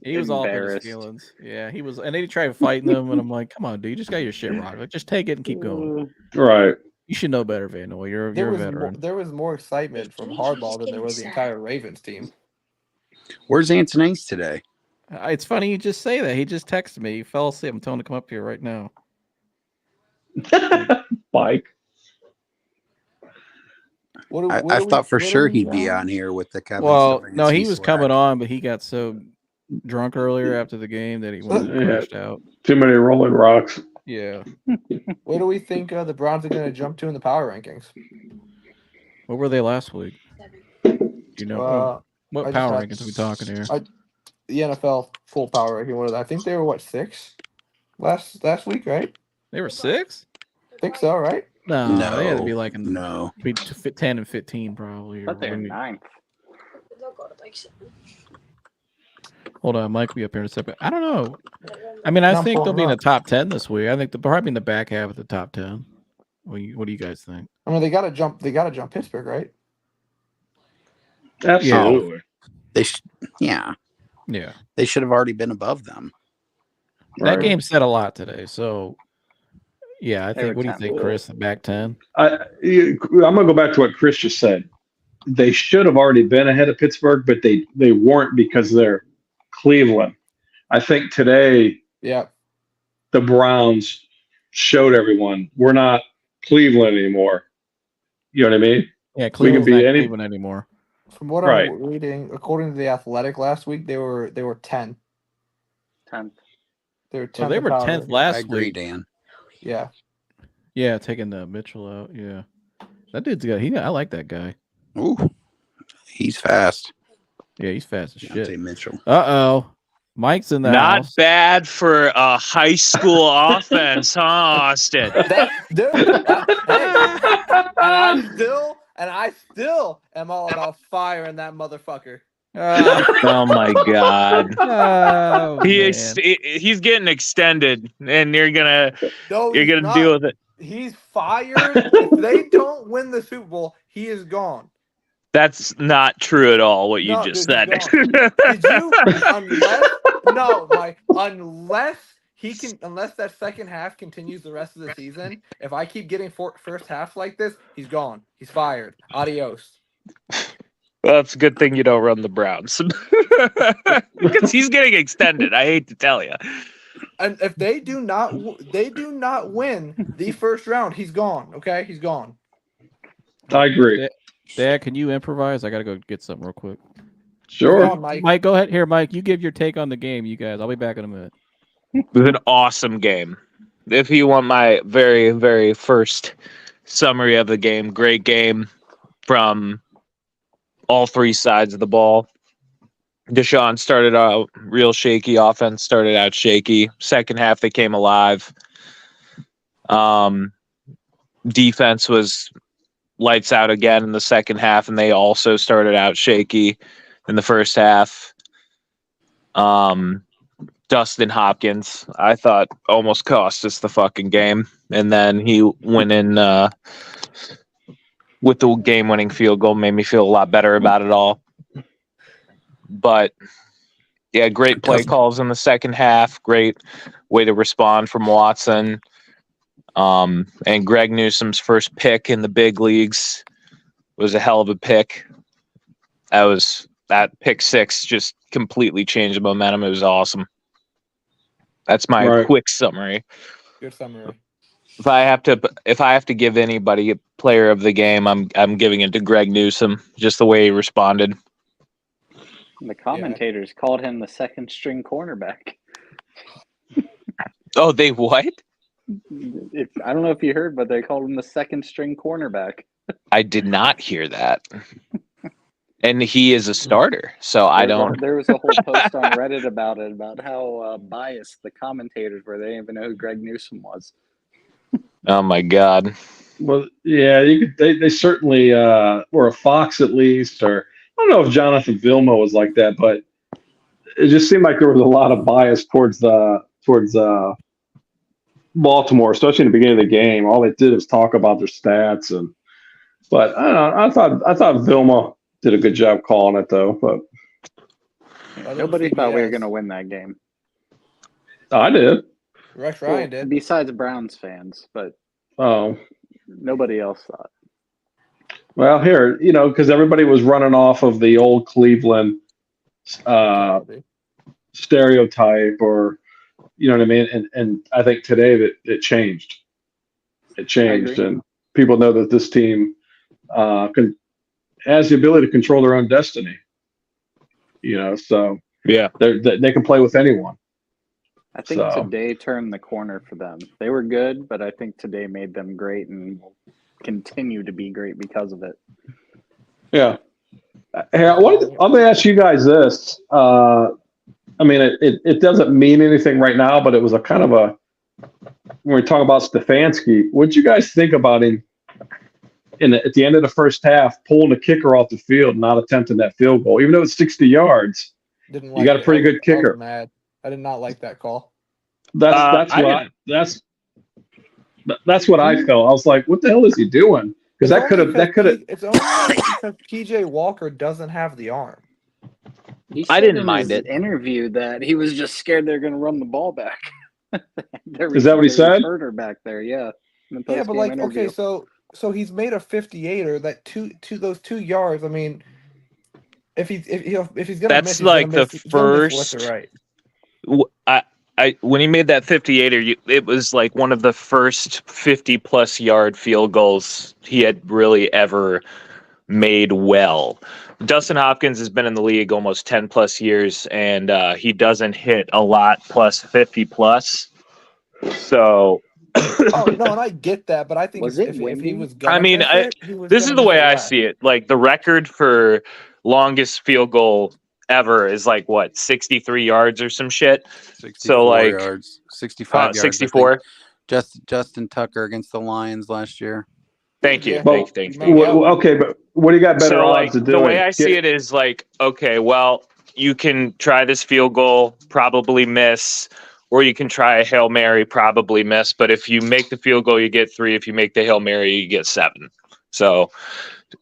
He was all up in his feelings. Yeah, he was, and they tried fighting him, and I'm like, "Come on, dude, you just got your shit rocked. Like, just take it and keep going." Right. You should know better, Van Noy. You're a veteran. There was more excitement from Hardball than there was the entire Ravens team. Where's Anthony's today? It's funny you just say that. He just texted me. He fell asleep. I'm telling him to come up here right now. Mike. I thought for sure he'd be on here with the Kevin. Well, no, he was coming on, but he got so drunk earlier after the game that he crashed out. Too many rolling rocks. Yeah. Where do we think the Browns are going to jump to in the power rankings? What were they last week? You know, what power rankings are we talking here? The NFL full power ranking. What are they? I think they were 6 last week, right? They were 6? I think so, right? No, they had to be like between 10 and 15 probably. I thought they were 9th. Hold on, Mike will be up here in a second. I don't know. I mean, I think they'll be in the top 10 this week. I think they'll probably be in the back half of the top 10. What do you guys think? I mean, they got to jump Pittsburgh, right? Absolutely. Yeah. They should have already been above them. That game said a lot today. So, yeah, I think. What do you think, Chris? The back 10? I'm gonna go back to what Chris just said. They should have already been ahead of Pittsburgh, but they weren't because they're Cleveland. I think today, the Browns showed everyone we're not Cleveland anymore. You know what I mean? Yeah, Cleveland's not Cleveland anymore. From what I'm reading, according to the Athletic last week, they were 10. 10th. They were 10th. So they were 10th last week. I agree, Dan. Yeah. Yeah, taking Mitchell out. Yeah, that dude's good. I like that guy. Ooh, he's fast. Yeah, he's fast as shit. Mitchell. Mike's in the Not house. bad for a high school offense, huh, Austin? I still am all about firing that motherfucker. Oh my God! Oh, he's getting extended, and you're gonna deal with it. He's fired. If they don't win the Super Bowl, he is gone. That's not true at all. What you just said. Did you? Unless that second half continues the rest of the season. If I keep getting first half like this, he's gone. He's fired. Adios. Well, it's a good thing you don't run the Browns because he's getting extended. I hate to tell you. And if they do not win the first round, he's gone. Okay, he's gone. I agree. Dad, can you improvise? I gotta go get something real quick. Sure. On, Mike, go ahead. Here, Mike, you give your take on the game, you guys. I'll be back in a minute. It was an awesome game. if you want my very, very first summary of the game, great game from all three sides of the ball. Deshaun started out real shaky. Offense started out shaky. Second half, they came alive. Defense was lights out again in the second half, and they also started out shaky in the first half. Dustin Hopkins, I thought, almost cost us the fucking game. And then he went in with the game-winning field goal, made me feel a lot better about it all. But, yeah, great play calls in the second half. Great way to respond from Watson. And Greg Newsome's first pick in the big leagues was a hell of a pick. That pick six just completely changed the momentum. It was awesome. That's my quick summary. Good summary. If I have to give anybody a player of the game, I'm giving it to Greg Newsome. Just the way he responded. The commentators called him the second string cornerback. Oh, they what? I don't know if you heard, but they called him the second string cornerback. I did not hear that. And he is a starter, so I don't. There was a whole post on Reddit about it, about how biased the commentators were. They didn't even know who Greg Newsome was. Oh my God. Well, yeah, they certainly were a Fox at least, or I don't know if Jonathan Vilma was like that, but it just seemed like there was a lot of bias towards Baltimore, especially in the beginning of the game. All they did was talk about their stats, but I don't know. I thought Vilma did a good job calling it, though. But nobody thought we were going to win that game. I did. Rex Ryan did. Besides Browns fans, but nobody else thought. Well, here, because everybody was running off of the old Cleveland stereotype, or you know what I mean. And I think today that it changed. It changed, and people know that this team has the ability to control their own destiny. So yeah, they can play with anyone. I think today turned the corner for them. They were good, but I think today made them great and will continue to be great because of it. Yeah. Hey, let me ask you guys this. I mean, it doesn't mean anything right now, but it was a kind of when we talk about Stefanski, what did you guys think about him at the end of the first half, pulling the kicker off the field and not attempting that field goal, even though it's 60 yards? Didn't like you got a pretty good kicker. I was mad. I did not like that call. That's what I felt. I was like, what the hell is he doing? Because that could have. It's only because PJ Walker doesn't have the arm. I didn't mind it. Interview that he was just scared they're going to run the ball back. Is that what he said? Herder back there, yeah. Yeah, but okay, so he's made a 58er. That those 2 yards. I mean, if he's gonna that's miss, like the first. When he made that 58er, it was like one of the first 50-plus yard field goals he had really ever made well. Dustin Hopkins has been in the league almost 10-plus years, and he doesn't hit a lot plus 50-plus. So... Oh, no, and I get that, but I think if he was going this is the way I see it. Like, the record for longest field goal ever is like, what, 63 yards or some shit? 64 yards. 65 yards. 64. Justin Tucker against the Lions last year. Thank you. Well, thank you. Okay, but what do you got better odds to do? The way I see it is like, okay, well, you can try this field goal, probably miss, or you can try a Hail Mary, probably miss. But if you make the field goal, you get 3. If you make the Hail Mary, you get 7. So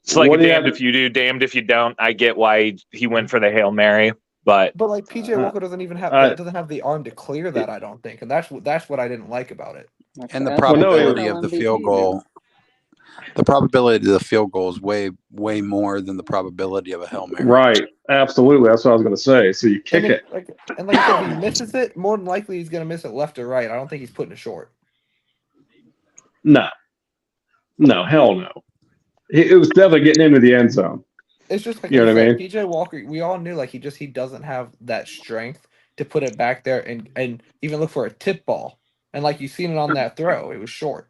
it's like damned if you do, damned if you don't. I get why he went for the Hail Mary, but like PJ Walker doesn't even have the arm to clear that. I don't think, and that's what I didn't like about it. And the probability of the field goal. The probability of the field goal is way, way more than the probability of a Hail Mary. Right. Absolutely. That's what I was going to say. So you kick it. And like if he misses it, more than likely he's going to miss it left or right. I don't think he's putting it short. No, hell no. It was definitely getting into the end zone. It's just like, you know what I mean? PJ Walker, we all knew like he doesn't have that strength to put it back there and even look for a tip ball And like you seen it on that throw, it was short.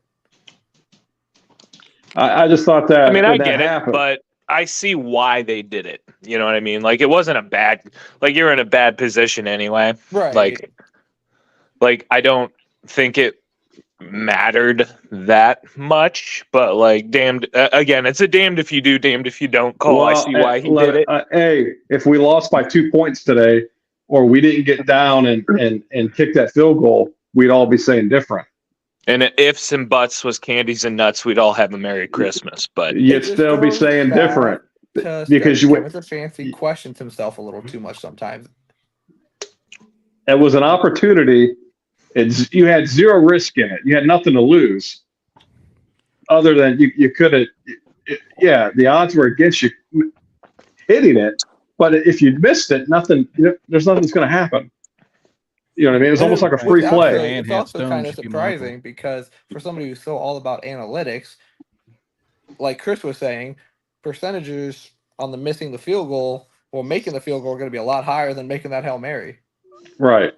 I just thought that. I mean, I that get it, happened. but I see why they did it. You know what I mean? Like, it wasn't a bad, like, you're in a bad position anyway. Right. Like I don't think it mattered that much, but like, damned, again, it's a damned if you do, damned if you don't call. I see why he did it. Hey, if we lost by 2 points today, or we didn't get down and kick that field goal, we'd all be saying different. And ifs and buts was candies and nuts, we'd all have a Merry Christmas. But you'd still be saying different because Mr. Fancy questions himself a little too much sometimes. It was an opportunity. You had zero risk in it. You had nothing to lose, other than you could have. Yeah, the odds were against you hitting it, but if you missed it, nothing. There's nothing that's going to happen. You know what I mean? It was almost like a free play. It's also kind of surprising because for somebody who's so all about analytics, like Chris was saying, percentages on the missing the field goal or making the field goal are going to be a lot higher than making that Hail Mary. Right.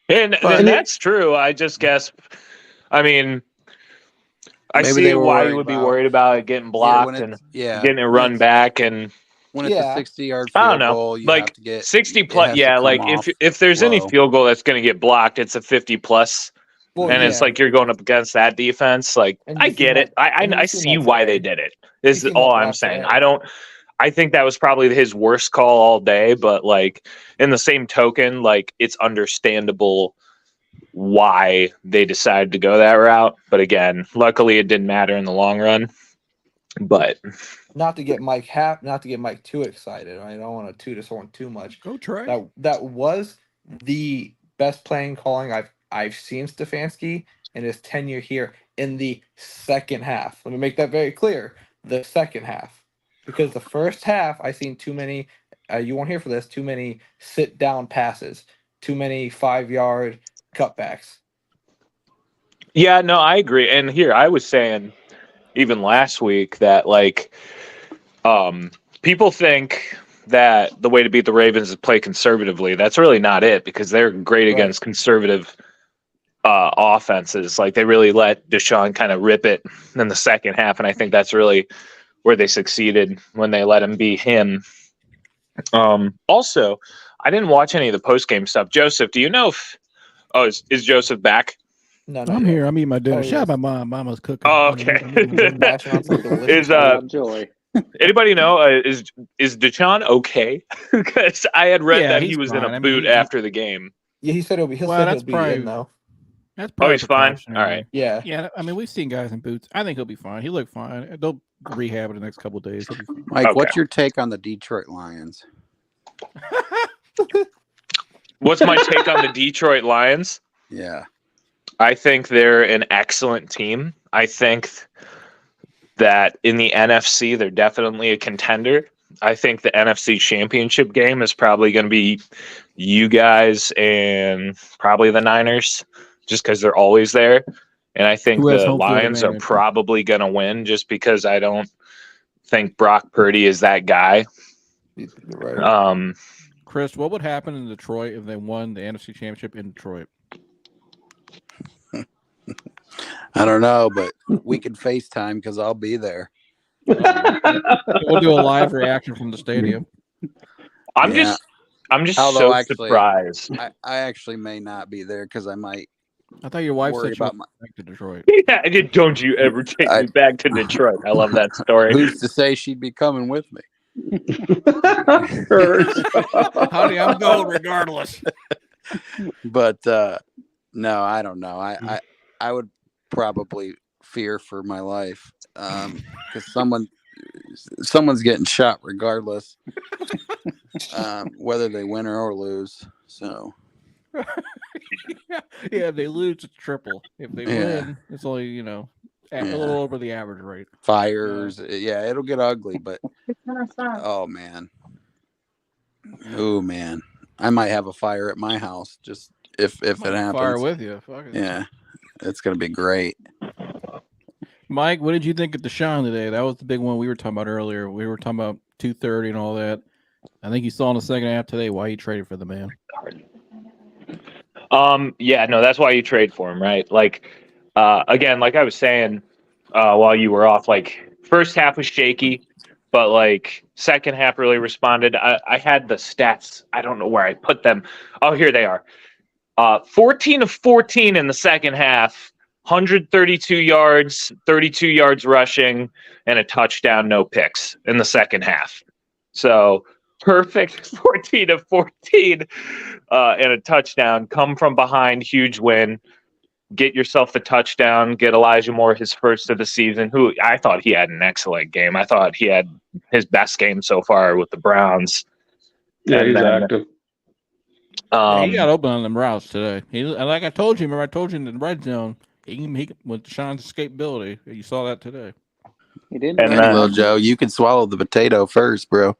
And that's true. I just guess, I mean, I see why you would be worried about it getting blocked and getting it run back. And when it's a 60-yard I don't field know, goal, you like have to get 60 plus. Yeah, like if there's any field goal that's going to get blocked, it's a 50 plus. And it's like you're going up against that defense. Like, I get it. I see why they did it. Is all I'm saying. I think that was probably his worst call all day. But like, in the same token, like, it's understandable why they decided to go that route. But again, luckily it didn't matter in the long run. But not to get Mike too excited. I don't want to toot his horn too much. Go try. That was the best playing calling I've seen Stefanski in his tenure here in the second half. Let me make that very clear. The second half. Because the first half, I seen too many, you won't hear for this, too many sit-down passes, too many 5-yard cutbacks. Yeah, no, I agree. And here, I was saying even last week that, like, people think that the way to beat the Ravens is play conservatively. That's really not it, because they're great against conservative offenses. Like, they really let Deshaun kind of rip it in the second half, and I think that's really where they succeeded when they let him be him. Also, I didn't watch any of the post-game stuff. Joseph, do you know if is Joseph back? No, I'm here. I'm eating my dinner. Shout out my mom. Mama's cooking. Oh, okay. Joy. Anybody know is Deshaun okay? Because I had read that he was in a boot after the game. Yeah, he said he'll be in though. That's probably he's fine. All right. Yeah. Yeah. I mean, we've seen guys in boots. I think he'll be fine. He looked fine. They'll rehab it the next couple of days. Mike, what's your take on the Detroit Lions? What's my take on the Detroit Lions? Yeah. I think they're an excellent team. I think that in the NFC, they're definitely a contender. I think the NFC Championship game is probably going to be you guys and probably the Niners, just because they're always there. And I think the Lions are probably going to win just because I don't think Brock Purdy is that guy. Right. Chris, what would happen in Detroit if they won the NFC Championship in Detroit? I don't know, but we could FaceTime because I'll be there. We'll do a live reaction from the stadium. I'm just so surprised. I actually may not be there because I might. I thought your wife said you were back to Detroit. Yeah, don't you ever take me back to Detroit? I love that story. Who's to say she'd be coming with me? Honey, I'm going regardless. But no, I don't know. I would probably fear for my life because someone's getting shot regardless, whether they win or lose. So yeah, if they lose, it's triple. If they win, it's only a little over the average rate. Fires, it'll get ugly. But oh man, I might have a fire at my house just if it happens. Fire with you, yeah. It's going to be great. Mike, what did you think of Deshaun today? That was the big one we were talking about earlier. We were talking about 230 and all that. I think you saw in the second half today why he traded for the man. Yeah, no, that's why you trade for him, right? Like, again, like I was saying, while you were off, like first half was shaky, but like second half really responded. I had the stats. I don't know where I put them. Oh, here they are. 14 of 14 in the second half, 132 yards, 32 yards rushing, and a touchdown, no picks in the second half. So perfect 14 of 14 and a touchdown. Come from behind, huge win. Get yourself the touchdown. Get Elijah Moore his first of the season, who I thought he had an excellent game. I thought he had his best game so far with the Browns. Yeah, And he's then, active. He got open on them routes today. Like I told you, remember I told you in the red zone, he with Deshaun's escapability. You saw that today. He didn't. And Hey, then- Lil Joe, you can swallow the potato first, bro.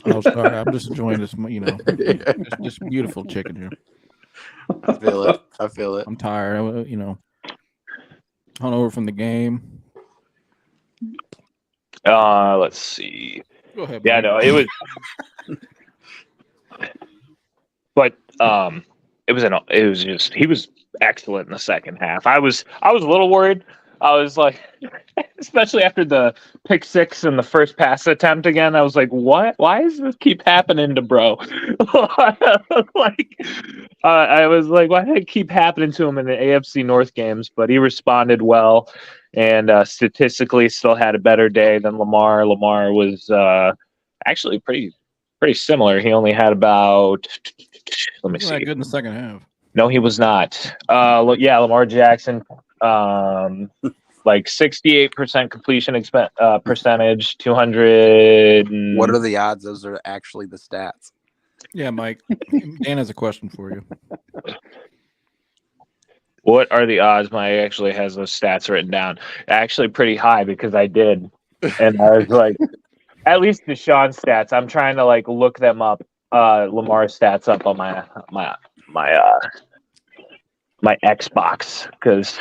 Oh, sorry. I'm just enjoying this, this beautiful chicken here. I feel it. I feel it. I'm tired. Hungover from the game. let's see. Go ahead. Yeah, Mike. no, it was. But it was just he was excellent in the second half. I was a little worried. I was like, especially after the pick six and the first pass attempt again, I was like, what? Why does this keep happening to bro? I was like, why did it keep happening to him in the AFC North games? But he responded well, and statistically still had a better day than Lamar. Lamar was actually pretty similar. He only had about, let me He wasn't that see. good in the second half. No, he was not. Yeah, Lamar Jackson, like 68% completion percentage, 200. What are the odds those are actually the stats? Yeah, Mike. Dan has a question for you. What are the odds? Mike actually has those stats written down. Actually, pretty high because I did, and I was like, at least Deshaun stats. I'm trying to like look them up. Lamar's stats up on my Xbox because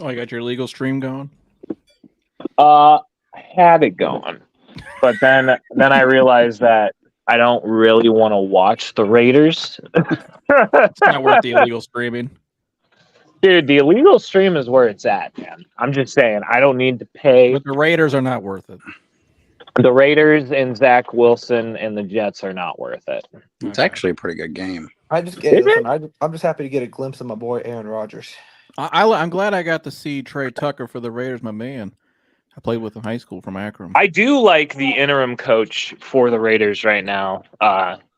Oh, you got your legal stream going? I had it going, but then I realized that I don't really want to watch the Raiders. It's not worth the illegal streaming. Dude, the illegal stream is where it's at, man. I'm just saying, I don't need to pay. But the Raiders are not worth it. The Raiders and Zach Wilson and the Jets are not worth it. It's actually a pretty good game. I'm just happy to get a glimpse of my boy Aaron Rodgers. I'm glad I got to see Trey Tucker for the Raiders, my man. I played with in high school from Akron. I do like the interim coach for the Raiders right now.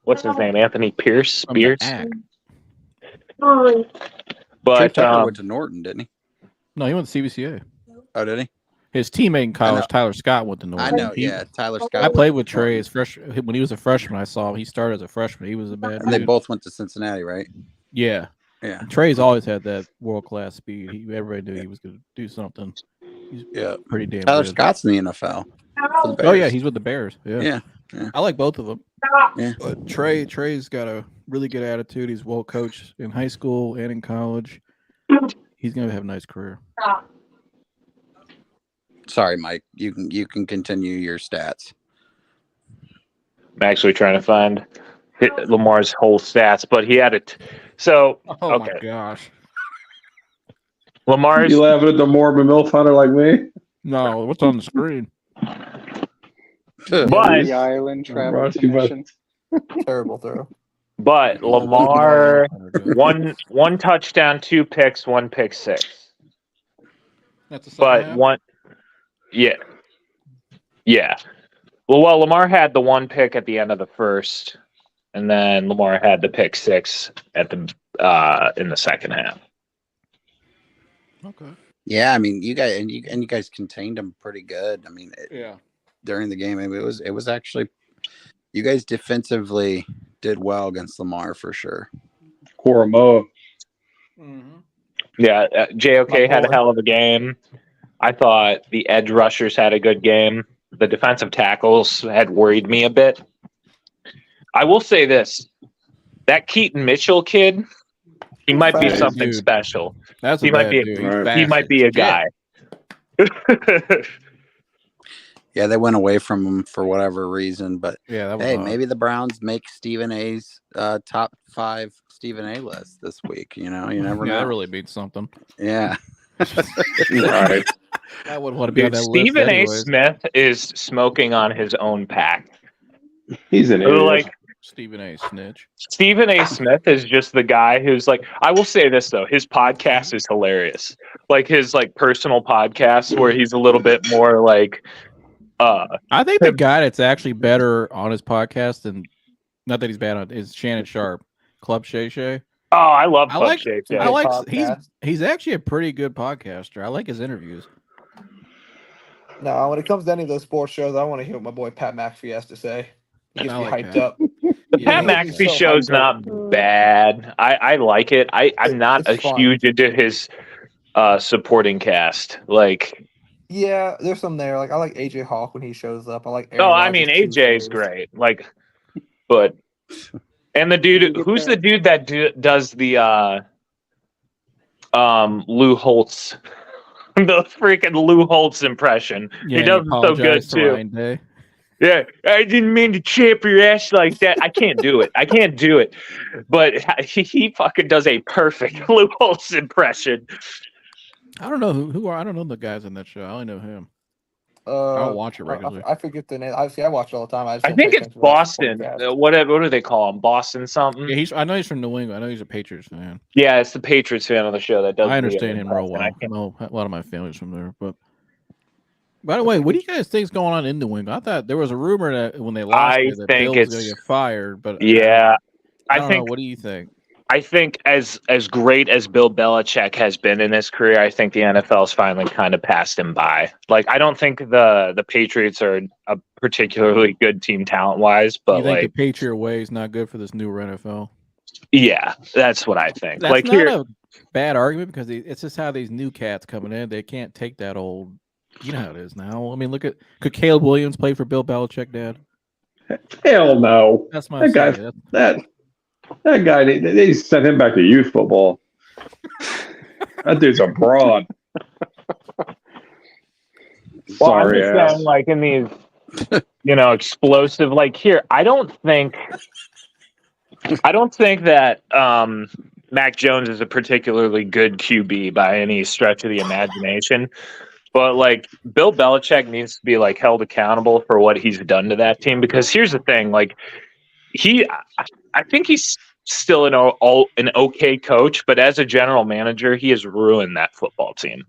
What's his name? Anthony Pierce? From the Spears? Ag. Trey But Tucker went to Norton, didn't he? No, he went to CBCA. Oh, did he? His teammate in I college, know. Tyler Scott, went to Norton. I know. Yeah, Tyler Scott. I went played to with Trey Norton. when he was a freshman. I saw him. He started as a freshman. He was a bad And they dude. both went to Cincinnati, right? Yeah. Yeah. Trey's always had that world class speed. Everybody knew he was going to do something. He's Yeah. pretty damn Tyler good. Scott's in the NFL. for the Oh yeah, Bears. he's with the Bears. Yeah. Yeah. I like both of them. Yeah. But Trey's got a really good attitude. He's well coached in high school and in college. He's going to have a nice career. Sorry, Mike. You can continue your stats. I'm actually trying to find Lamar's whole stats, but he had it. So, Oh okay. my gosh. Lamar's. You laughing at the Morbid MILF hunter like me? No, what's on the screen? But The island travel Brought to you by- commission. Terrible throw. But Lamar, one touchdown, 2 picks, 1 pick six. That's a But one, yeah. Well, Lamar had the 1 pick at the end of the first, and then Lamar had the pick six at the in the second half. Okay. Yeah, I mean, you guys contained them pretty good. I mean, Yeah. during the game, I mean, it was actually you guys defensively did well against Lamar for sure. Koromoa. Mm-hmm. Yeah, JOK had a boy. hell of a game. I thought the edge rushers had a good game. The defensive tackles had worried me a bit. I will say this: that Keaton Mitchell kid, he might be Fast something dude. special. That's a He might bad be- dude. He's Right. fast He might as be a shit. guy. Yeah, they went away from him for whatever reason, but Yeah, that was hey, odd. maybe the Browns make Stephen A's top 5 Stephen A list this week. You never Yeah, know. that really means something. Yeah. Right. I wouldn't want to be on Dude, that list Stephen A. anyways. Smith is smoking on his own pack. He's an idiot. Like Stephen A. Snitch. Stephen A. Smith is just the guy who's like. I will say this though, his podcast is hilarious. Like his personal podcast where he's a little bit more like. I think the guy that's actually better on his podcast than not that he's bad on is Shannon Sharp, Club Shay Shay. Oh, I love I Club like. Shay Shay. I like. Podcast. He's actually a pretty good podcaster. I like his interviews. No, when it comes to any of those sports shows, I want to hear what my boy Pat McAfee has to say. He gets I me like hyped Pat. up. The Pat Yeah, he's McAfee so show's hyped up. not bad. I like it. I'm not a It's fun. huge into his supporting cast. Like, Yeah, there's some there. Like I like AJ Hawk when he shows up. I like. Aaron oh, I Rodgers mean, AJ is Tuesdays. great. Like, but and the dude who's the dude that does the Lou Holtz, the freaking Lou Holtz impression. Yeah, he does it so good apologized to too. Ryan Day. Yeah, I didn't mean to champ your ass like that. I can't do it. But he fucking does a perfect Lou Holtz impression. I don't know who are. I don't know the guys on that show. I only know him. I don't watch it regularly. I forget the name. I watch it all the time. I I think it's Boston. What do they call him? Boston something? Yeah, I know he's from New England. I know he's a Patriots fan. Yeah, it's the Patriots fan on the show that does. I understand him real well. I know a lot of my family's from there. But by the way, what do you guys think is going on in New England? I thought there was a rumor that when they lost, that Bill was going to get fired. But yeah, I don't know. What do you think? I think as great as Bill Belichick has been in his career, I think the NFL's finally kind of passed him by. Like, I don't think the Patriots are a particularly good team talent-wise, but you think the Patriot way is not good for this newer NFL? Yeah, that's what I think. That's not a bad argument because it's just how these new cats coming in. They can't take that old. You know how it is now. I mean, could Caleb Williams play for Bill Belichick, Dad? Hell no. That's my guy. That guy, they sent him back to youth football. That dude's a fraud. Sorry, I'm just saying, like in these, explosive. Like here, I don't think that Mac Jones is a particularly good QB by any stretch of the imagination. But like Bill Belichick needs to be like held accountable for what he's done to that team, because here's the thing, like I think he's still an okay coach, but as a general manager, he has ruined that football team.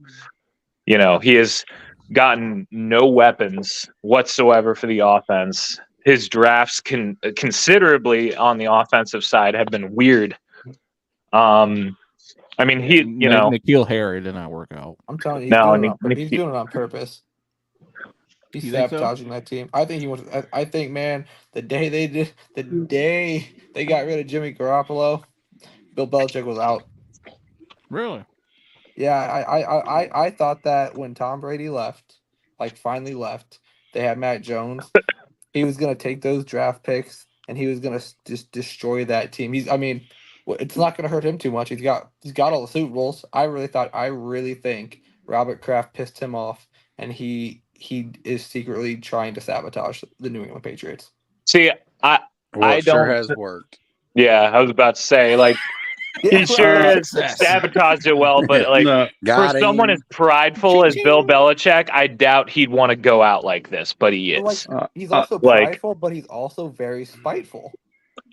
He has gotten no weapons whatsoever for the offense. His drafts considerably on the offensive side have been weird. I mean, N'Keal Harry did not work out. I'm telling you, he's doing it on purpose. He's sabotaging that team. I think he wants. I think, man, the day they got rid of Jimmy Garoppolo, Bill Belichick was out. Really? Yeah, I thought that when Tom Brady finally left, they had Matt Jones. He was gonna take those draft picks and he was gonna just destroy that team. It's not gonna hurt him too much. He's got all the Super Bowls. I really think Robert Kraft pissed him off, and he is secretly trying to sabotage the New England Patriots. See, I sure has worked. Yeah, I was about to say, like, he sure has sabotaged it well, but for someone as prideful as Bill Belichick, I doubt he'd want to go out like this, but he is. He's also prideful, but he's also very spiteful.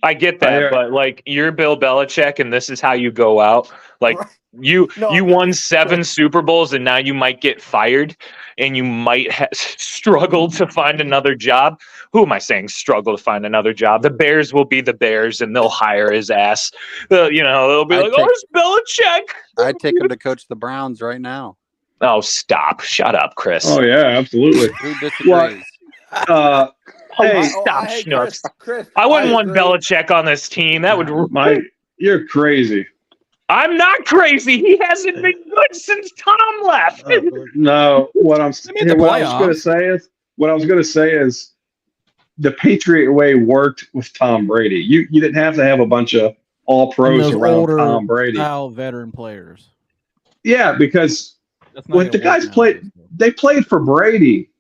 I get that, but like, you're Bill Belichick, and this is how you go out. Like, you won 7 Super Bowls, and now you might get fired, and you might struggle to find another job. Who am I saying struggle to find another job? The Bears will be the Bears, and they'll hire his ass. They'll be it's Belichick. I'd take him to coach the Browns right now. Oh, stop! Shut up, Chris. Oh yeah, absolutely. Who disagrees? Stop, Schnooks. Chris, I wouldn't want Belichick on this team. That would. You're crazy. I'm not crazy. He hasn't been good since Tom left. No, what I was going to say is the Patriot way worked with Tom Brady. You didn't have to have a bunch of all pros around Tom Brady. Style veteran players. Yeah, because when the guys played for Brady,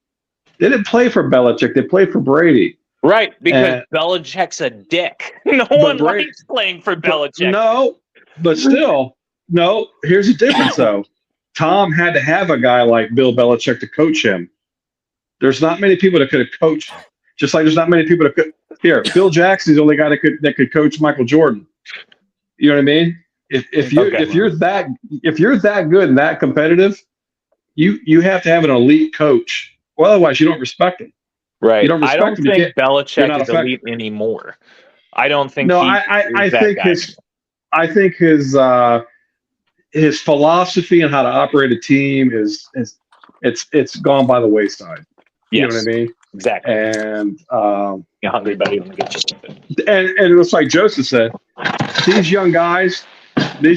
They didn't play for Belichick. They played for Brady. Right, because Belichick's a dick. No one likes playing for Belichick. But still, here's the difference, though. Tom had to have a guy like Bill Belichick to coach him. There's not many people that could have coached, just like there's not many people that could. Here, Phil Jackson's the only guy that could coach Michael Jordan. You know what I mean? If you're that good and that competitive, you have to have an elite coach. Well, otherwise you don't respect him. Right. You don't respect I don't him. think Belichick is elite anymore. I don't think. No, I think his philosophy and how to operate a team it's gone by the wayside. You know what I mean? Exactly. And you're hungry, buddy. Let me get you something. And it's like Joseph said, these young guys, they're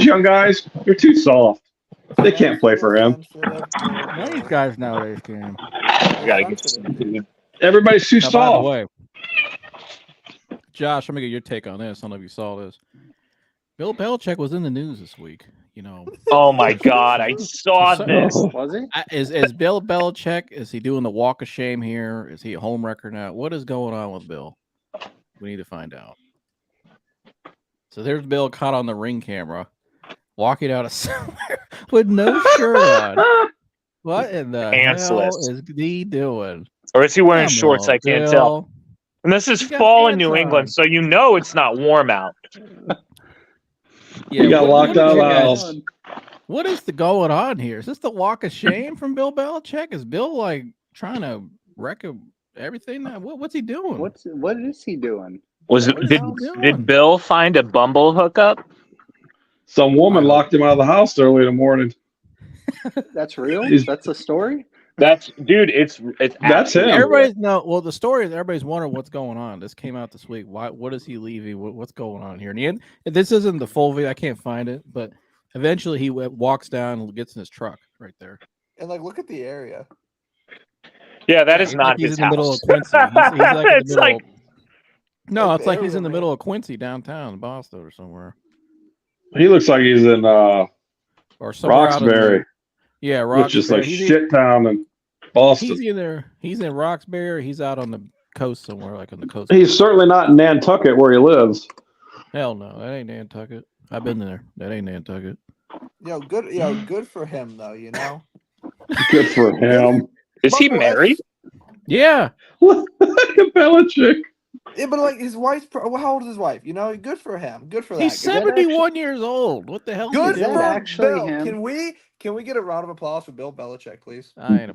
too soft. They can't play for him. These guys nowadays can. I gotta get some. Everybody's too soft. By the way, Josh, let me get your take on this. I don't know if you saw this. Bill Belichick was in the news this week. You know. Oh my God, I saw this. Was he? Is Bill Belichick? Is he doing the walk of shame here? Is he a home wrecker now? What is going on with Bill? We need to find out. So there's Bill caught on the Ring camera, walking out of somewhere with no shirt on. What in the hell is he doing? Or is he wearing shorts? I can't tell. And this is fall in New England, so you know it's not warm out. Yeah, he got locked out of the house. What is going on here? Is this the walk of shame from Bill Belichick? Is Bill like trying to wreck everything? What's he doing? What is he doing? Did Bill find a Bumble hookup? Some woman locked him out of the house early in the morning. That's real? That's a story? That's him. Everybody's the story is everybody's wondering what's going on. This came out this week. What is he leaving? What's going on here? And this isn't the full video. I can't find it, but eventually he walks down and gets in his truck right there. And look at the area. Yeah, that is not his house. Middle of Quincy. It's like he's in the middle of Quincy downtown, Boston or somewhere. He looks like he's in Roxbury. Roxbury. Which is like shit town in Boston. He's in Roxbury. He's out on the coast somewhere, like on the coast. He's certainly not in Nantucket where he lives. Hell no, that ain't Nantucket. I've been there. That ain't Nantucket. Good for him though. You know. Good for him. Is he married? Yeah. Look at Belichick. Yeah, but his wife's how old is his wife? You know, good for him. Good for that. He's 71 years old. What the hell? Good for Bill. Him? Can we get a round of applause for Bill Belichick, please? I ain't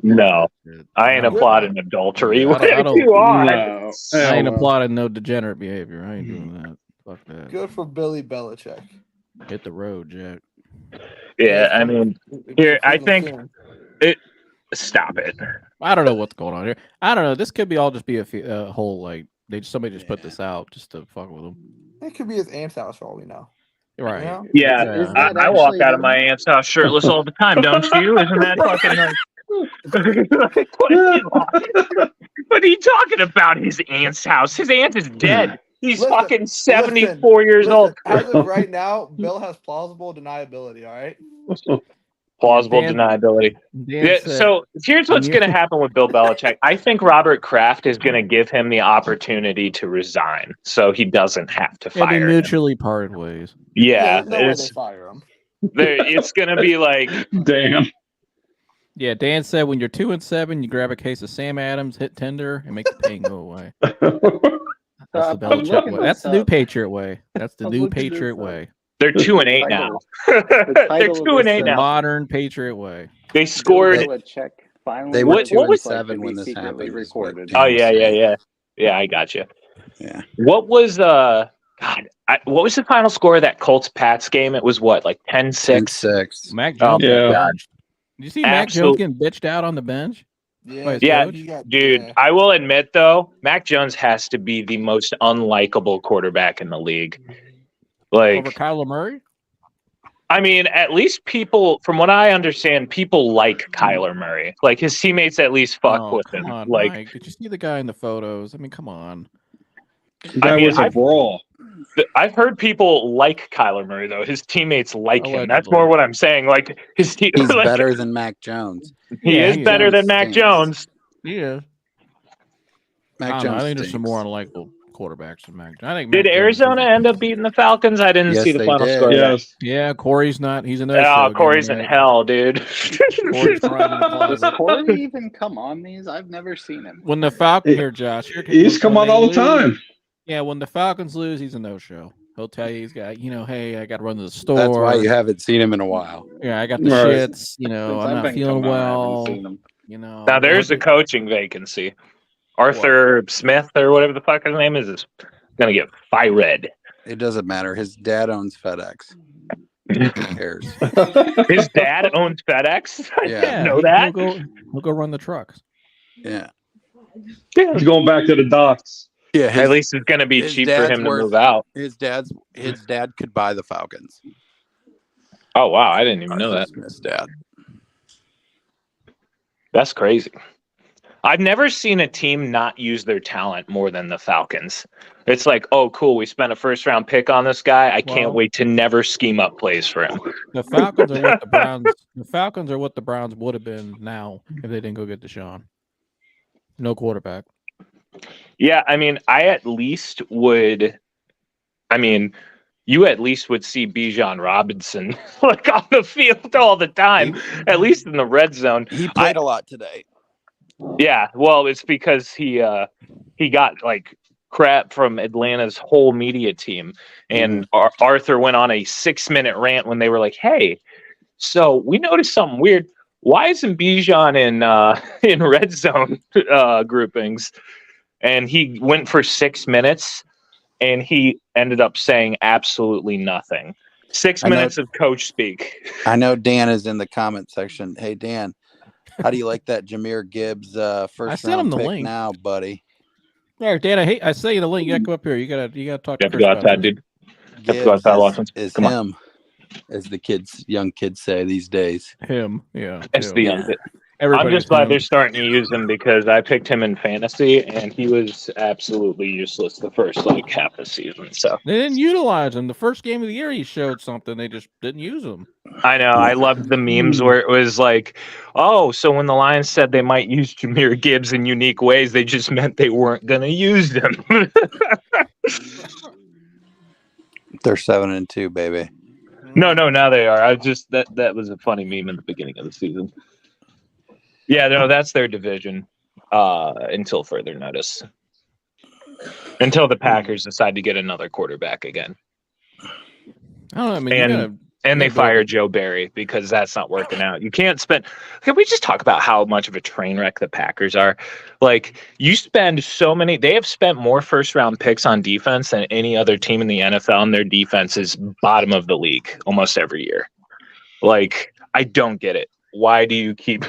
applauding adultery. I ain't No. applauding no degenerate behavior. I ain't doing that. Fuck that. Good for Billy Belichick. Hit the road, Jack. Yeah, I mean, here I think it. Stop it. I don't know what's going on here. I don't know. This could be all just be a whole somebody just put this out just to fuck with him. It could be his aunt's house for all we know. Right. You know? Yeah. I walk out of my aunt's house shirtless all the time, don't you? Isn't that fucking What are you talking about? His aunt's house. His aunt is dead. He's fucking 74 years old. As of right now, Bill has plausible deniability, all right? Plausible deniability. So here's what's going to happen with Bill Belichick. I think Robert Kraft is going to give him the opportunity to resign, so he doesn't have to fire him. Mutually parted ways. Yeah, no way they fire him. It's going to be like, damn. Yeah, Dan said when you're 2-7, you grab a case of Sam Adams, hit tender, and make the pain go away. That's the Belichick way. That's the new Patriot way. That's the new Patriot way. They're 2-8 now. They're 2-8 now. Modern Patriot way. They scored. They were 2-7 when this happened. Recorded. Oh yeah. Yeah, I got you. Yeah. What was what was the final score of that Colts-Pats game? It was what, like 10-6? 10-6. Mac Jones. Yeah. Did you see Mac Jones getting bitched out on the bench? Yeah, dude. I will admit though, Mac Jones has to be the most unlikable quarterback in the league. Like over Kyler Murray? I mean, at least people, from what I understand, people like Kyler Murray. Like his teammates at least fuck with him. Like, Mike, did you see the guy in the photos? I mean, come on. Was a brawl. I've heard people like Kyler Murray though. His teammates like him. That's more what I'm saying. Like his team. He's better than Mac Jones. He is better than Mac Jones. Yeah. I Mac don't know. I Jones think there's some stinks. more unlikable quarterbacks than Mac. I think Did Mac Jones Arizona is- end up beating the Falcons? I didn't Yes, see the they final did. score. of that. Yes. Yeah, Corey's not. He's a no-show. Oh, again Corey's in tonight. hell, dude. Corey's crying in the Does closet. Corey even come on these? I've never seen him. When the Falcons here, Josh, here, He's come when on they all the lose- time. Yeah, when the Falcons lose, he's a no-show. He'll tell you he's got, hey, I got to run to the store. That's why you haven't seen him in a while. Yeah, I got the Right. shits. Since I'm I've not been feeling coming on, I well. haven't seen him. Now there's a coaching vacancy. Arthur Smith or whatever the fuck his name is going to get fired. It doesn't matter. His dad owns FedEx. Who cares? His dad owns FedEx. I Yeah. didn't know that. He'll go run the trucks. Yeah. He's going back to the docks. Yeah. At least it's going to be his cheap for dad's him to worth- move out. His dad could buy the Falcons. Oh wow, I didn't even know that. Smith's dad. That's crazy. I've never seen a team not use their talent more than the Falcons. It's like, oh, cool, we spent a first-round pick on this guy. I can't wait to never scheme up plays for him. The Falcons are what the Browns. The Falcons are what the Browns would have been now if they didn't go get Deshaun. No quarterback. Yeah, I mean, you at least would see Bijan Robinson like on the field all the time, at least in the red zone. He played a lot today. Yeah, well, it's because he got like crap from Atlanta's whole media team, and Arthur went on a 6-minute rant when they were like, "Hey, so we noticed something weird. Why isn't Bijan in red zone groupings?" And he went for 6 minutes, and he ended up saying absolutely nothing. 6 minutes of coach speak. I know Dan is in the comment section. Hey, Dan, how do you like that Jahmyr Gibbs first sent him round the pick link. now, buddy? All right, Dan. I sent you the link. You gotta come up here. You gotta talk You to have to Chris go about outside, this. dude. You have to go outside, Lawson. Is Come on. him, as the young kids say these days. Him, yeah. It's him. the young bit. I'm Everybody's just glad him. they're starting to use him because I picked him in fantasy and he was absolutely useless the first half of the season. So They didn't utilize him. The first game of the year, he showed something. They just didn't use him. I know I loved the memes where it was like, oh, so when the Lions said they might use Jahmyr Gibbs in unique ways, they just meant they weren't going to use them. They're 7-2, baby. No, now they are. I just that was a funny meme in the beginning of the season. Yeah, no, that's their division until further notice. Until the Packers decide to get another quarterback again. I don't know. I mean, And they fire Joe Barry because that's not working out. You can't spend. Can we just talk about how much of a train wreck the Packers are? Like, you spend so many. They have spent more first-round picks on defense than any other team in the NFL, and their defense is bottom of the league almost every year. Like, I don't get it. Why do you keep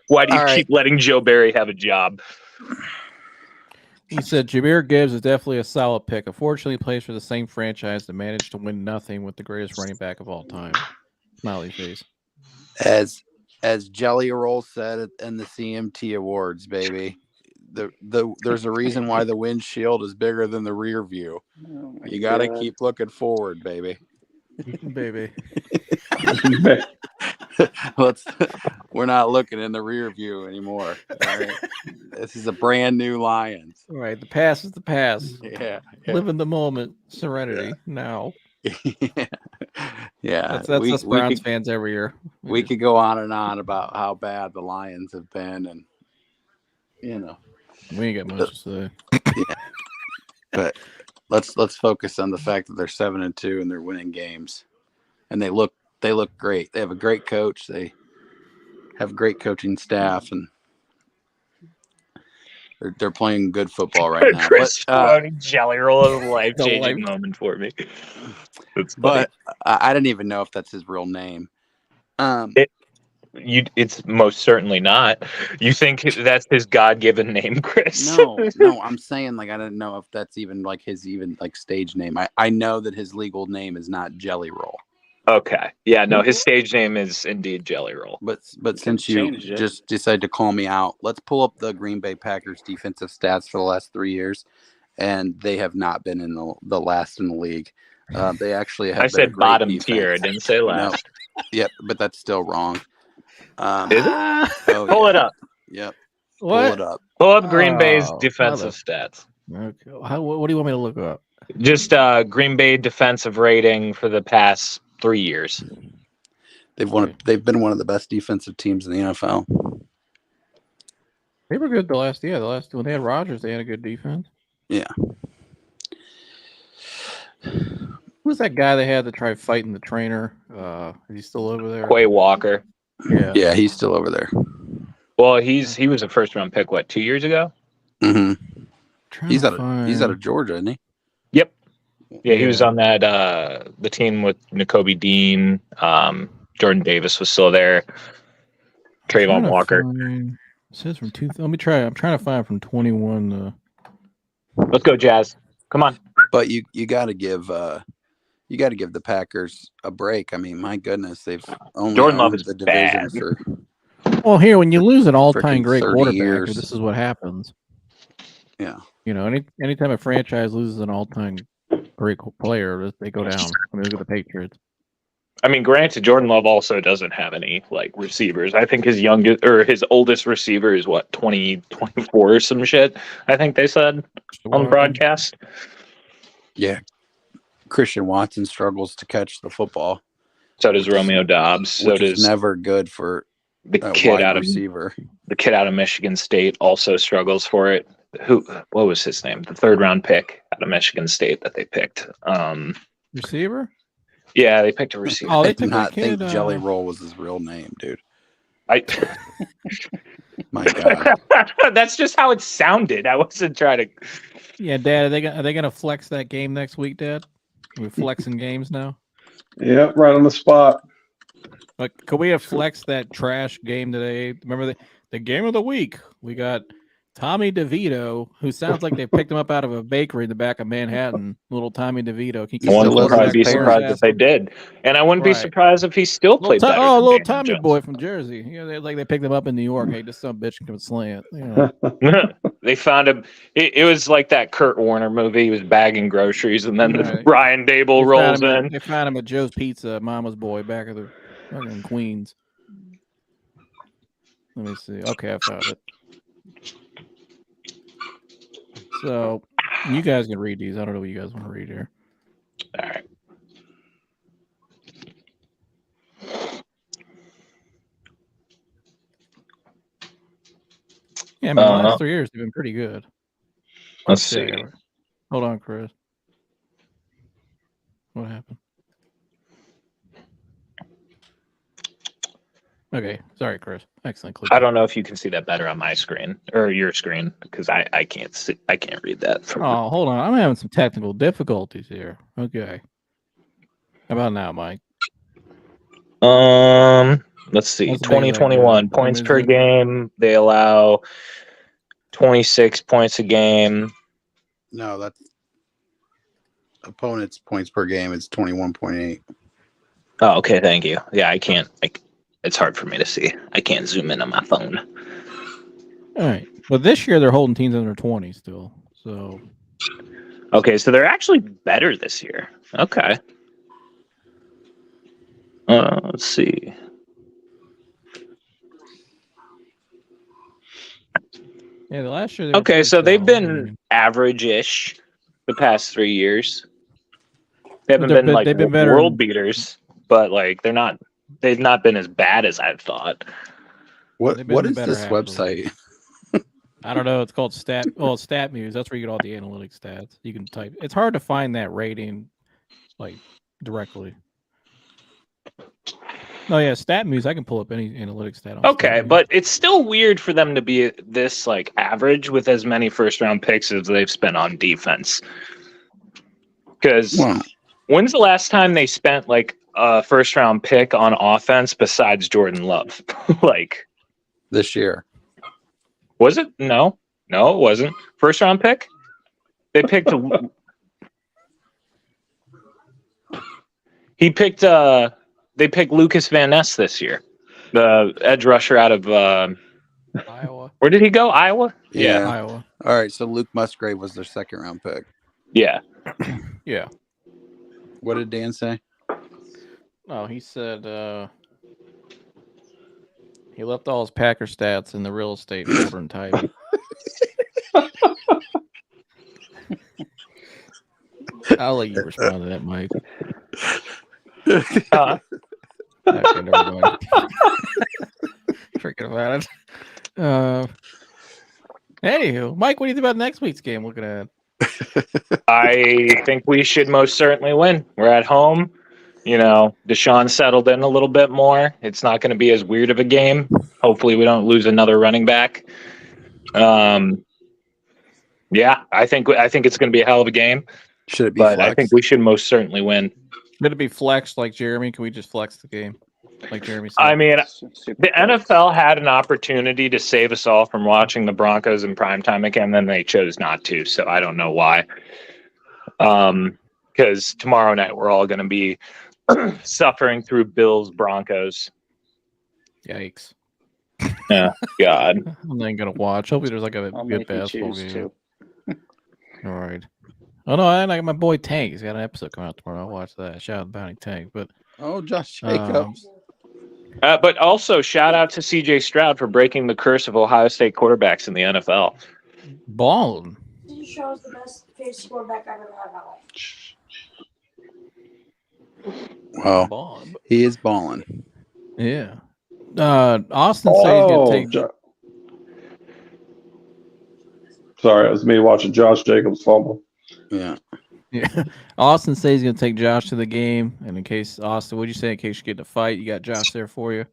letting Joe Barry have a job? he said Jahmyr Gibbs is definitely a solid pick. Unfortunately, he plays for the same franchise that managed to win nothing with the greatest running back of all time. Smiley face. As Jelly Roll said in the CMT Awards, baby. There's a reason why the windshield is bigger than the rear view. Oh my You got to God. keep looking forward, baby. Baby. We're not looking in the rear view anymore. All right? This is a brand new Lions. All right, the past is the past. Yeah. Live in the moment. Serenity now. Yeah. That's us Browns fans every year. We could go on and on about how bad the Lions have been, and We ain't got much to say. but let's focus on the fact that they're 7-2 and they're winning games, and they look great. They have a great coach. They have a great coaching staff, and they're playing good football right now. Chris Jelly Roll is a life-changing moment for me. It's funny. But I didn't even know if that's his real name. It's most certainly not. You think that's his God-given name, Chris? No, I'm saying I didn't know if that's even his stage name. I know that his legal name is not Jelly Roll. Okay. Yeah, no, his stage name is indeed Jelly Roll. But since you just decided to call me out, let's pull up the Green Bay Packers defensive stats for the last 3 years, and they have not been in the last in the league. They actually have. I said bottom tier. I didn't say last. No. Yep, but that's still wrong. Is it? Oh, Pull it up. Yep. Pull it What? up. Pull up Green Bay's Oh, defensive stats. Okay. What do you want me to look up? Just Green Bay defensive rating for the past 3 years. They've been one of the best defensive teams in the NFL. They were good the last when they had Rodgers, they had a good defense. Yeah. Who's that guy they had to try fighting the trainer? Is he still over there? Quay Walker. Yeah. Yeah, he's still over there. Well, he was a first round pick. What, 2 years ago? Mm-hmm. Trying He's to out find- of Georgia, isn't he? Yep. Yeah, he Yeah. was on that the team with N'Kobe Dean. Jordan Davis was still there. trying Trayvon to Walker. find- It says from two. Let me try. I'm trying to find from 21. Let's go, Jazz. Come on. But you got to give the Packers a break. I mean, my goodness, they've only Jordan Love owned is the division bad. for Well, here when you lose an all-time Freaking great 30 quarterback, years. this is what happens. Yeah. You know, anytime a franchise loses an all-time great player, they go down. I mean, look at the Patriots. I mean, granted, Jordan Love also doesn't have any like receivers. I think his oldest receiver is what, 24 or some shit. I think they said on the broadcast. Yeah. Christian Watson struggles to catch the football. So does Romeo Dobbs. So which is does never good for the a kid wide out of receiver. the kid out of Michigan State also struggles for it. What was his name? The 3rd round pick out of Michigan State that they picked. Receiver? Yeah, they picked a receiver. Oh, I they do took not that kid, think Jelly Roll was his real name, dude. My God. That's just how it sounded. I wasn't trying to. Yeah, Dad. Are they gonna flex that game next week, Dad? We're flexing games now. Yep, right on the spot. Like, could we have flexed that trash game today? Remember the game of the week? We got Tommy DeVito, who sounds like they picked him up out of a bakery in the back of Manhattan. Little Tommy DeVito. He I wouldn't lives with be his surprised if they did, and I wouldn't be Right. surprised if he still played better. Oh, than little Daniel Tommy Jones. boy from Jersey. You know, they picked him up in New York. Hey, this some bitch can come slant. You know. They found him. It was like that Kurt Warner movie. He was bagging groceries, and then Right. Ryan Dable rolls in. They found him at Joe's Pizza, Mama's Boy, back of the fucking Queens. Let me see. Okay, I found it. So you guys can read these. I don't know what you guys want to read here. All right. Yeah, I mean, the last 3 years have been pretty good. Let's see. Hold on, Chris. What happened? Okay, sorry, Chris. Excellent. I don't know if you can see that better on my screen or your screen because I can't see. I can't read that. From Oh, hold on. I'm having some technical difficulties here. Okay. How about now, Mike? Let's see. Let's make that 2021 good. points What per is it? game. They allow 26 points a game. No, that's opponent's points per game is 21.8. Oh, okay. Thank you. Yeah, I can't. It's hard for me to see. I can't zoom in on my phone. All right. Well, this year they're holding teams under 20 still. So Okay, so they're actually better this year. Okay. Let's see. yeah, the last year. They were Okay, pretty so they've solid. I been mean, average-ish the past 3 years. They haven't They've been been- like they've been better world in- beaters, but like they've not been as bad as I thought. What They've been what the is better this half of the website? I don't know. It's called Stat. Well, StatMuse. That's where you get all the analytic stats. You can type. It's hard to find that rating, like directly. Oh yeah, StatMuse. I can pull up any analytic stat. On Okay, StatMuse. but it's still weird for them to be this like average with as many first-round picks as they've spent on defense. Because Well, when's the last time they spent like a first-round pick on offense besides Jordan Love? Like, this year. was it? No, it wasn't. First-round pick? They picked. They picked Lucas Van Ness this year, the edge rusher out of Iowa. where did he go? Iowa. Yeah. Iowa. All right, so Luke Musgrave was their 2nd round pick. Yeah. Yeah. What did Dan say? Oh, he said. He left all his Packer stats in the real estate folder and type. I'll let you respond to that, Mike. Okay, never mind. Forget about it. Anywho, Mike, what do you think about next week's game? Looking at I think we should most certainly win. We're at home. You know, Deshaun settled in a little bit more. It's not going to be as weird of a game. Hopefully, we don't lose another running back. Yeah, I think it's going to be a hell of a game. Should it be But flexed? I think we should most certainly win. should it be flexed like Jeremy? Can we just flex the game like Jeremy said? I mean, Super the NFL had an opportunity to save us all from watching the Broncos in primetime again, then they chose not to. So I don't know why. Because tomorrow night we're all going to be suffering through Bills Broncos. Yikes! Yeah, God. I'm not gonna watch. Hopefully, there's like a I'll good make you basketball choose game. to. All right. Oh no, and I got my boy Tank. He's got an episode coming out tomorrow. I'll watch that. Shout out to Bounty Tank. But Oh, Josh Jacobs. But also, shout out to C.J. Stroud for breaking the curse of Ohio State quarterbacks in the NFL. balling. Deshaun's the best fantasy quarterback I've ever had in my life. Well, Balling. he is balling. Yeah. Austin says he's gonna take. Sorry, it was me watching Josh Jacobs fumble. Yeah. Yeah. Austin says he's gonna take Josh to the game, and in case Austin, what'd you say? In case you get in a fight, you got Josh there for you.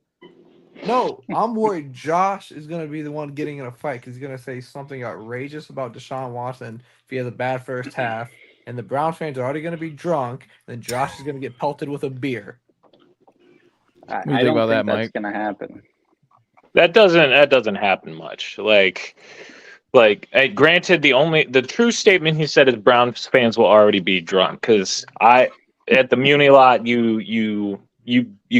No, I'm worried Josh is going to be the one getting in a fight because he's going to say something outrageous about Deshaun Watson if he has a bad first half, and the Browns fans are already going to be drunk, and Josh is going to get pelted with a beer. I do you think don't about think that, that's Mike? going to happen. That doesn't happen much. Granted, the true statement he said is Browns fans will already be drunk because at the Muni lot you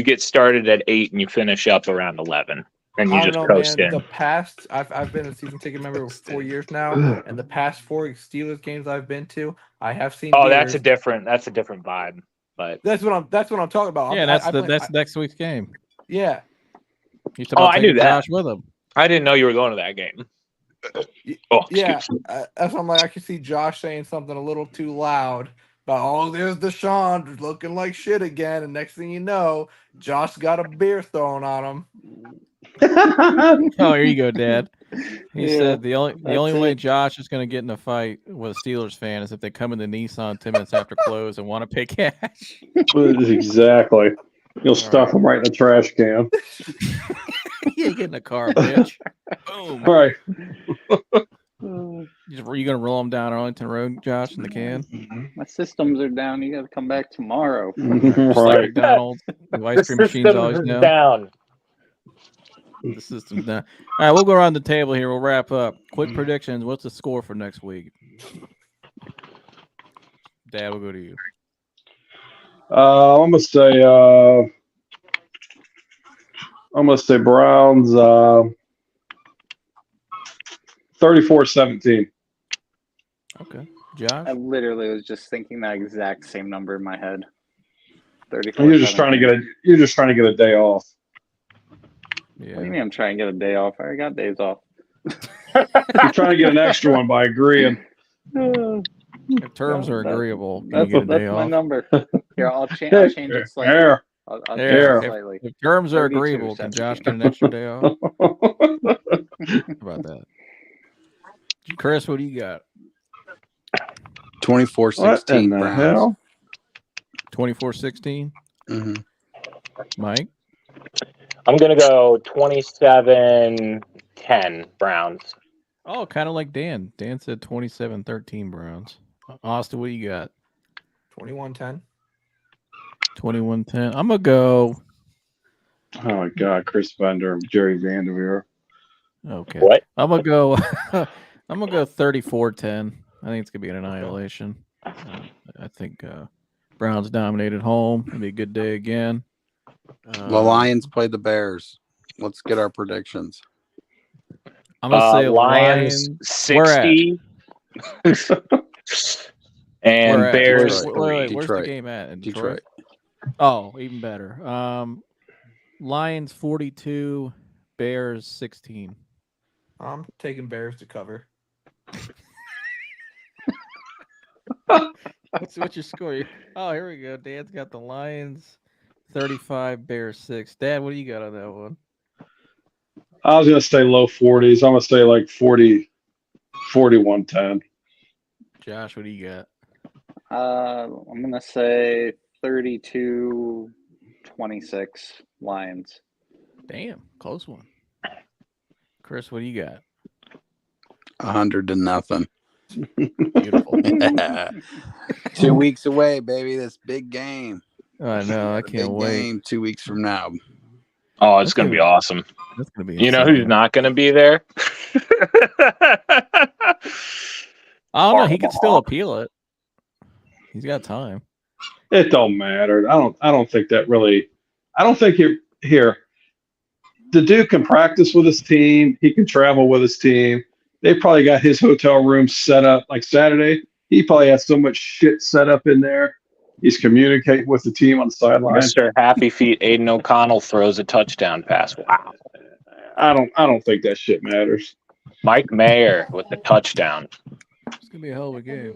get started at 8 and you finish up around 11 and you I just don't know, coast man. in. The past, I've been a season ticket member for 4 years now, and the past 4 Steelers games I've been to, I have seen. Oh, beers. that's a different vibe. But That's what I'm talking about. Yeah, that's next week's game. Yeah. He's talking about I knew taking that. Josh with him. I didn't know you were going to that game. Oh, Yeah, excuse me. that's what I'm like. I can see Josh saying something a little too loud about, oh, there's Deshaun looking like shit again, and next thing you know, Josh got a beer thrown on him. Oh, here you go, Dad. He Yeah, said the only that's way it. Josh is going to get in a fight with a Steelers fan is if they come into Nissan 10 minutes after close and want to pay cash. Exactly. You'll stuff them right in the trash can. Yeah, get in the car, bitch. Boom. All right. You going to roll them down Arlington Road, Josh, in the can? My systems are down. You got to come back tomorrow. Just like Right. McDonald's. The ice cream machine's Systems always is down. down. The system's down. All right, we'll go around the table here. We'll wrap up. Quick predictions. What's the score for next week? Dad, we'll go to you. I'm gonna say Browns 34-17. Okay. Josh? I literally was just thinking that exact same number in my head. 34. You're just trying to get a day off. Yeah. What do you mean I'm trying to get a day off? I already got days off. You're trying to get an extra one by agreeing. If terms are That- agreeable, can That's, you get a day that's my off? number. Here, I'll change it slightly. There. I'll Yeah, change it if- slightly. If terms are 32, agreeable, can 17. Josh get an extra day off? How about that? Chris, what do you got? 24-16 What in the Browns. hell? 24-16? Mm-hmm. Mike? I'm going to go 27-10 Browns. Oh, kind of like Dan. Dan said 27-13 Browns. Austin, what do you got? 21-10. 21-10. I'm going to go. Oh my God, Chris Bender and Jerry Vanderveer. Okay. What? I'm going to go. I'm going to go 34-10. I think it's going to be an annihilation. I think Browns dominated home. It'll be a good day again. The Lions play the Bears. Let's get our predictions. I'm going to say Lions 60 and Where at? Bears Wait, 3. where's the Detroit. game at? In Detroit. Oh, even better. Lions 42, Bears 16. I'm taking Bears to cover. What's your score? Oh, here we go. Dan's got the Lions 35, Bears 6. Dad, what do you got on that one? I was gonna say low 40s. I'm gonna say like 41-10. Josh, what do you got? I'm gonna say 32-26 Lions. Damn, close one. Chris, what do you got? 100-0. Beautiful. 2 weeks away, baby. This big game. I know. I Got a can't big wait. game 2 weeks from now. Oh, it's going to be awesome. That's gonna be. You know insane. who's not going to be there? I don't know. He could still appeal it. He's got time. It don't matter. I don't think that really. I don't think here. The dude can practice with his team. He can travel with his team. They probably got his hotel room set up. Like Saturday, he probably has so much shit set up in there. He's communicating with the team on the sideline. Mr. Happy Feet Aiden O'Connell throws a touchdown pass. Wow. I don't think that shit matters. Mike Mayer with the touchdown. It's gonna be a hell of a game.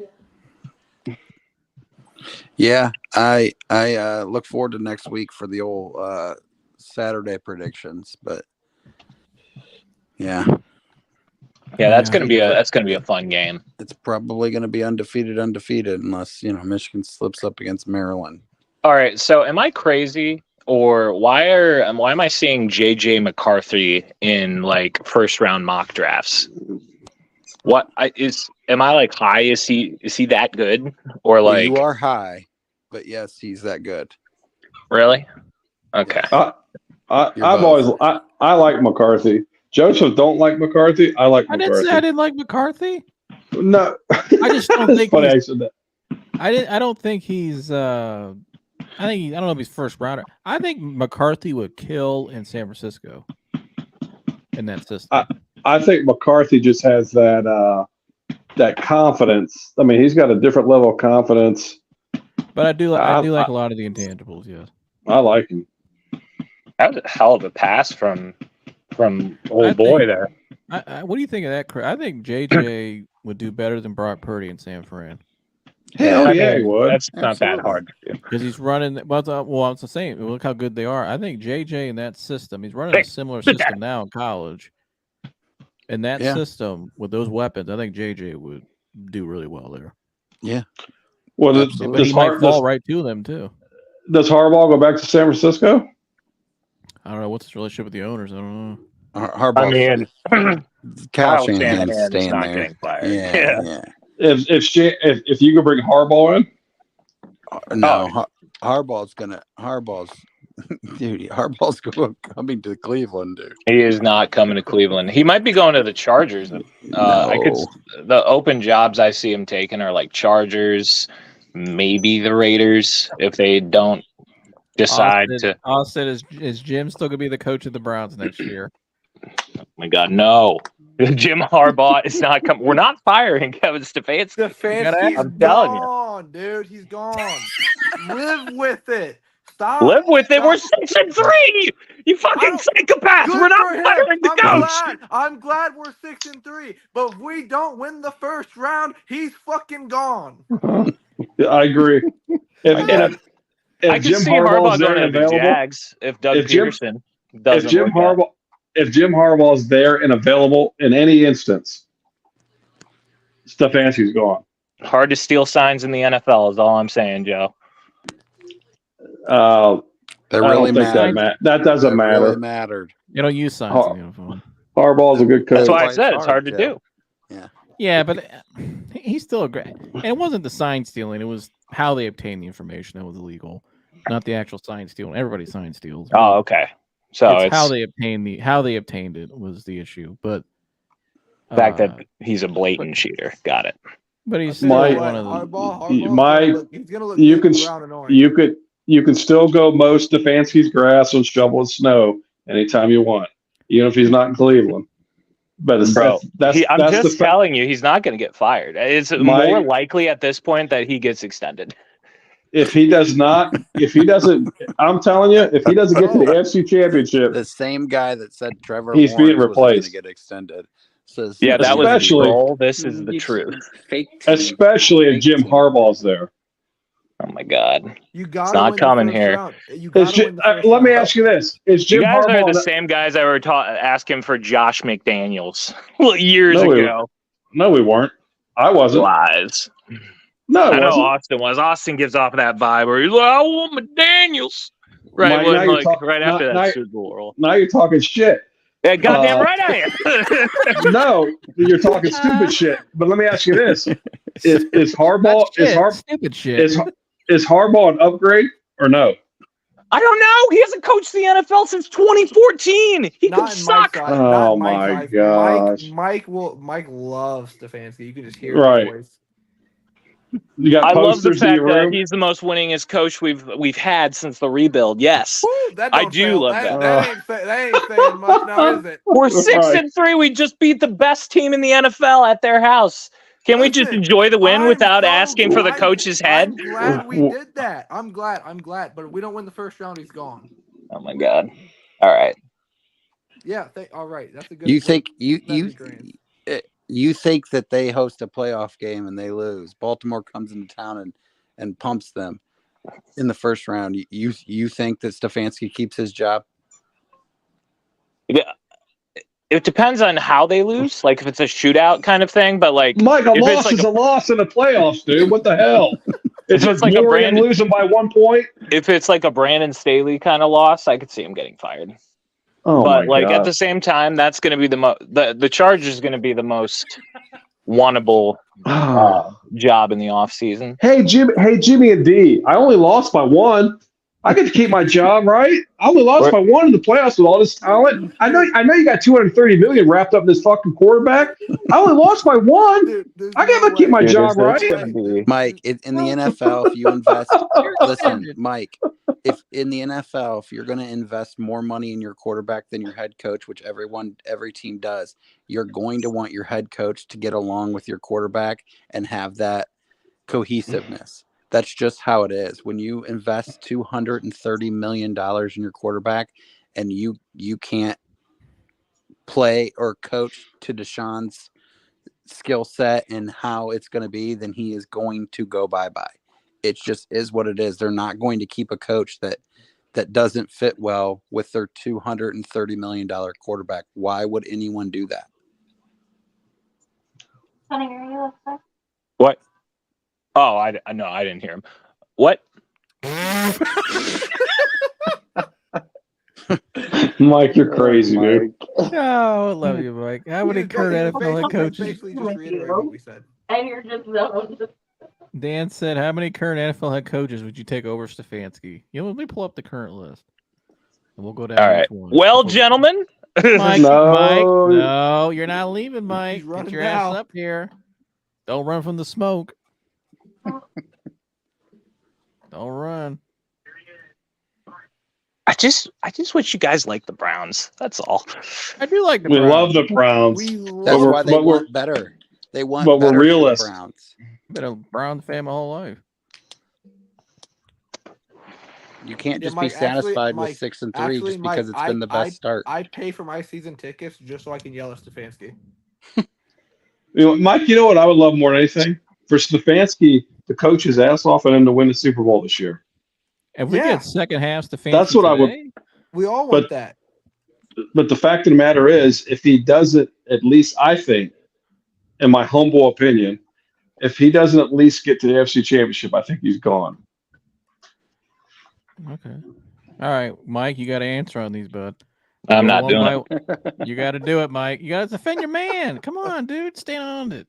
Yeah, I look forward to next week for the old Saturday predictions. But yeah, that's gonna be a fun game. it's probably going to be undefeated unless Michigan slips up against Maryland. All right, so am I crazy, or why am I seeing JJ McCarthy in like first round mock drafts? Am I like high? Is he that good, or Well, like you are high, but yes, he's that good. really? Okay. I like McCarthy. Joseph don't like McCarthy. I like I didn't McCarthy. say I didn't like McCarthy. No, I just don't It's think funny he's- I said that. I don't think he's. I don't know if he's first rounder. I think McCarthy would kill in San Francisco. In that system. I think McCarthy just has that confidence. I mean, he's got a different level of confidence. But I do like a lot of the intangibles. Yes. I like him. That was a hell of a pass from old boy there. What do you think of that? I think JJ would do better than Brock Purdy in San Fran. Hell I yeah, mean, he would. That's not that Absolutely. hard to do. Because he's running. Well, it's the same. Look how good they are. I think JJ in that system. He's running a similar system now in college. In that system with those weapons, I think JJ would do really well there. Yeah. Well, But he might fall right to them too. Does Harbaugh go back to San Francisco? I don't know what's his relationship with the owners. I don't know. Harbaugh. I mean, Kyle Kyle Shanahan's Shanahan's staying not there. getting fired. Yeah. If you could bring Harbaugh in, No, Harbaugh's coming to Cleveland, dude. He is not coming to Cleveland. He might be going to the Chargers. The open jobs I see him taking are like Chargers, maybe the Raiders if they don't decide to. Austin, is Jim still gonna be the coach of the Browns next year? Oh my God, no! Jim Harbaugh is not coming. We're not firing Kevin Stefanski. Stefanski's I'm telling you. gone, dude. He's gone. Live with it. Stop. Live with it. Stop. We're 6-3. You fucking psychopaths. Good We're not for him. firing the coach. I'm glad we're 6-3. But if we don't win the first round, he's fucking gone. I agree. If I can Jim see Harbaugh's Harbaugh there going and to the available, Jags if Doug Peterson doesn't. if Jim Harbaugh's there and available in any instance, Stefanski's gone. Hard to steal signs in the NFL is all I'm saying, Joe. That really that doesn't matter. Really mattered. You don't use signs in the uniform. Harbaugh's a good coach. That's why I said it's hard to do. Yeah, but he's still a great. And it wasn't the sign stealing; it was how they obtained the information that was illegal, not the actual sign stealing. Everybody sign steals. Oh, okay. So it's how they obtained it was the issue. But Uh, the fact that he's a blatant cheater. Got it. But he's still one of the. He's gonna look good brown and orange. You can still go mow Stefanski's grass and shovel his snow anytime you want, even if he's not in Cleveland. But I'm just telling you, he's not going to get fired. It's more likely at this point that he gets extended. if he doesn't, I'm telling you, if he doesn't get to the AFC Championship, The same guy that said Trevor He's being Lawrence wasn't going to replaced. get extended says Yeah, that was the Especially- troll. This is the truth. Fake team. especially if Fake Jim team. Harbaugh's there. Oh my God. You got not win coming the first here. round. You got to win the first Let me round. ask you this: is You Jim guys are Harbaugh? the same guys that were asking for Josh McDaniels years No, we ago. No, we weren't. I wasn't. Lies. No, I it know wasn't. Austin was. Austin gives off that vibe where he's like, I want McDaniels. Right, Mike, when, now you're like, talk- right now- after now- that Super Bowl. Now you're talking shit. Yeah, goddamn right I am. No, you're talking stupid shit. But let me ask you this: is Harbaugh Not is shit, Har- stupid shit. is Harbaugh an upgrade or no? I don't know. He hasn't coached the NFL since 2014. He Not could in suck. Mike's eyes. Oh, Not in my Mike's eyes. gosh. Mike loves Stefanski. You can just hear Right. his voice. You got I love the posters in fact your that room. he's the most winningest coach we've had since the rebuild. Yes. Woo, that I don't do sound- love that. that. That ain't saying much now, is it? We're 6-3. We just beat the best team in the NFL at their house. Can we just Listen, enjoy the win I'm without so asking for the glad- coach's head? I'm glad we did that. I'm glad. But if we don't win the first round, he's gone. Oh my God. All right. Yeah. All right. That's a good. You think Grand. you think that they host a playoff game and they lose? Baltimore comes into town and pumps them in the first round. You think that Stefanski keeps his job? Yeah. It depends on how they lose. Like if it's a shootout kind of thing, but like Mike, a if it's loss like is a loss in the playoffs, dude. What the hell? It's it's like like a glory and brand- losing by 1 point. if it's like a Brandon Staley kind of loss, I could see him getting fired. Oh But my like God. at the same time, that's going to be the Chargers is going to be the most wannable job in the offseason. Hey Jimmy and D. I only lost by 1. I get to keep my job, right? I only lost by 1 in the playoffs with all this talent. I know you got $230 million wrapped up in this fucking quarterback. I only lost by 1. Dude, I get to keep my job, It's right? gonna be- Mike, in the NFL, if you invest, listen, Mike, if in the NFL, if you're going to invest more money in your quarterback than your head coach, which every team does, you're going to want your head coach to get along with your quarterback and have that cohesiveness. That's just how it is. When you invest $230 million in your quarterback and you can't play or coach to Deshaun's skill set and how it's going to be, then he is going to go bye-bye. It just is what it is. They're not going to keep a coach that doesn't fit well with their $230 million quarterback. Why would anyone do that? What? Oh, I didn't hear him. What? Mike, you're crazy, dude. Oh, I love you, Mike. How many current NFL head coaches? Basically, just reiterate what we said. And you're just zoned. Dan said, "How many current NFL head coaches would you take over Stefanski?" Let me pull up the current list, and we'll go down. All right. each one. Well, gentlemen, Mike, No. Mike, no, you're not leaving, Mike. He's running Get your ass now. up here. Don't run from the smoke. Don't run. I just wish you guys liked the Browns. That's all. I do like the We Browns. love the Browns. We That's we're- why they but we're- want better. They want but we're better for the realists. Browns. Been a Brown fan my whole life. You can't Yeah, just Mike, be satisfied Mike, with 6 and 3 actually, just because Mike, it's been the best start. I pay for my season tickets just so I can yell at Stefanski. Mike, you know what I would love more than anything? For Stefanski to coach his ass off and him to win the Super Bowl this year. If we Yeah. get second half Stefanski That's what I would- today, We all want But- that. But the fact of the matter is, if he doesn't, at least I think, in my humble opinion, if he doesn't at least get to the AFC Championship, I think he's gone. Okay. All right, Mike, you got to answer on these, bud. I'm Go not one doing by- it. You got to do it, Mike. You got to defend your man. Come on, dude. Stand on it.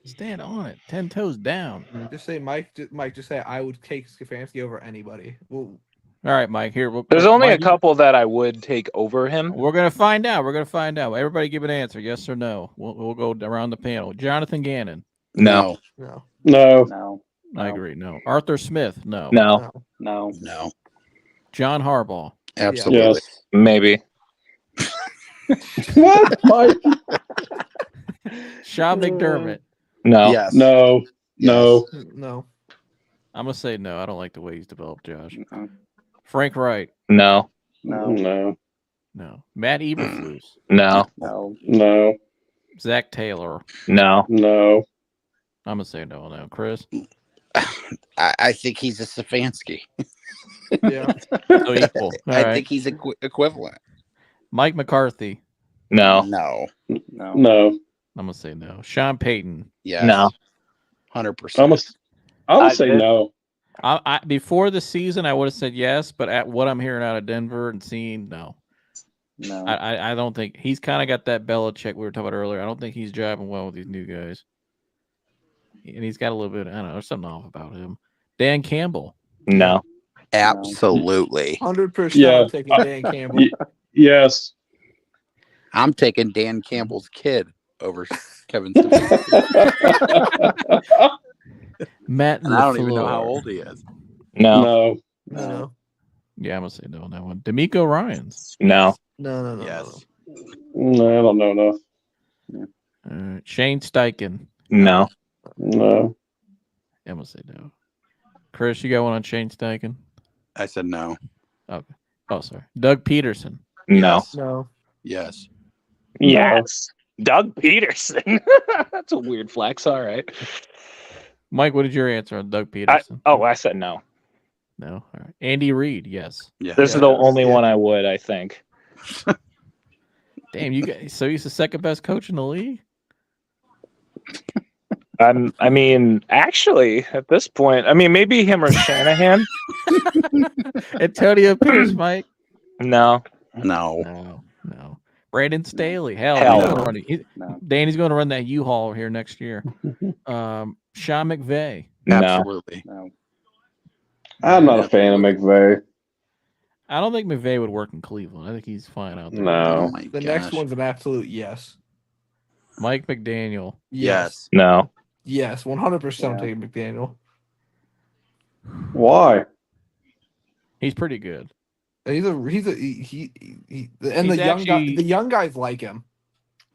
Stand on it. 10 toes down. Just say Mike. Just say I would take Stefanski over anybody. Well, All right, Mike. Here. There's only Mike, a couple that I would take over him. We're gonna find out. We're gonna find out. Everybody, give an answer. Yes or no. We'll go around the panel. Jonathan Gannon. No. no, No. No. I agree. No. Arthur Smith. No. No. No. No, John Harbaugh. absolutely. Yes. Maybe. What? Mike? Sean McDermott. No. Yes. No. No. no. I'm gonna say no. I don't like the way he's developed, Josh. No. Frank Wright, No. No. No. no. Matt Eberflus, No. No. No. Zach Taylor. No. No. I'm gonna say no. No, Chris. I think he's a Stefanski. Yeah. So equal. All I right. think he's equivalent. Mike McCarthy. No. No. No. No. I'm gonna say no. Sean Payton. Yes. No. 100%. I'm gonna say did. no. I before the season I would have said yes, but at what I'm hearing out of Denver and seeing, no. No. I don't think he's kind of got that Belichick we were talking about earlier. I don't think he's driving well with these new guys, and he's got a little bit. I don't know, there's something off about him. Dan Campbell. No. Absolutely. 100%. Yeah. I'm taking Dan Campbell. Yes. I'm taking Dan Campbell's kid over Kevin Stefanski. Matt And I don't even know LaFleur. how old he is. No. No. No. Yeah, I'm gonna say no on that one. D'Amico Ryans. No. No. Yes. No, I don't know enough. Shane Steichen. No. No. Yeah, I'm gonna say no. Chris, you got one on Shane Steichen? I said no. Okay. Oh, sorry. Doug Peterson. No. No. Yes. Yes. Doug Peterson. That's a weird flex. All right. Mike, what did your answer on Doug Peterson? I said no. No. All right. Andy Reid. Yes. Yeah. This is the only one I would, I think. Damn, you guys. So he's the second best coach in the league. I mean, actually, at this point, I mean, maybe him or Shanahan. Antonio Pierce, Mike. No. No. No. Brandon Staley. Hell, Hell he's no. gonna run it. No. Danny's going to run that U-Haul here next year. Sean McVay. No. Absolutely. No. I'm not a fan of McVay. I don't think McVay would work in Cleveland. I think he's fine out there. Oh No. my The gosh. next one's an absolute yes. Mike McDaniel. Yes. No. Yes. 100% I'm Yeah. taking McDaniel. Why? He's pretty good. He and He's the young guys like him.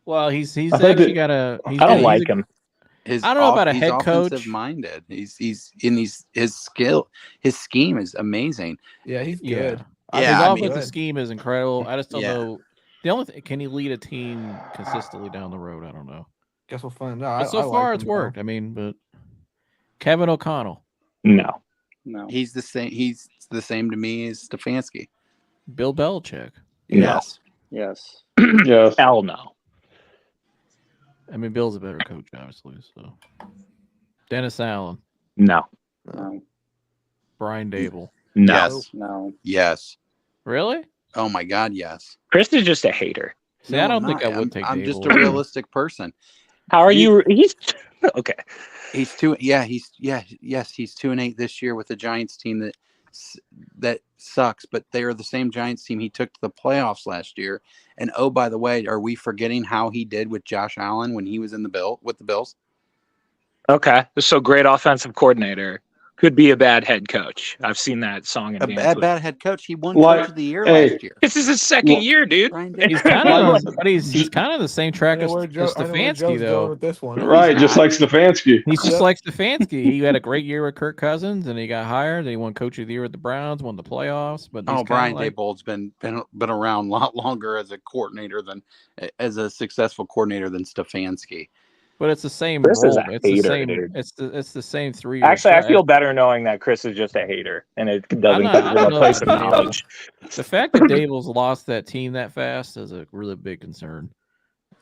Well, he's I think actually that- got a. I don't like him. I don't know about a he's head coach. offensive minded. His scheme is amazing. Yeah, he's Yeah. good. Yeah, His I mean- offensive scheme is incredible. I just don't Yeah. know. The only thing, can he lead a team consistently down the road? I don't know. Guess we'll find But out. so far, it's worked. I mean, but Kevin O'Connell, No. No. He's the same. He's the same to me as Stefanski. Bill Belichick. Yes. Yes. Yes. Hell no. I mean, Bill's a better coach, obviously. So, Dennis Allen, No. No. Brian Dable. No. Yes. No. Yes. Really? Oh my God. Yes. Chris is just a hater. See, I No, don't I'm think I not. would take. I'm just a Dable. realistic person. How are you? He's okay. He's 2. Yeah. He's 2-8 this year with the Giants team that sucks, but they are the same Giants team he took to the playoffs last year. And oh, by the way, are we forgetting how he did with Josh Allen when he was in with the Bills? Okay. So great offensive coordinator. Could be a bad head coach. I've seen that song and A dance. with- bad head coach. He won Like, Coach of the Year hey, last year. This is his second year, dude. Brian He's Dable. kind of, but he's kind of the same track I as know where Joe's Stefanski, going though. with this one. Right, just like Stefanski. He's just Yep. like Stefanski. He had a great year with Kirk Cousins, and he got hired. And he won Coach of the Year with the Browns, won the playoffs. But he's Brian kinda like, Daboll's been around a lot longer as a coordinator as a successful coordinator than Stefanski. but it's the same Chris is role. a It's the hater, same. dude. It's the same 3 Actually, I feel better knowing that Chris is just a hater, and it doesn't not- I give don't him know a place of about Dable. knowledge. The fact that Dable's lost that team that fast is a really big concern.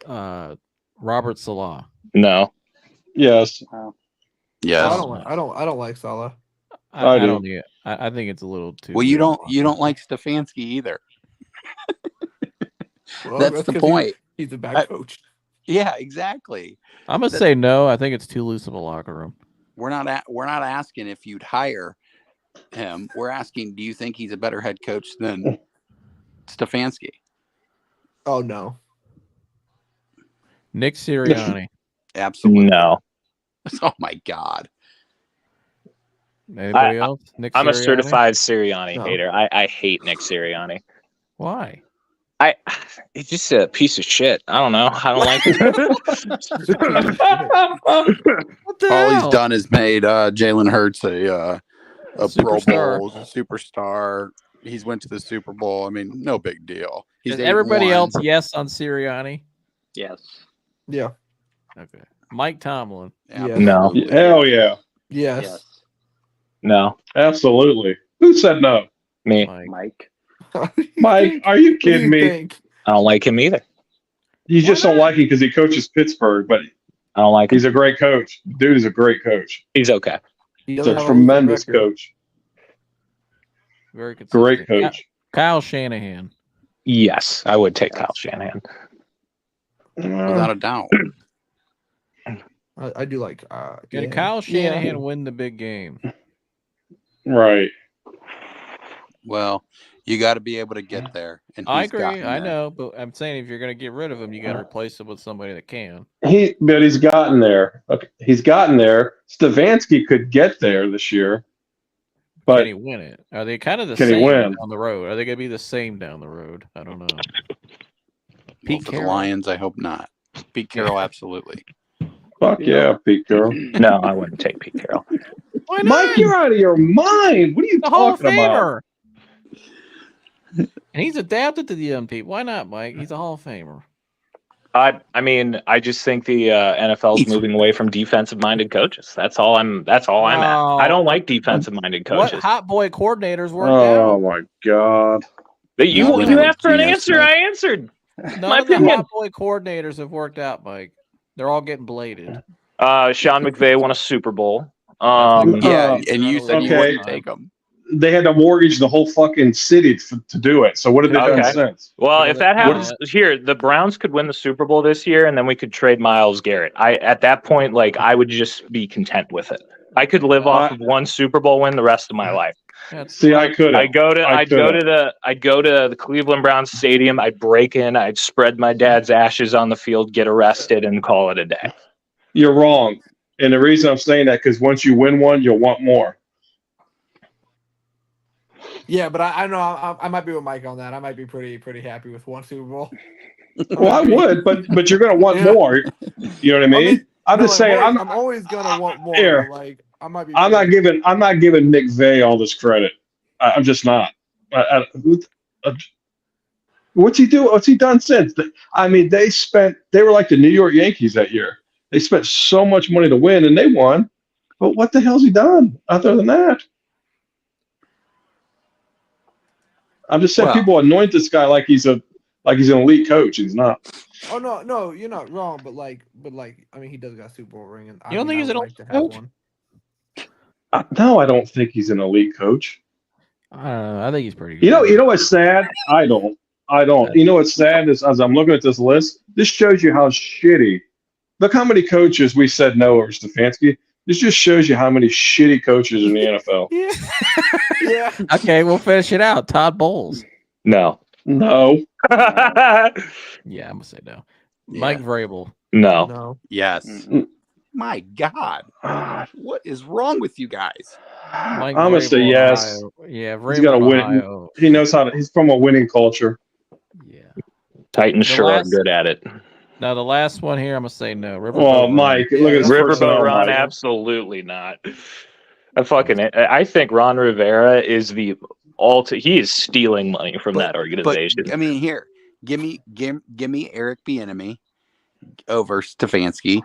Robert Salah. No. Yes. Yes. I don't like Salah. I do. don't need it. I think it's a little too. Well, you don't like Stefanski either. Well, That's the 'cause point. He's a bad coach. Yeah, exactly. I'm gonna say no. I think it's too loose of a locker room. We're not asking if you'd hire him. We're asking, do you think he's a better head coach than Stefanski? Oh no. Nick Sirianni. Absolutely. No. Oh my God. Anybody else? Nick I'm a Sirianni? certified Sirianni No. hater. I hate Nick Sirianni. Why? He's just a piece of shit. I don't know. I don't like him. What the All hell? he's done is made Jalen Hurts a a Pro Superstar. Bowl, a superstar. He's went to the Super Bowl. I mean, no big deal. He's Is everybody 8-1. else yes on Sirianni? Yes. Yeah. Okay. Mike Tomlin. No. Absolutely. Hell yeah. Yes. Yes. No, Absolutely. Who said no? me. Mike. Mike, are you kidding me? Think? I don't like him either. You just don't like him because he coaches Pittsburgh, but I don't like him. he's a great coach. Dude is a great coach. He's okay. He He's doesn't a have losing tremendous record. coach. Very consistent. Great coach. Kyle Shanahan. Yes, I would take Kyle Shanahan. Without a doubt. I do like. Can Kyle Shanahan win the big game? Right. Well, you got to be able to get there. And I he's agree. gotten I there. know, but I'm saying if you're going to get rid of him, you got to replace him with somebody that can. But he's gotten there. Okay. He's gotten there. Stefanski could get there this year. But Can he win it? Are they kind of the Can he same win? down the road? Are they going to be the same down the road? I don't know. Well, Pete for the Carroll? Lions, I hope not. Pete Carroll, absolutely. fuck yeah, Pete Carroll. No, I wouldn't take Pete Carroll. Why not? Mike, you're out of your mind. What are you the Hall of talking about? Famer. And he's adapted to the young people. Why not, Mike? He's a Hall of Famer. I mean, I just think the NFL is moving away from defensive-minded coaches. That's all I'm at. I don't like defensive-minded What coaches. hot boy coordinators worked Oh out? my God. You Yeah. asked for an Geno answer. Smith. I answered. None My of the opinion. hot boy coordinators have worked out, Mike. They're all getting bladed. Sean McVay won a Super Bowl. Yeah, Uh, and you said you okay. wouldn't take him. They had to mortgage the whole fucking city to do it. So what have they done Okay. since? Well, Yeah, if that that's- happens here, the Browns could win the Super Bowl this year, and then we could trade Myles Garrett. At that point, like I would just be content with it. I could live off of one Super Bowl win the rest of my life. That's See, I couldn't. I'd go to the Cleveland Browns stadium. I'd break in. I'd spread my dad's ashes on the field, get arrested, and call it a day. You're wrong. And the reason I'm saying that because once you win one, you'll want more. Yeah, but I know I might be with Mike on that. I might be pretty happy with one Super Bowl. Well, I would, but you're going to want Yeah. more. You know what I mean? I'm No, just saying. I'm always gonna want more. Here. But like I might be. I'm not giving Nick Vay all this credit. I'm just not. What's he do? What's he done since? I mean, they were like the New York Yankees that year. They spent so much money to win, and they won. But what the hell's he done other than that? I'm just saying, Well- people anoint this guy like he's an elite coach. He's not. Oh no, you're not wrong. But like, I mean, he does got a Super Bowl ring, and You don't think he's I would an like to elite have coach? one. No, I don't think he's an elite coach. I don't know. I think he's pretty good. You know what's sad? I don't. You know what's sad is as I'm looking at this list, this shows you how shitty. Look how many coaches we said no over Stefanski. This just shows you how many shitty coaches in the NFL. Yeah. Yeah. Okay, we'll finish it out. Todd Bowles. No. No. Yeah, I'm gonna say no. Yeah. Mike Vrabel. No. No. Yes. Mm. My God. What is wrong with you guys? Mike I'm gonna say Vrabel, yes. Ohio. Yeah, He's Vrabel, got to win. Ohio. He knows how to. He's from a winning culture. Yeah. Titans The sure last- are good at it. Now the last one here, I'm gonna say no. Riverboat Oh, Run. Mike, Yeah, look at this Riverboat personnel, Ron, Mike. absolutely not. I think Ron Rivera is he is stealing money from that organization. But I mean, here, give me Eric Bieniemy over Stefanski.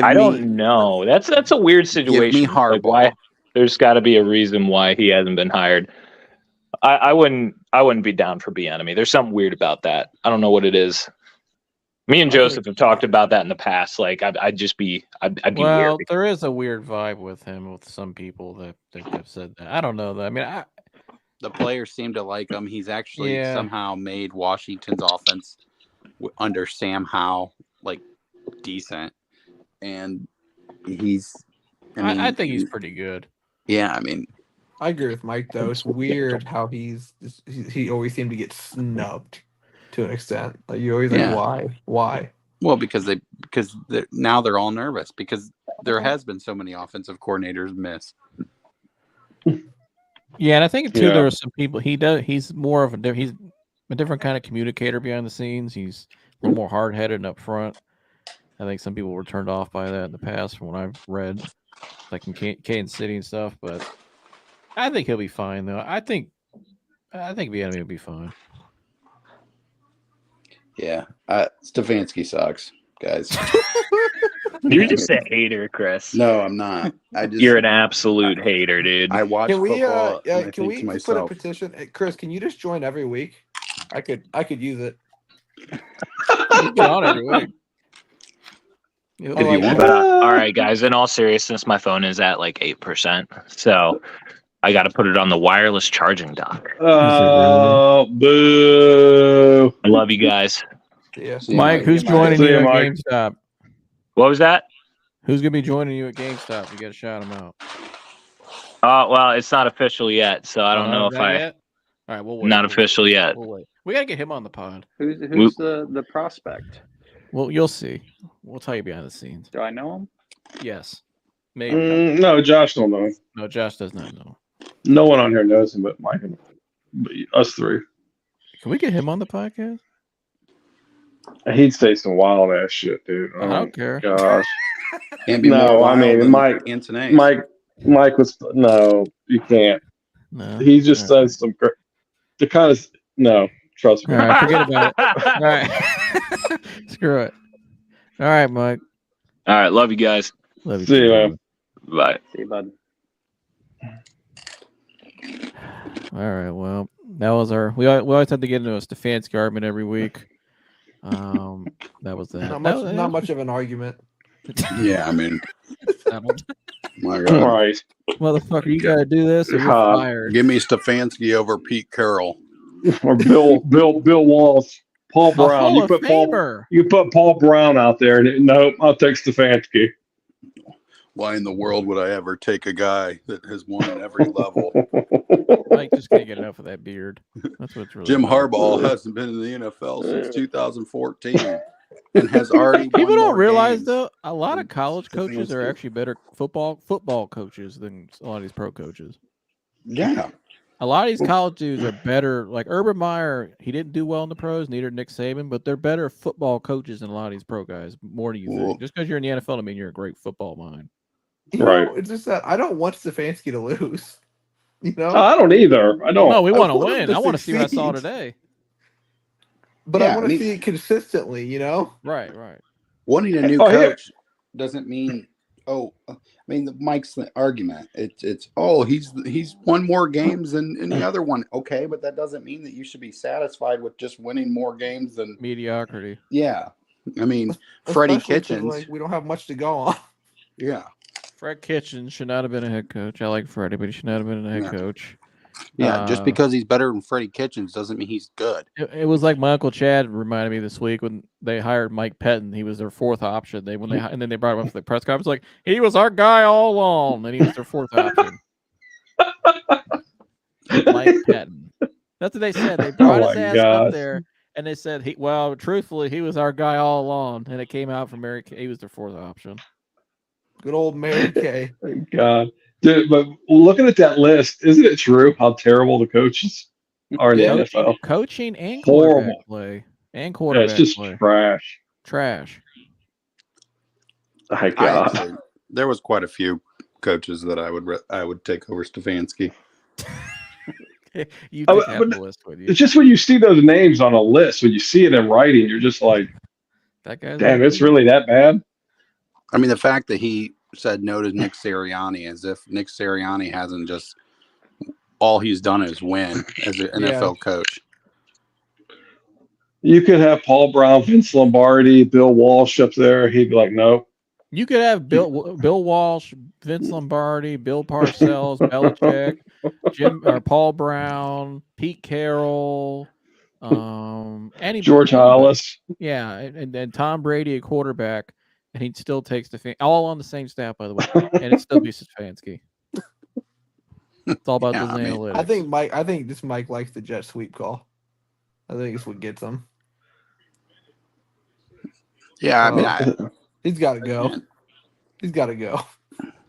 I don't know. That's a weird situation. Like, Harbaugh. why? There's got to be a reason why he hasn't been hired. I wouldn't be down for Bieniemy. There's something weird about that. I don't know what it is. Me and Joseph have talked about that in the past. Like I'd be Well, weird. there is a weird vibe with him with some people that have said that. I don't know that. I mean, The players seem to like him. He's actually Yeah. somehow made Washington's offense under Sam Howell like decent, and I think he's pretty good. Yeah, I mean, I agree with Mike though. It's weird how he always seemed to get snubbed to an extent. Like you always Yeah. like why? well because now they're all nervous because there has been so many offensive coordinators miss. Yeah, and I think too Yeah. there are some people he's more of he's a different kind of communicator behind the scenes. He's a little more hard headed and up front. I think some people were turned off by that in the past from what I've read, like in Kansas City and stuff. But I think he'll be fine though. I think Bieniemy will be fine. Yeah, Stefanski sucks, guys. You're just a hater, Chris. No, I'm not. You're an absolute hater, dude. I watch Can we football and I can think we to just put a myself, petition? Hey, Chris, can you just join every week? I could use it. You get on every week. if you want. But, all right, guys. In all seriousness, my phone is at like 8%, so I got to put it on the wireless charging dock. Oh, boo! I love you guys. Yeah. See you, Mike, who's joining See you you, at Mike. GameStop? What was that? Who's gonna be joining you at GameStop? You got to shout him out. Well, it's not official yet, so I don't know if Not I. yet? All right, we'll wait. Not official yet. We'll wait. We gotta get him on the pod. Who's the prospect? Well, you'll see. We'll tell you behind the scenes. Do I know him? Yes, maybe. No, Josh don't know. No, Josh does not know. No one on here knows him but Mike and us three. Can we get him on the podcast? He'd say some wild ass shit, dude. I don't care. Gosh. Can't be No, more I wild mean, than Mike- Antonace. Mike was no, you can't. No. He just says some the kind of no. Trust me. All right, forget about it. All right, screw it. All right, Mike. All right, love you guys. Love you. See you, too, man. Bye. See you, bud. All right. Well, that was our. We always have to get into a Stefanski argument every week. That was that. Not much of an argument. Yeah, I mean, Settled. my All God. right. Motherfucker, you gotta do this or you're God. fired. Give me Stefanski over Pete Carroll. Or Bill Walsh, Paul A Brown. Hall of Famer. You put Paul Brown out there, and nope, I'll take Stefanski. Why in the world would I ever take a guy that has won at every level? Mike just can't get enough of that beard. That's what's really. Jim funny. Harbaugh hasn't been in the NFL since 2014 and has already People won don't more realize games. though, a lot of college than coaches are Stefanski. actually better football coaches than a lot of these pro coaches. Yeah. A lot of these college dudes are better. Like Urban Meyer, he didn't do well in the pros. Neither did Nick Saban, but they're better football coaches than a lot of these pro guys. More than you Well- think. Just because you're in the NFL, doesn't mean you're a great football mind. You Right. know, it's just that I don't want Stefanski to lose. You know, I don't either. I don't. No, we I want to want him win. to I want to see what I saw succeed. today. but Yeah, I want I to mean- see it consistently. You know, Right. Wanting a new Oh, here. coach doesn't mean Mike's the argument. It's he's won more games than any other one. Okay, but that doesn't mean that you should be satisfied with just winning more games than Mediocrity. yeah. I mean, Freddie Especially 'cause, Kitchens. like we don't have much to go on. Yeah. Fred Kitchens should not have been a head coach. I like Freddie, but he should not have been a head Yeah. coach. Yeah, just because he's better than Freddie Kitchens doesn't mean he's good. It was like my Uncle Chad reminded me this week when they hired Mike Pettin. He was their fourth option. And then they brought him up for the press conference like he was our guy all along, and he was their fourth option. Mike Pettin. That's what they said. They brought his my ass gosh. up there, and they said, truthfully, he was our guy all along. And it came out from Mary Kay. He was their fourth option. Good old Mary Kay. Thank God. Dude, but looking at that list, isn't it true how terrible the coaches are in the NFL? Coaching and Horrible. quarterback play. And Yeah, quarterback it's just play. trash. Trash. My God. There was quite a few coaches that I would take over Stefanski. You Oh, take that but the list with you. It's just when you see those names on a list, when you see it in writing, you're just like, That guy's damn, like- it's really that bad? I mean, the fact that he said no to Nick Sirianni, as if Nick Sirianni hasn't just all he's done is win as an NFL coach. You could have Paul Brown, Vince Lombardi, Bill Walsh up there. He'd be like, no. You could have Bill Walsh, Vince Lombardi, Bill Parcells, Belichick, Paul Brown, Pete Carroll, any George Hollis. Yeah, and then Tom Brady at quarterback, and he'd still take Stefanski. All on the same staff, by the way, and it'd still be Stefanski. It's all about Yeah, those I mean, analytics. I think this Mike likes the jet sweep call. I think it's what gets him. Yeah, I mean, He's got to go. He's got to go.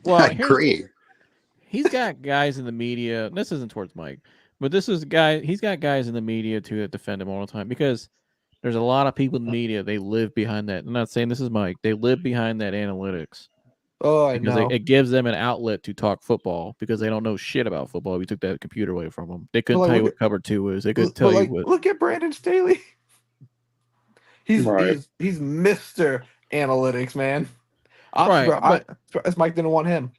Well, I agree. He's got guys in the media. And this isn't towards Mike, but this is he's got guys in the media too that defend him all the time because there's a lot of people in the media. They live behind that. I'm not saying this is Mike. They live behind that analytics. Oh, I because know. it gives them an outlet to talk football because they don't know shit about football. We took that computer away from them. They couldn't like, tell you look what cover 2 is. They couldn't But tell you like, what. look at Brandon Staley. Right. He's Mr. Analytics, man. I'm Right, surprised Mike didn't want him.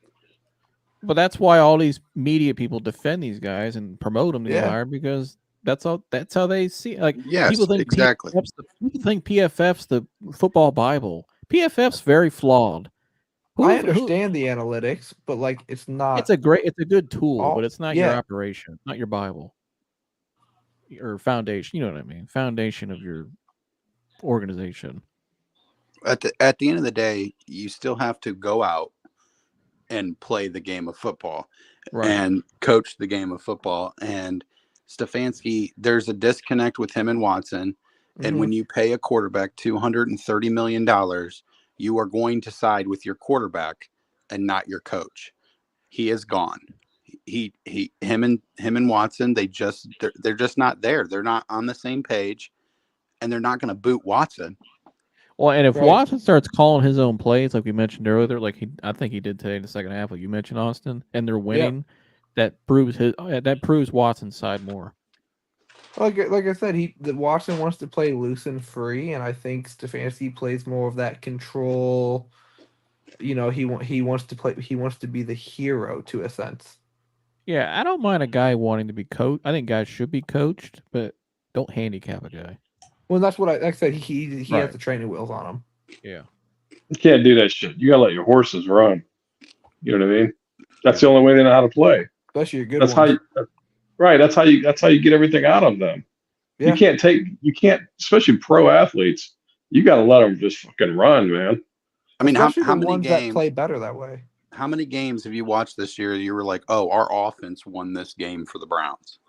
But that's why all these media people defend these guys and promote them to get Yeah. hired because that's how they see. Like Yes, people think exactly. PFF's the football Bible. PFF's very flawed. I understand the analytics, but like it's not. It's a good tool, but it's not your yeah. operation, not your Bible or foundation. You know what I mean? Foundation of your organization. At the end of the day, you still have to go out and play the game of football and coach the game of football. And Stefanski, there's a disconnect with him and Watson. And when you pay a quarterback $230 million, you are going to side with your quarterback and not your coach. He is gone. Him and Watson, they're just not there. They're not on the same page, and they're not going to boot Watson. Well, and if Watson starts calling his own plays, like we mentioned earlier, I think he did today in the second half, like you mentioned, Austin, and they're winning, that proves Watson's side more. Like I said, Watson wants to play loose and free, and I think Stefanski plays more of that control. You know, he wants to play. He wants to be the hero to a sense. Yeah, I don't mind a guy wanting to be coached. I think guys should be coached, but don't handicap a guy. Well, that's what I said. He has the training wheels on him. Yeah, You can't do that shit. You gotta let your horses run. You know what I mean? That's the only way they know how to play. Especially your good ones. That's how you get everything out of them. Yeah. You can't, especially pro athletes. You got to let them just fucking run, man. I mean, how many ones games that play better that way? How many games have you watched this year? You were like, "Oh, our offense won this game for the Browns."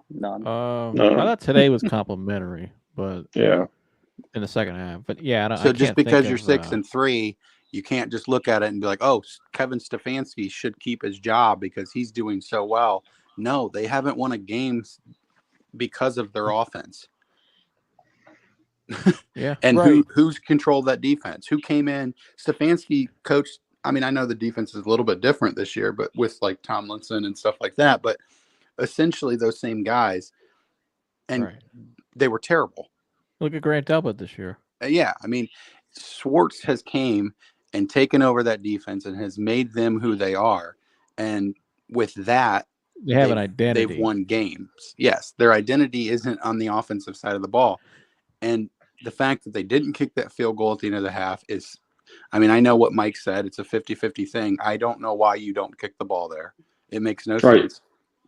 None. I thought today was complimentary, but yeah, in the second half. But yeah, so just because you're 6-3, you can't just look at it and be like, "Oh, Kevin Stefanski should keep his job because he's doing so well." No, they haven't won a game because of their offense. Yeah. And who's controlled that defense? Who came in? Stefanski coached. I mean, I know the defense is a little bit different this year, but with like Tomlinson and stuff like that, but essentially those same guys, and they were terrible. Look at Grant Delpit this year. Yeah. I mean, Schwartz has came and taken over that defense and has made them who they are. And with that, they have an identity. They've won games. Yes. Their identity isn't on the offensive side of the ball. And the fact that they didn't kick that field goal at the end of the half is, I mean, I know what Mike said. It's a 50-50 thing. I don't know why you don't kick the ball there. It makes no sense.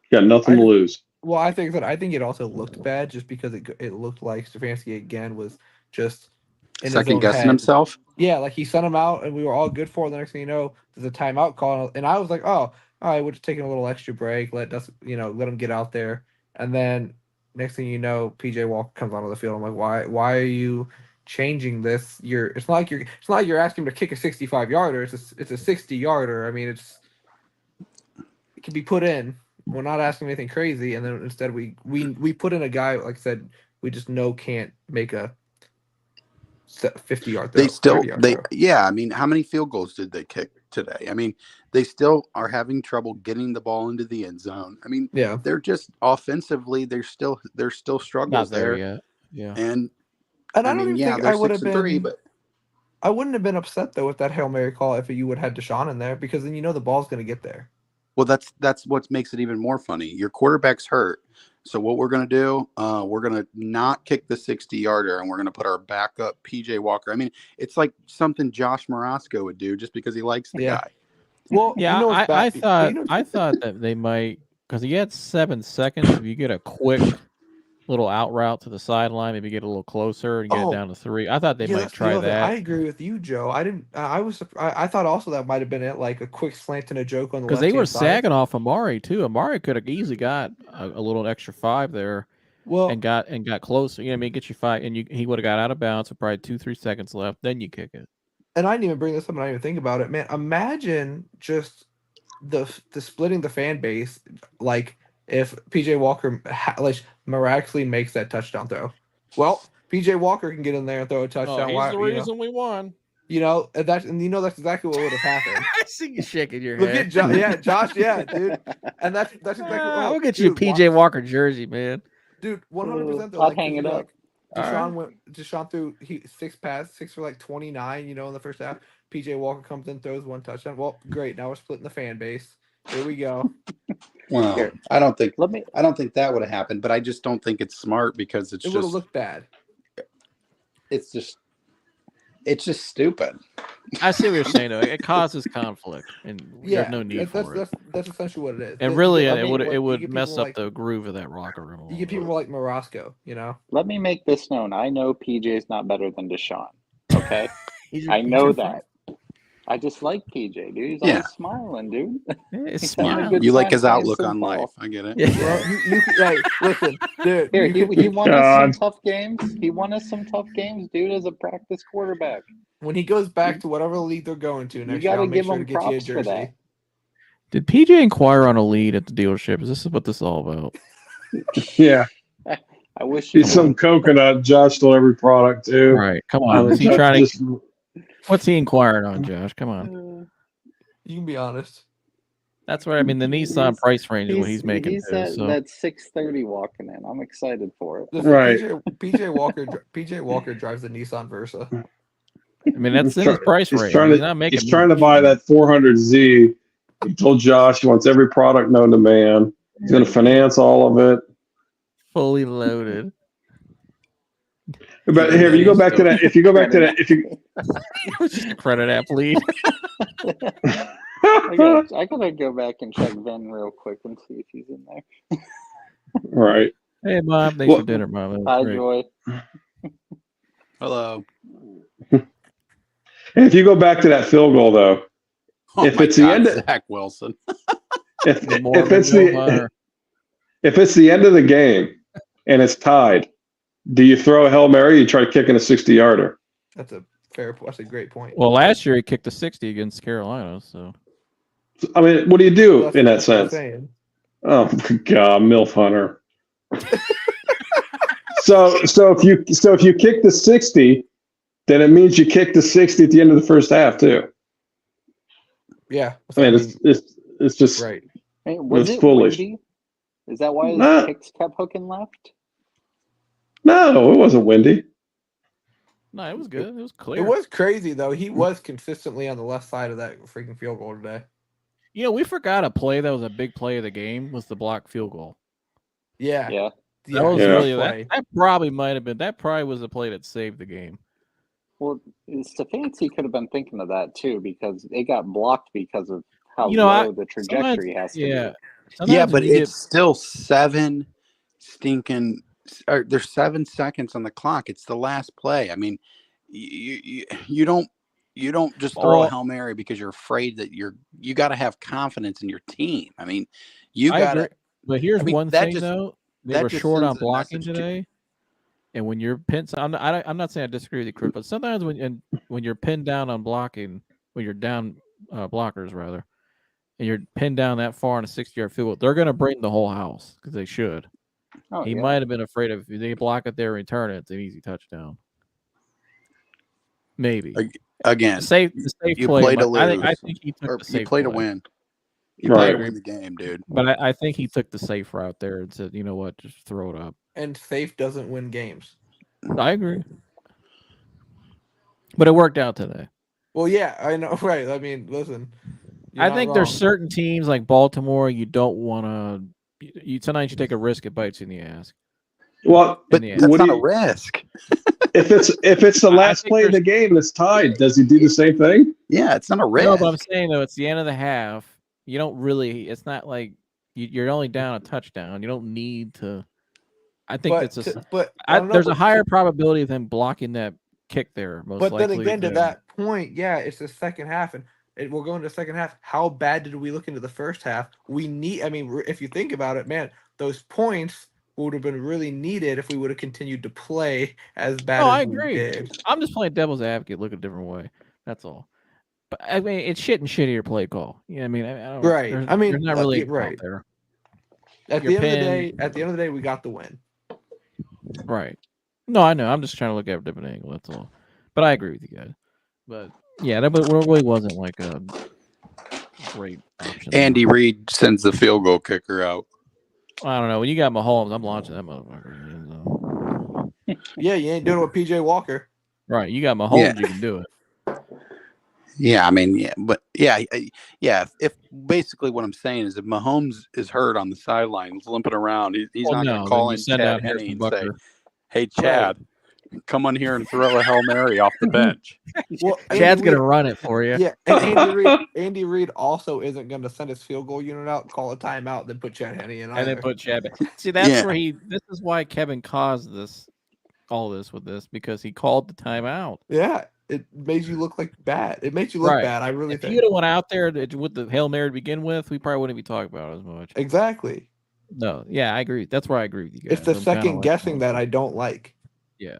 You got nothing to lose. Well, I think it also looked bad just because it looked like Stefanski again was just in second guessing himself. Yeah, like he sent him out and we were all good for it. The next thing you know, there's a timeout call, and I was like, oh, all right, we're just taking a little extra break. Let him get out there, and then next thing you know, PJ Walker comes onto the field. I'm like, why are you changing this? It's not like you're asking him to kick a 65-yarder. It's a 60-yarder. I mean, it can be put in. We're not asking anything crazy, and then instead we put in a guy, like I said, we just can't make a 50-yard throw. I mean, how many field goals did they kick today? I mean, they still are having trouble getting the ball into the end zone. I mean, they're just offensively, there's still struggles not there yet. Yeah. And I don't even think I would have been 3, but I wouldn't have been upset though with that Hail Mary call if you would have had Deshaun in there, because then the ball's going to get there. Well, that's what makes it even more funny. Your quarterback's hurt. So what we're going to do, we're going to not kick the 60-yarder, and we're going to put our backup PJ Walker. I mean, it's like something Josh Morasco would do just because he likes the guy. Well, yeah, I thought that they might, because he had 7 seconds. If you get a quick little out route to the sideline, maybe get a little closer and get it down to 3. I thought they might try that. I agree with you, Joe. I didn't. I thought also that might have been it, like a quick slant and a joke on the because they were sagging off Amari too. Amari could have easily got a little extra 5 there. Well, and got closer. You know what I mean? Get you 5, and he would have got out of bounds with probably 2-3 seconds left. Then you kick it. And I didn't even bring this up, and I didn't even think about it, man. Imagine just the splitting the fan base, like if PJ Walker miraculously makes that touchdown throw. Well, PJ Walker can get in there and throw a touchdown. He's the reason we won. And that's exactly what would have happened. I see you shaking your Look head. at Josh, Josh, dude, and that's exactly. I'll get you a PJ Walker jersey, man. Dude, 100%. I'll hang it up. Deshaun threw 6 for like 29. In the first half. PJ Walker comes in, throws 1 touchdown. Well, great. Now we're splitting the fan base. Here we go. Well, Here. I don't think that would have happened, but I just don't think it's smart because It would have looked bad. It's just stupid. I see what you're saying, though. It causes conflict, and there's no need for it. That's essentially what it is. And really, it would mess up the groove of that locker room. You get people like Morosco, Let me make this known. I know PJ's not better than Deshaun. Okay, I know that. I just like PJ, dude. He's always smiling, dude. It's He's having a smart. good You like time his playing outlook on football. life. I get it. Well, listen, dude. Here, he won us some tough games. He won us some tough games, dude, as a practice quarterback. When he goes back to whatever league they're going to next year, gotta I'll make give sure him to get you a props for jersey. that. Did PJ inquire on a lead at the dealership? Is this what this is all about? Yeah. I wish He's some coconut. Josh stole every product too. Right. Come on. Is he trying to? What's he inquiring on, Josh? Come on. You can be honest. That's what I mean. The Nissan price range is what he's making. He's too, at so. that 630 walking in. I'm excited for it. Listen, Right. PJ Walker drives the Nissan Versa. I mean, that's in his price range. He's trying to buy that 400Z. He told Josh he wants every product known to man. He's going to finance all of it. Fully loaded. But here, if you go back to that, It's just a credit app lead. I gotta go back and check Ben real quick and see if he's in there. Right. Hey, Mom. Thanks for dinner, Mom. Hi, Joy. Hello. If you go back to that field goal, though, if it's the end of Zach Wilson, if it's the end of the game and it's tied, do you throw a Hail Mary or you try kicking a 60-yarder? That's a great point. Well, last year he kicked a 60 against Carolina, so. I mean, what do you do in that sense? Oh God, MILF Hunter. So if you kick the 60, then it means you kick the 60 at the end of the first half too. Yeah. I mean, it's just right. Hey, was it's it foolish. windy? Is that why his kicks kept hooking left? No, it wasn't windy. No, it was good. It was clear. It was crazy though. He was consistently on the left side of that freaking field goal today. We forgot a play that was a big play of the game was the blocked field goal. Yeah. Yeah. That was really that probably might have been that probably was the play that saved the game. Well, Stefanski could have been thinking of that too because it got blocked because of how low the trajectory has to be. Yeah, but it's still 7 stinking. There's 7 seconds on the clock. It's the last play. I mean, you don't just throw a Hail Mary because you're afraid that you got to have confidence in your team. I mean, you got to. But here's one thing though: they were short on blocking today. And when you're pinned, I'm not saying I disagree with you, Chris, but sometimes when you're pinned down on blocking, when you're down blockers rather, and you're pinned down that far in a 60-yard field goal, they're going to bring the whole house because they should. He might have been afraid of if they block it there, return it, it's an easy touchdown. Maybe again, the safe you play. Play to lose. I think he took the safe. You play to win. You Right. play to win the game, dude. But I think he took the safe route there and said, you know what, just throw it up. And safe doesn't win games. I agree. But it worked out today. Well, yeah, I know, right? I mean, listen. I think there's certain teams like Baltimore you don't want to. Sometimes you take a risk, it bites you in the ass. Well, but that's not a risk. If it's the last play of the game and it's tied, does he do the same thing? Yeah, it's not a risk. No, but I'm saying though, it's the end of the half. You don't really. It's not like you're only down a touchdown. You don't need to. I think there's a higher probability of them blocking that kick there. Most likely. But then again, to that point, yeah, it's the second half, and we'll go into the second half. How bad did we look into the first half? If you think about it, man, those points would have been really needed if we would have continued to play as bad as we did. I'm just playing devil's advocate, look a different way. That's all. But I mean, it's shit and shittier play call. You know what I mean? Right. I mean, there's not really right there. At the end of the day, we got the win. Right. No, I know. I'm just trying to look at a different angle. That's all. But I agree with you guys. But yeah, that really wasn't like a great option. there. Andy Reid sends the field goal kicker out. I don't know. When you got Mahomes, I'm launching that motherfucker in the end zone. Yeah, you ain't doing it with PJ Walker. Right. You got Mahomes, Yeah. you can do it. Yeah, I mean, yeah, but yeah. If basically what I'm saying is, if Mahomes is hurt on the sidelines, limping around, he's Well, not going no, to call then in you send Chad out Henne Harrison and say, Butker. "Hey, Chad, come on here and throw a Hail Mary off the bench." Well, Chad's Andy gonna Reid- run it for you. Yeah, and Andy Reid also isn't going to send his field goal unit out, call a timeout, then put Chad Henne in. And then either. put Chad back. See, that's Yeah. where this is why Kevin caused all this with this, because he called the timeout. Yeah, it makes you look like bad. It makes you look Right. bad. I really If think. you'd have went out there with the Hail Mary to begin with, we probably wouldn't be talking about it as much. Exactly. No, yeah, I agree. That's where I agree with you guys. It's the I'm kinda second like guessing that. that I don't like. Yeah,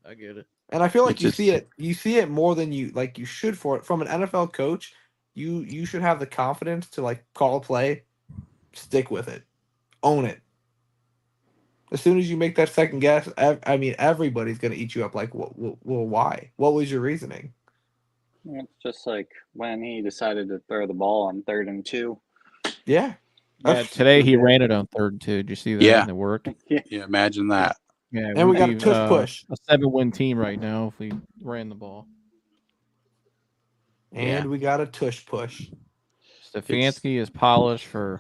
I get it. And I feel like It's you just- see it. You see it more than you should for it. From an NFL coach, you should have the confidence to call a play, stick with it, own it. As soon as you make that second guess, I mean, everybody's gonna eat you up. Like, well, why? What was your reasoning? It's just like when he decided to throw the ball on 3rd and 2. Yeah. Yeah, today he ran it on 3rd and 2. Did you see that? Yeah. And it worked. Yeah, imagine that. Yeah, And we we'd got a be, tush push. a 7-win team right now if we ran the ball. And we got a tush push. Stefanski is polished for,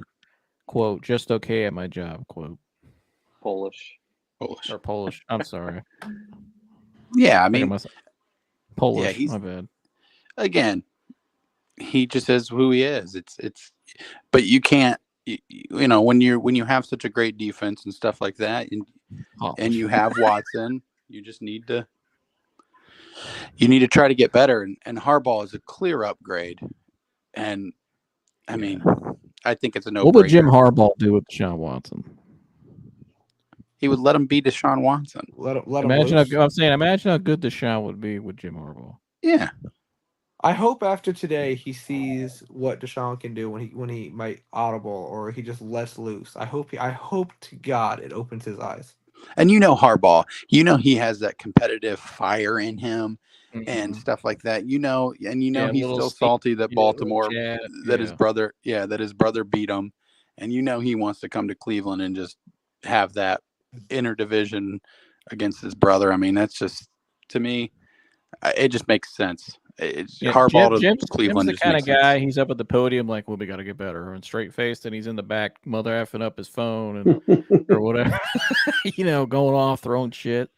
quote, just okay at my job, quote. Polish. Or Polish. I'm sorry. Yeah, I mean, Polish. he's- My bad. again, he just is who he is. But you can't, when you have such a great defense and stuff like that, and you have Watson, you just need to try to get better. And Harbaugh is a clear upgrade. And I mean, I think it's a no-brainer. What would Jim Harbaugh do with Deshaun Watson? He would let him be Deshaun Watson. Let him Imagine loose. imagine how good Deshaun would be with Jim Harbaugh. Yeah. I hope after today he sees what Deshaun can do when he might audible or he just lets loose. I hope to God it opens his eyes. And Harbaugh, he has that competitive fire in him and stuff like that. He's still salty that Baltimore, his brother, that his brother beat him. And he wants to come to Cleveland and just have that interdivision against his brother. I mean, that's just, to me, it just makes sense. Harbaugh to Cleveland. Jim's the kind of guy. He's up at the podium like, "Well, we got to get better," and straight faced, and he's in the back, mother effing up his phone and or whatever, going off, throwing shit.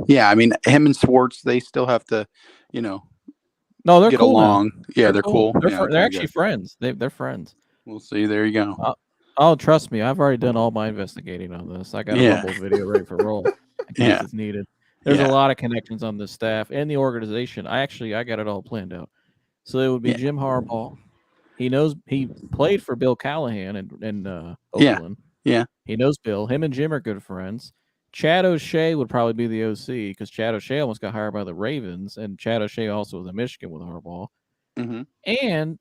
Yeah, I mean, him and Swartz, they still have to, No, they're get cool along. now. Yeah, they're cool. They're actually friends. They're friends. We'll see. There you go. Oh, trust me, I've already done all my investigating on this. I got a Rumble video ready for roll in case it's needed. There's a lot of connections on the staff and the organization. I got it all planned out. So it would be Jim Harbaugh. He played for Bill Callahan in Oakland. Yeah. He knows Bill. Him and Jim are good friends. Chad O'Shea would probably be the OC because Chad O'Shea almost got hired by the Ravens, and Chad O'Shea also was in Michigan with Harbaugh. Mm-hmm. And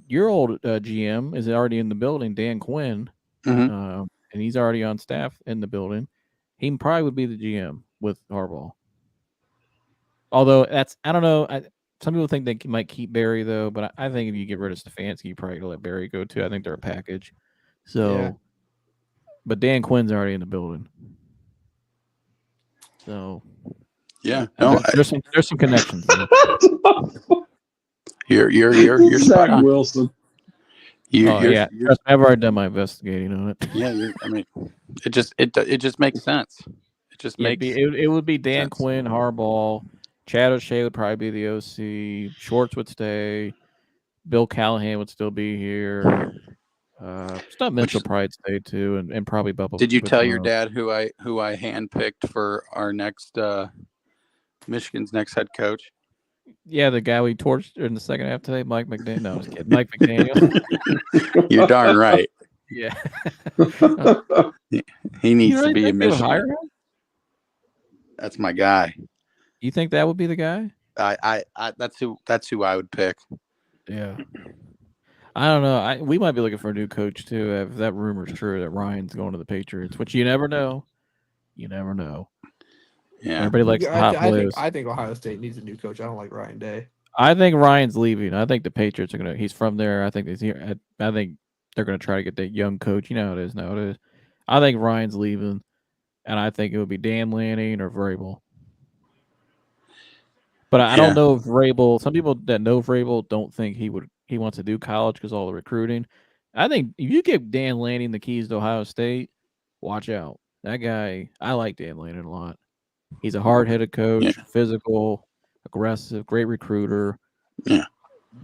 your old GM is already in the building, Dan Quinn, and he's already on staff in the building. He probably would be the GM with Harbaugh. Although I don't know. Some people think they might keep Barry though, but I think if you get rid of Stefanski, you probably let Barry go too. I think they're a package. So, but Dan Quinn's already in the building. So, yeah, there's some connections there. You're Zach Wilson. I've already done my investigating on it. Yeah, I mean, it just makes sense. It just makes it would be Dan sense. Quinn, Harbaugh, Chad O'Shea would probably be the OC. Schwartz would stay. Bill Callahan would still be here. Stubb Mitchell probably stay too, and probably Bubba. Did you tell your dad who I handpicked for our next Michigan's next head coach? Yeah, the guy we torched in the second half today, Mike McDaniel. No, I was kidding. Mike McDaniel. You're darn right. Yeah. He needs to be a Michigan. Hire him? That's my guy. You think that would be the guy? I that's who I would pick. Yeah. I don't know. We might be looking for a new coach too. If that rumor's true that Ryan's going to the Patriots, which you never know. You never know. Yeah. Everybody likes the hot players. I think Ohio State needs a new coach. I don't like Ryan Day. I think Ryan's leaving. I think the Patriots are gonna. He's from there. I think he's here. I think they're gonna try to get that young coach. You know how it is nowadays. I think Ryan's leaving, and I think it would be Dan Lanning or Vrabel. But I don't know if Vrabel. Some people that know Vrabel don't think he wants to do college because all the recruiting. I think if you give Dan Lanning the keys to Ohio State, watch out. That guy. I like Dan Lanning a lot. He's a hard-headed coach, physical, aggressive, great recruiter. Yeah.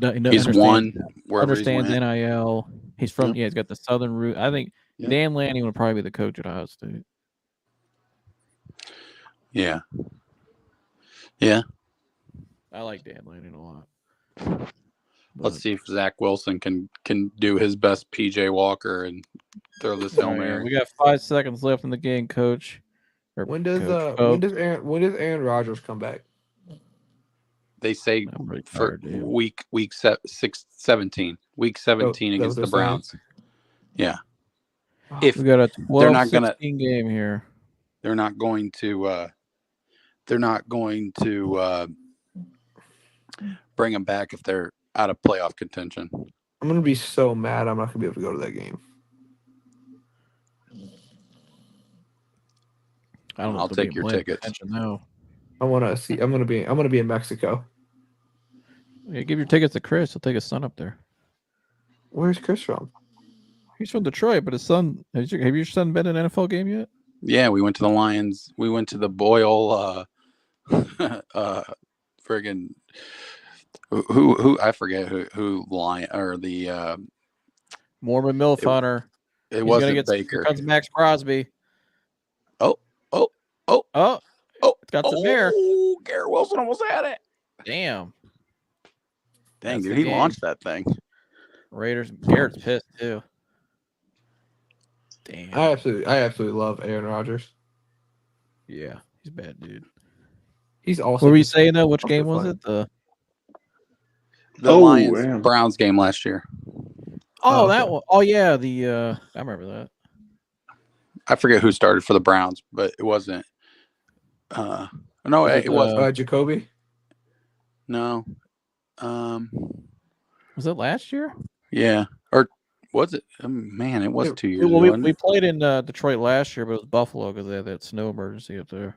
He's won wherever he's understands went. NIL. He's from he's got the southern root. I think Dan Lanning would probably be the coach at Ohio State. Yeah. Yeah. I like Dan Lanning a lot. Let's see if Zach Wilson can do his best PJ Walker and throw this Hail Mary. We got 5 seconds left in the game, coach. When does Aaron Rodgers come back? They say for week 17. Week 17 against the Browns. Yeah. If we got a 12-16 game here. They're not going to bring him back if they're out of playoff contention. I'm gonna be so mad I'm not gonna be able to go to that game. I'll take your tickets. No. I'm gonna be in Mexico. Yeah, give your tickets to Chris. He'll take his son up there. Where's Chris from? He's from Detroit, but his son have your son been in an NFL game yet? Yeah, we went to the Lions. We went to the Boyle friggin' who I forget who Lion or the Mormon Milf Hunter. It wasn't Baker. Here comes Max Crosby. It's got some air. Garrett Wilson almost had it. Damn. Dang, dude, he launched that thing. Garrett's pissed too. Damn. I absolutely love Aaron Rodgers. Yeah, he's a bad dude. He's also. What were you saying though? Which game was it? The Lions Browns game last year. That one. Oh yeah, I remember that. I forget who started for the Browns, but it wasn't. No, it was Jacoby. No. Was it last year? Yeah, or was it? Man, it was 2 years ago. Well, we played in Detroit last year, but it was Buffalo because they had that snow emergency up there.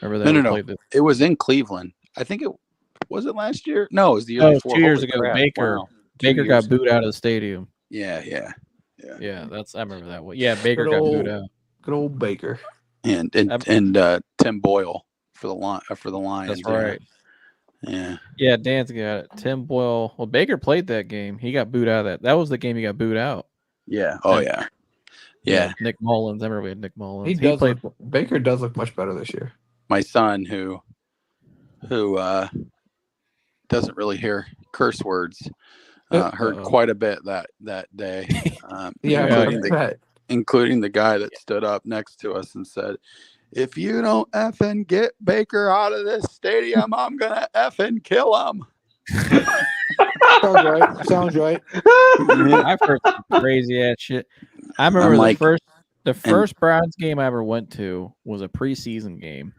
Remember that? No. It was in Cleveland. I think it was it last year. No, it was the year before. 2 years ago. Baker. Wow. Baker got booed out of the stadium. Yeah. Yeah, I remember that one. Yeah, Baker got booed out. Good old Baker. And Tim Boyle for the Lions. That's right. Yeah. Yeah, Dan's got it. Tim Boyle. Well, Baker played that game. He got booed out of that. That was the game he got booed out. Yeah. Oh yeah. Nick Mullins. I remember we had Nick Mullins. Baker does look much better this year. My son, who doesn't really hear curse words, heard quite a bit that day. Including the guy that stood up next to us and said, "If you don't effing get Baker out of this stadium, I'm gonna effing kill him." Sounds right. I've heard some crazy ass shit. I remember the first Browns game I ever went to was a preseason game.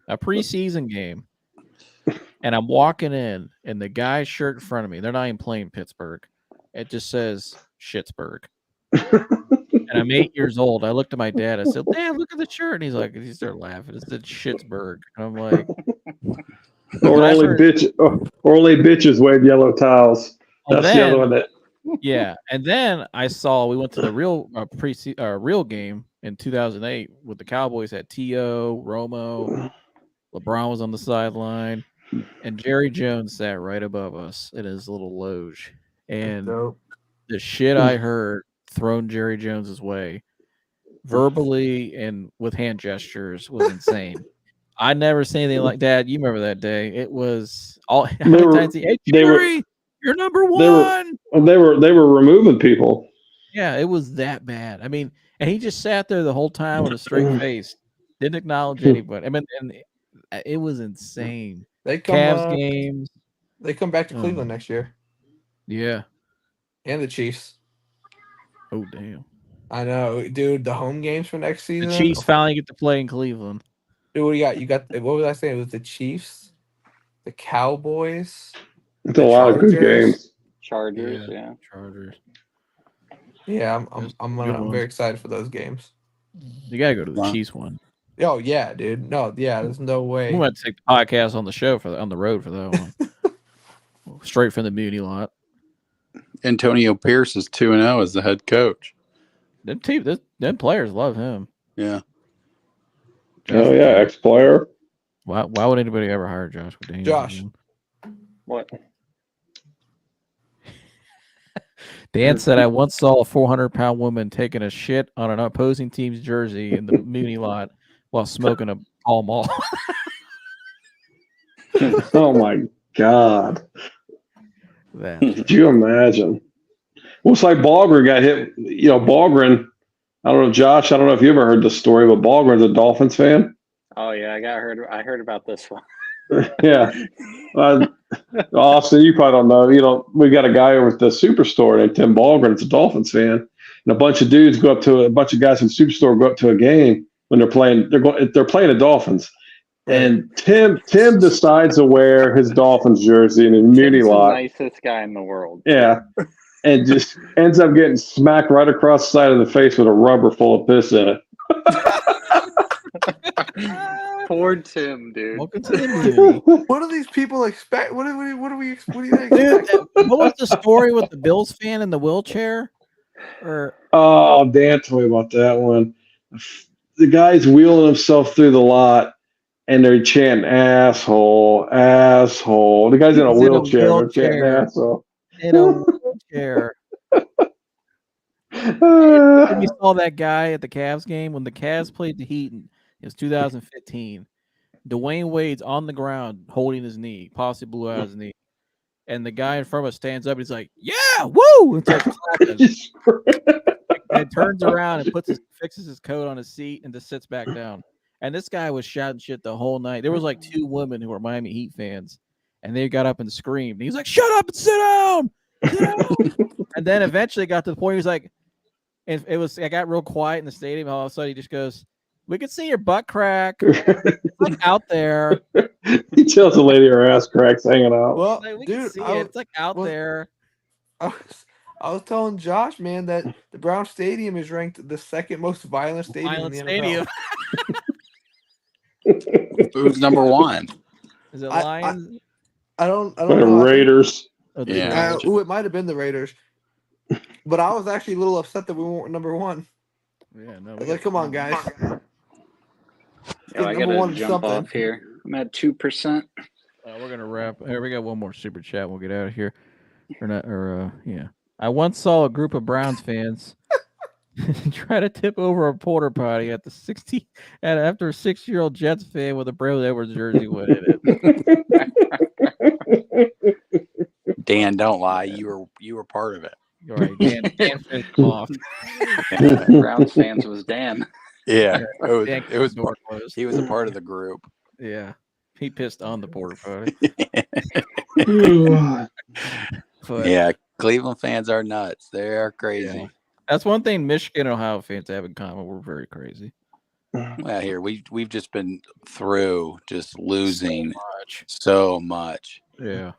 And I'm walking in, and the guy's shirt in front of me, they're not even playing Pittsburgh. It just says Schittsburg. And I'm 8 years old. I looked at my dad. I said, "Dad, look at the shirt." And he started laughing. It said Schittsburg. And I'm like, only bitches wave yellow towels. That's the other one that. Yeah, and then we went to the real game in 2008 with the Cowboys. Had T.O., Romo, LeBron was on the sideline, and Jerry Jones sat right above us in his little loge. And the shit I heard thrown Jerry Jones's way, verbally and with hand gestures, was insane. I never seen anything like that. You remember that day? It was all. Hey, Jerry, you're number one. They were removing people. Yeah, it was that bad. I mean, and he just sat there the whole time with a straight face, didn't acknowledge anybody. I mean, and it was insane. Cavs games. They come back to Cleveland next year. Yeah, and the Chiefs. Oh damn! I know, dude. The home games for next season. The Chiefs finally get to play in Cleveland. Dude, what do you got? You got what was I saying? It was the Chiefs, the Cowboys, It's a the lot of good Chargers. games. Chargers, yeah. Chargers. Yeah, Good I'm ones. very excited for those games. You gotta go to the Wow. Chiefs one. Oh yeah, dude. No, yeah, there's no way. We might take the podcast on the show on the road for that one. Straight from the Muni lot. Antonio Pierce is 2-0 as the head coach. Them players love him. Yeah. Oh yeah, ex-player. Why would anybody ever hire Josh McDaniels? Josh. again? What? Dan said, I once saw a 400-pound woman taking a shit on an opposing team's jersey in the Muni lot while smoking a Pall Mall. Oh my God. Could you imagine? Well, it's like Ballgren got hit. You know, Ballgren, I don't know, Josh, I don't know if you ever heard this story, but Ballgren's a Dolphins fan. Oh yeah, I heard about this one. Yeah. Austin, you probably don't know. You know, we got a guy over at the Superstore named Tim Ballgren. It's a Dolphins fan. And a bunch of dudes go up to a bunch of guys from the Superstore go up to a game when they're playing. They're playing the Dolphins. And Tim decides to wear his Dolphins jersey in a Muni Tim's lot. the nicest guy in the world. Yeah. And just ends up getting smacked right across the side of the face with a rubber full of piss in it. Poor Tim, dude. Welcome to the Muni. What do these people expect? What do you expect? Dude, what was the story with the Bills fan in the wheelchair? Oh, Dan told me about that one. The guy's wheeling himself through the lot, and they're chanting "asshole, asshole." The guy's in a wheelchair. They're chanting "asshole." In a wheelchair. You saw that guy at the Cavs game when the Cavs played the Heat. It was 2015. Dwayne Wade's on the ground holding his knee, possibly blew out his knee. And the guy in front of us stands up and he's like, yeah, woo! And starts clapping. And turns around and fixes his coat on his seat and just sits back down. And this guy was shouting shit the whole night. There was like 2 women who were Miami Heat fans, and they got up and screamed. And he's like, shut up and sit down! Sit down! And then eventually got to the point he was like, and I got real quiet in the stadium. All of a sudden he just goes, we can see your butt crack. It's like out there. He tells the lady her ass crack's hanging out. Well, Like, we dude, can see it. It's like out there. I was telling Josh, man, that the Brown Stadium is ranked the second most violent stadium in the NFL. Who's number 1? Is it Lions? I don't The know. Raiders. Yeah. It might have been the Raiders. But I was actually a little upset that we weren't number 1. Yeah, no. I was like, come on, guys. Yo, I number gotta one jump something. off here. I'm at 2%. We're gonna wrap. Here, we got one more super chat. We'll get out of here. Or not? Or yeah. I once saw a group of Browns fans try to tip over a porta potty at the after a 6-year-old Jets fan with a Brad Edwards jersey went in it. Dan, don't lie. You were part of it. All right, Dan finished him off. Browns fans was Dan. Yeah, Dan it was door closed. he was a part of the group. Yeah, he pissed on the porta potty. But, Yeah, Cleveland fans are nuts. They are crazy. Yeah. That's one thing Michigan and Ohio fans have in common. We're very crazy. Well, here we've just been through just losing So so much. Yeah.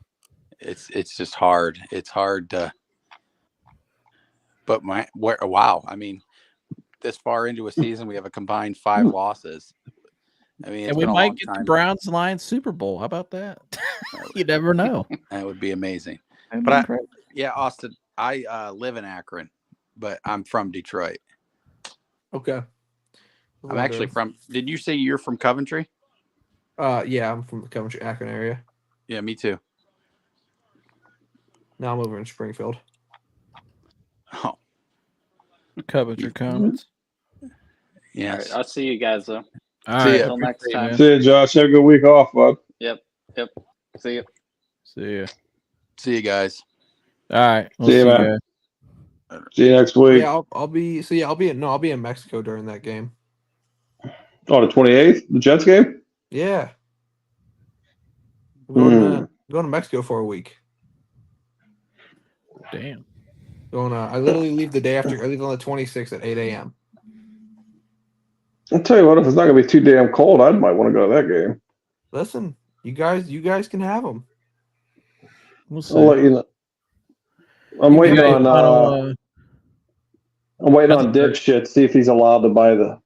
It's just hard. It's hard to. But wow! I mean, this far into a season, we have a combined 5 losses. I mean, And we might get the Browns Lions Super Bowl. How about that? You never know. That would be amazing. That'd But be yeah, Austin, I live in Akron, but I'm from Detroit. Okay. I'm actually from. Did you say you're from Coventry? Yeah, I'm from the Coventry, Akron area. Yeah, me too. Now I'm over in Springfield. Oh, Coventry comments. yes. All right, I'll see you guys though. All See right. ya. Until next Appreciate it, time. man. See you, Josh. Have a good week off, bud. Yep. See you. See ya. See you guys. All right. We'll See you, see you man. guys. See you next week. Yeah, I'll be in Mexico during that game. Oh, the 28th, the Jets game? Yeah. I'm going to Mexico for a week. Damn. I literally leave the day after. I leave on the 26th at 8 a.m. I'll tell you what, if it's not going to be too damn cold, I might want to go to that game. Listen, you guys can have them. We'll see. I'll let you know. I'm You waiting got any on final, I'm waiting nothing on dipshit to see if he's allowed to buy the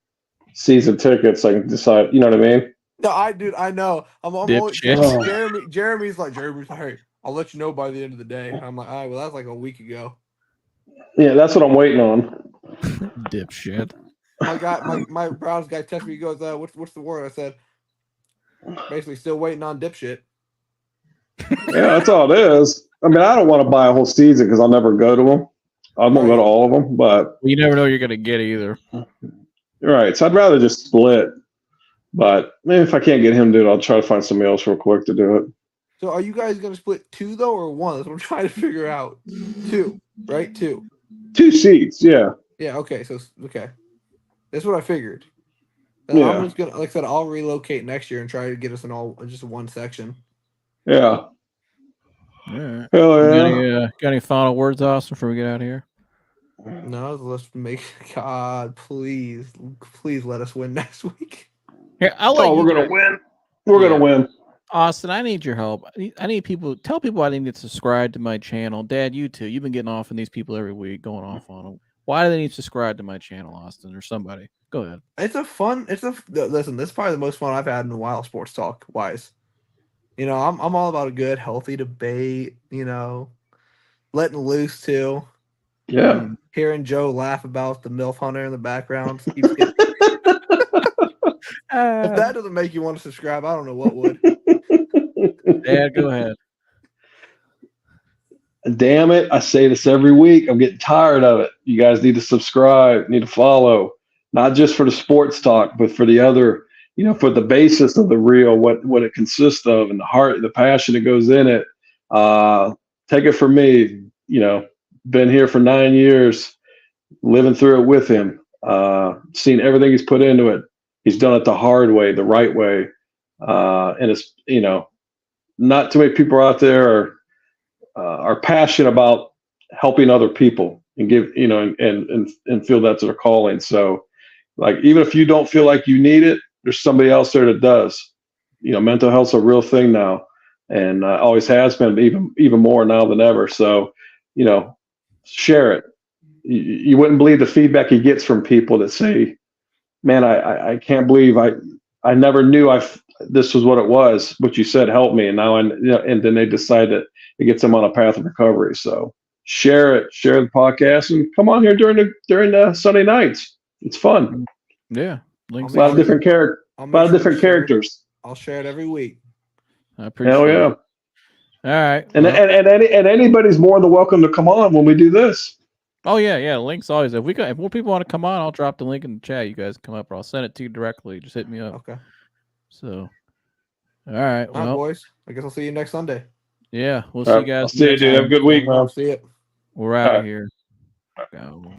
season tickets. I can decide. You know what I mean? No, I know. I'm Dipshit. Jeremy's like, hey, I'll let you know by the end of the day. I'm like, all right, well, that's like a week ago. Yeah, that's what I'm waiting on. dipshit. My Browns guy texted me. He goes, what's the word? I said, basically, still waiting on dipshit. Yeah, that's all it is. I mean, I don't want to buy a whole season because I'll never go to them. I won't go to all of them, but You never know you're gonna get either. right. So I'd rather just split. But maybe if I can't get him to do it, I'll try to find somebody else real quick to do it. So are you guys gonna split 2 though, or 1? That's what I'm trying to figure out. 2, right? 2. 2 seats, yeah. Yeah. Okay. So okay, that's what I figured. And Yeah. I'm just gonna, like I said, I'll relocate next year and try to get us in all just one section. Yeah. All right. Hell yeah. Got any final words, Austin, before we get out of here? No, let's make God, please let us win next week. Here, I'll let We're gonna win. We're gonna win. Austin, I need your help. I need people. Tell people I need to subscribe to my channel. Dad, you too. You've been getting off on these people every week, going off on them. Why do they need to subscribe to my channel, Austin, or somebody? Go ahead. Listen. This is probably the most fun I've had in a while, sports talk wise. You know, I'm all about a good, healthy debate. You know, letting loose too. Yeah. Hearing Joe laugh about the MILF hunter in the background. Keeps getting... If that doesn't make you want to subscribe, I don't know what would. Dad, go ahead. Damn it. I say this every week. I'm getting tired of it. You guys need to subscribe, need to follow, not just for the sports talk, but for the other, you know, for the basis of the real, what it consists of, and the heart, the passion that goes in it. Take it from me, you know, been here for 9 years, living through it with him, seen everything he's put into it. He's done it the hard way, the right way. And it's, you know, not too many people out there are passionate about helping other people and give, you know, and feel that's their calling. So like, even if you don't feel like you need it, there's somebody else there that does. You know, mental health's a real thing now, and always has been, even more now than ever. So, you know, share it. You wouldn't believe the feedback he gets from people that say, man, I can't believe I never knew this was what it was. What you said helped me, and now and then they decide that it gets them on a path of recovery. So share it, share the podcast, and come on here during the Sunday nights. It's fun. Yeah, a lot of different characters. I'll share it every week. I appreciate Hell yeah. it. All right. And anybody's more than welcome to come on when we do this. Oh yeah. Links always. If more people want to come on, I'll drop the link in the chat. You guys come up, or I'll send it to you directly. Just hit me up. Okay. So, all right. All right, boys. I guess I'll see you next Sunday. Yeah, we'll see you guys. I'll see you, dude. Have a good week, man. See you. We're out of here. Go.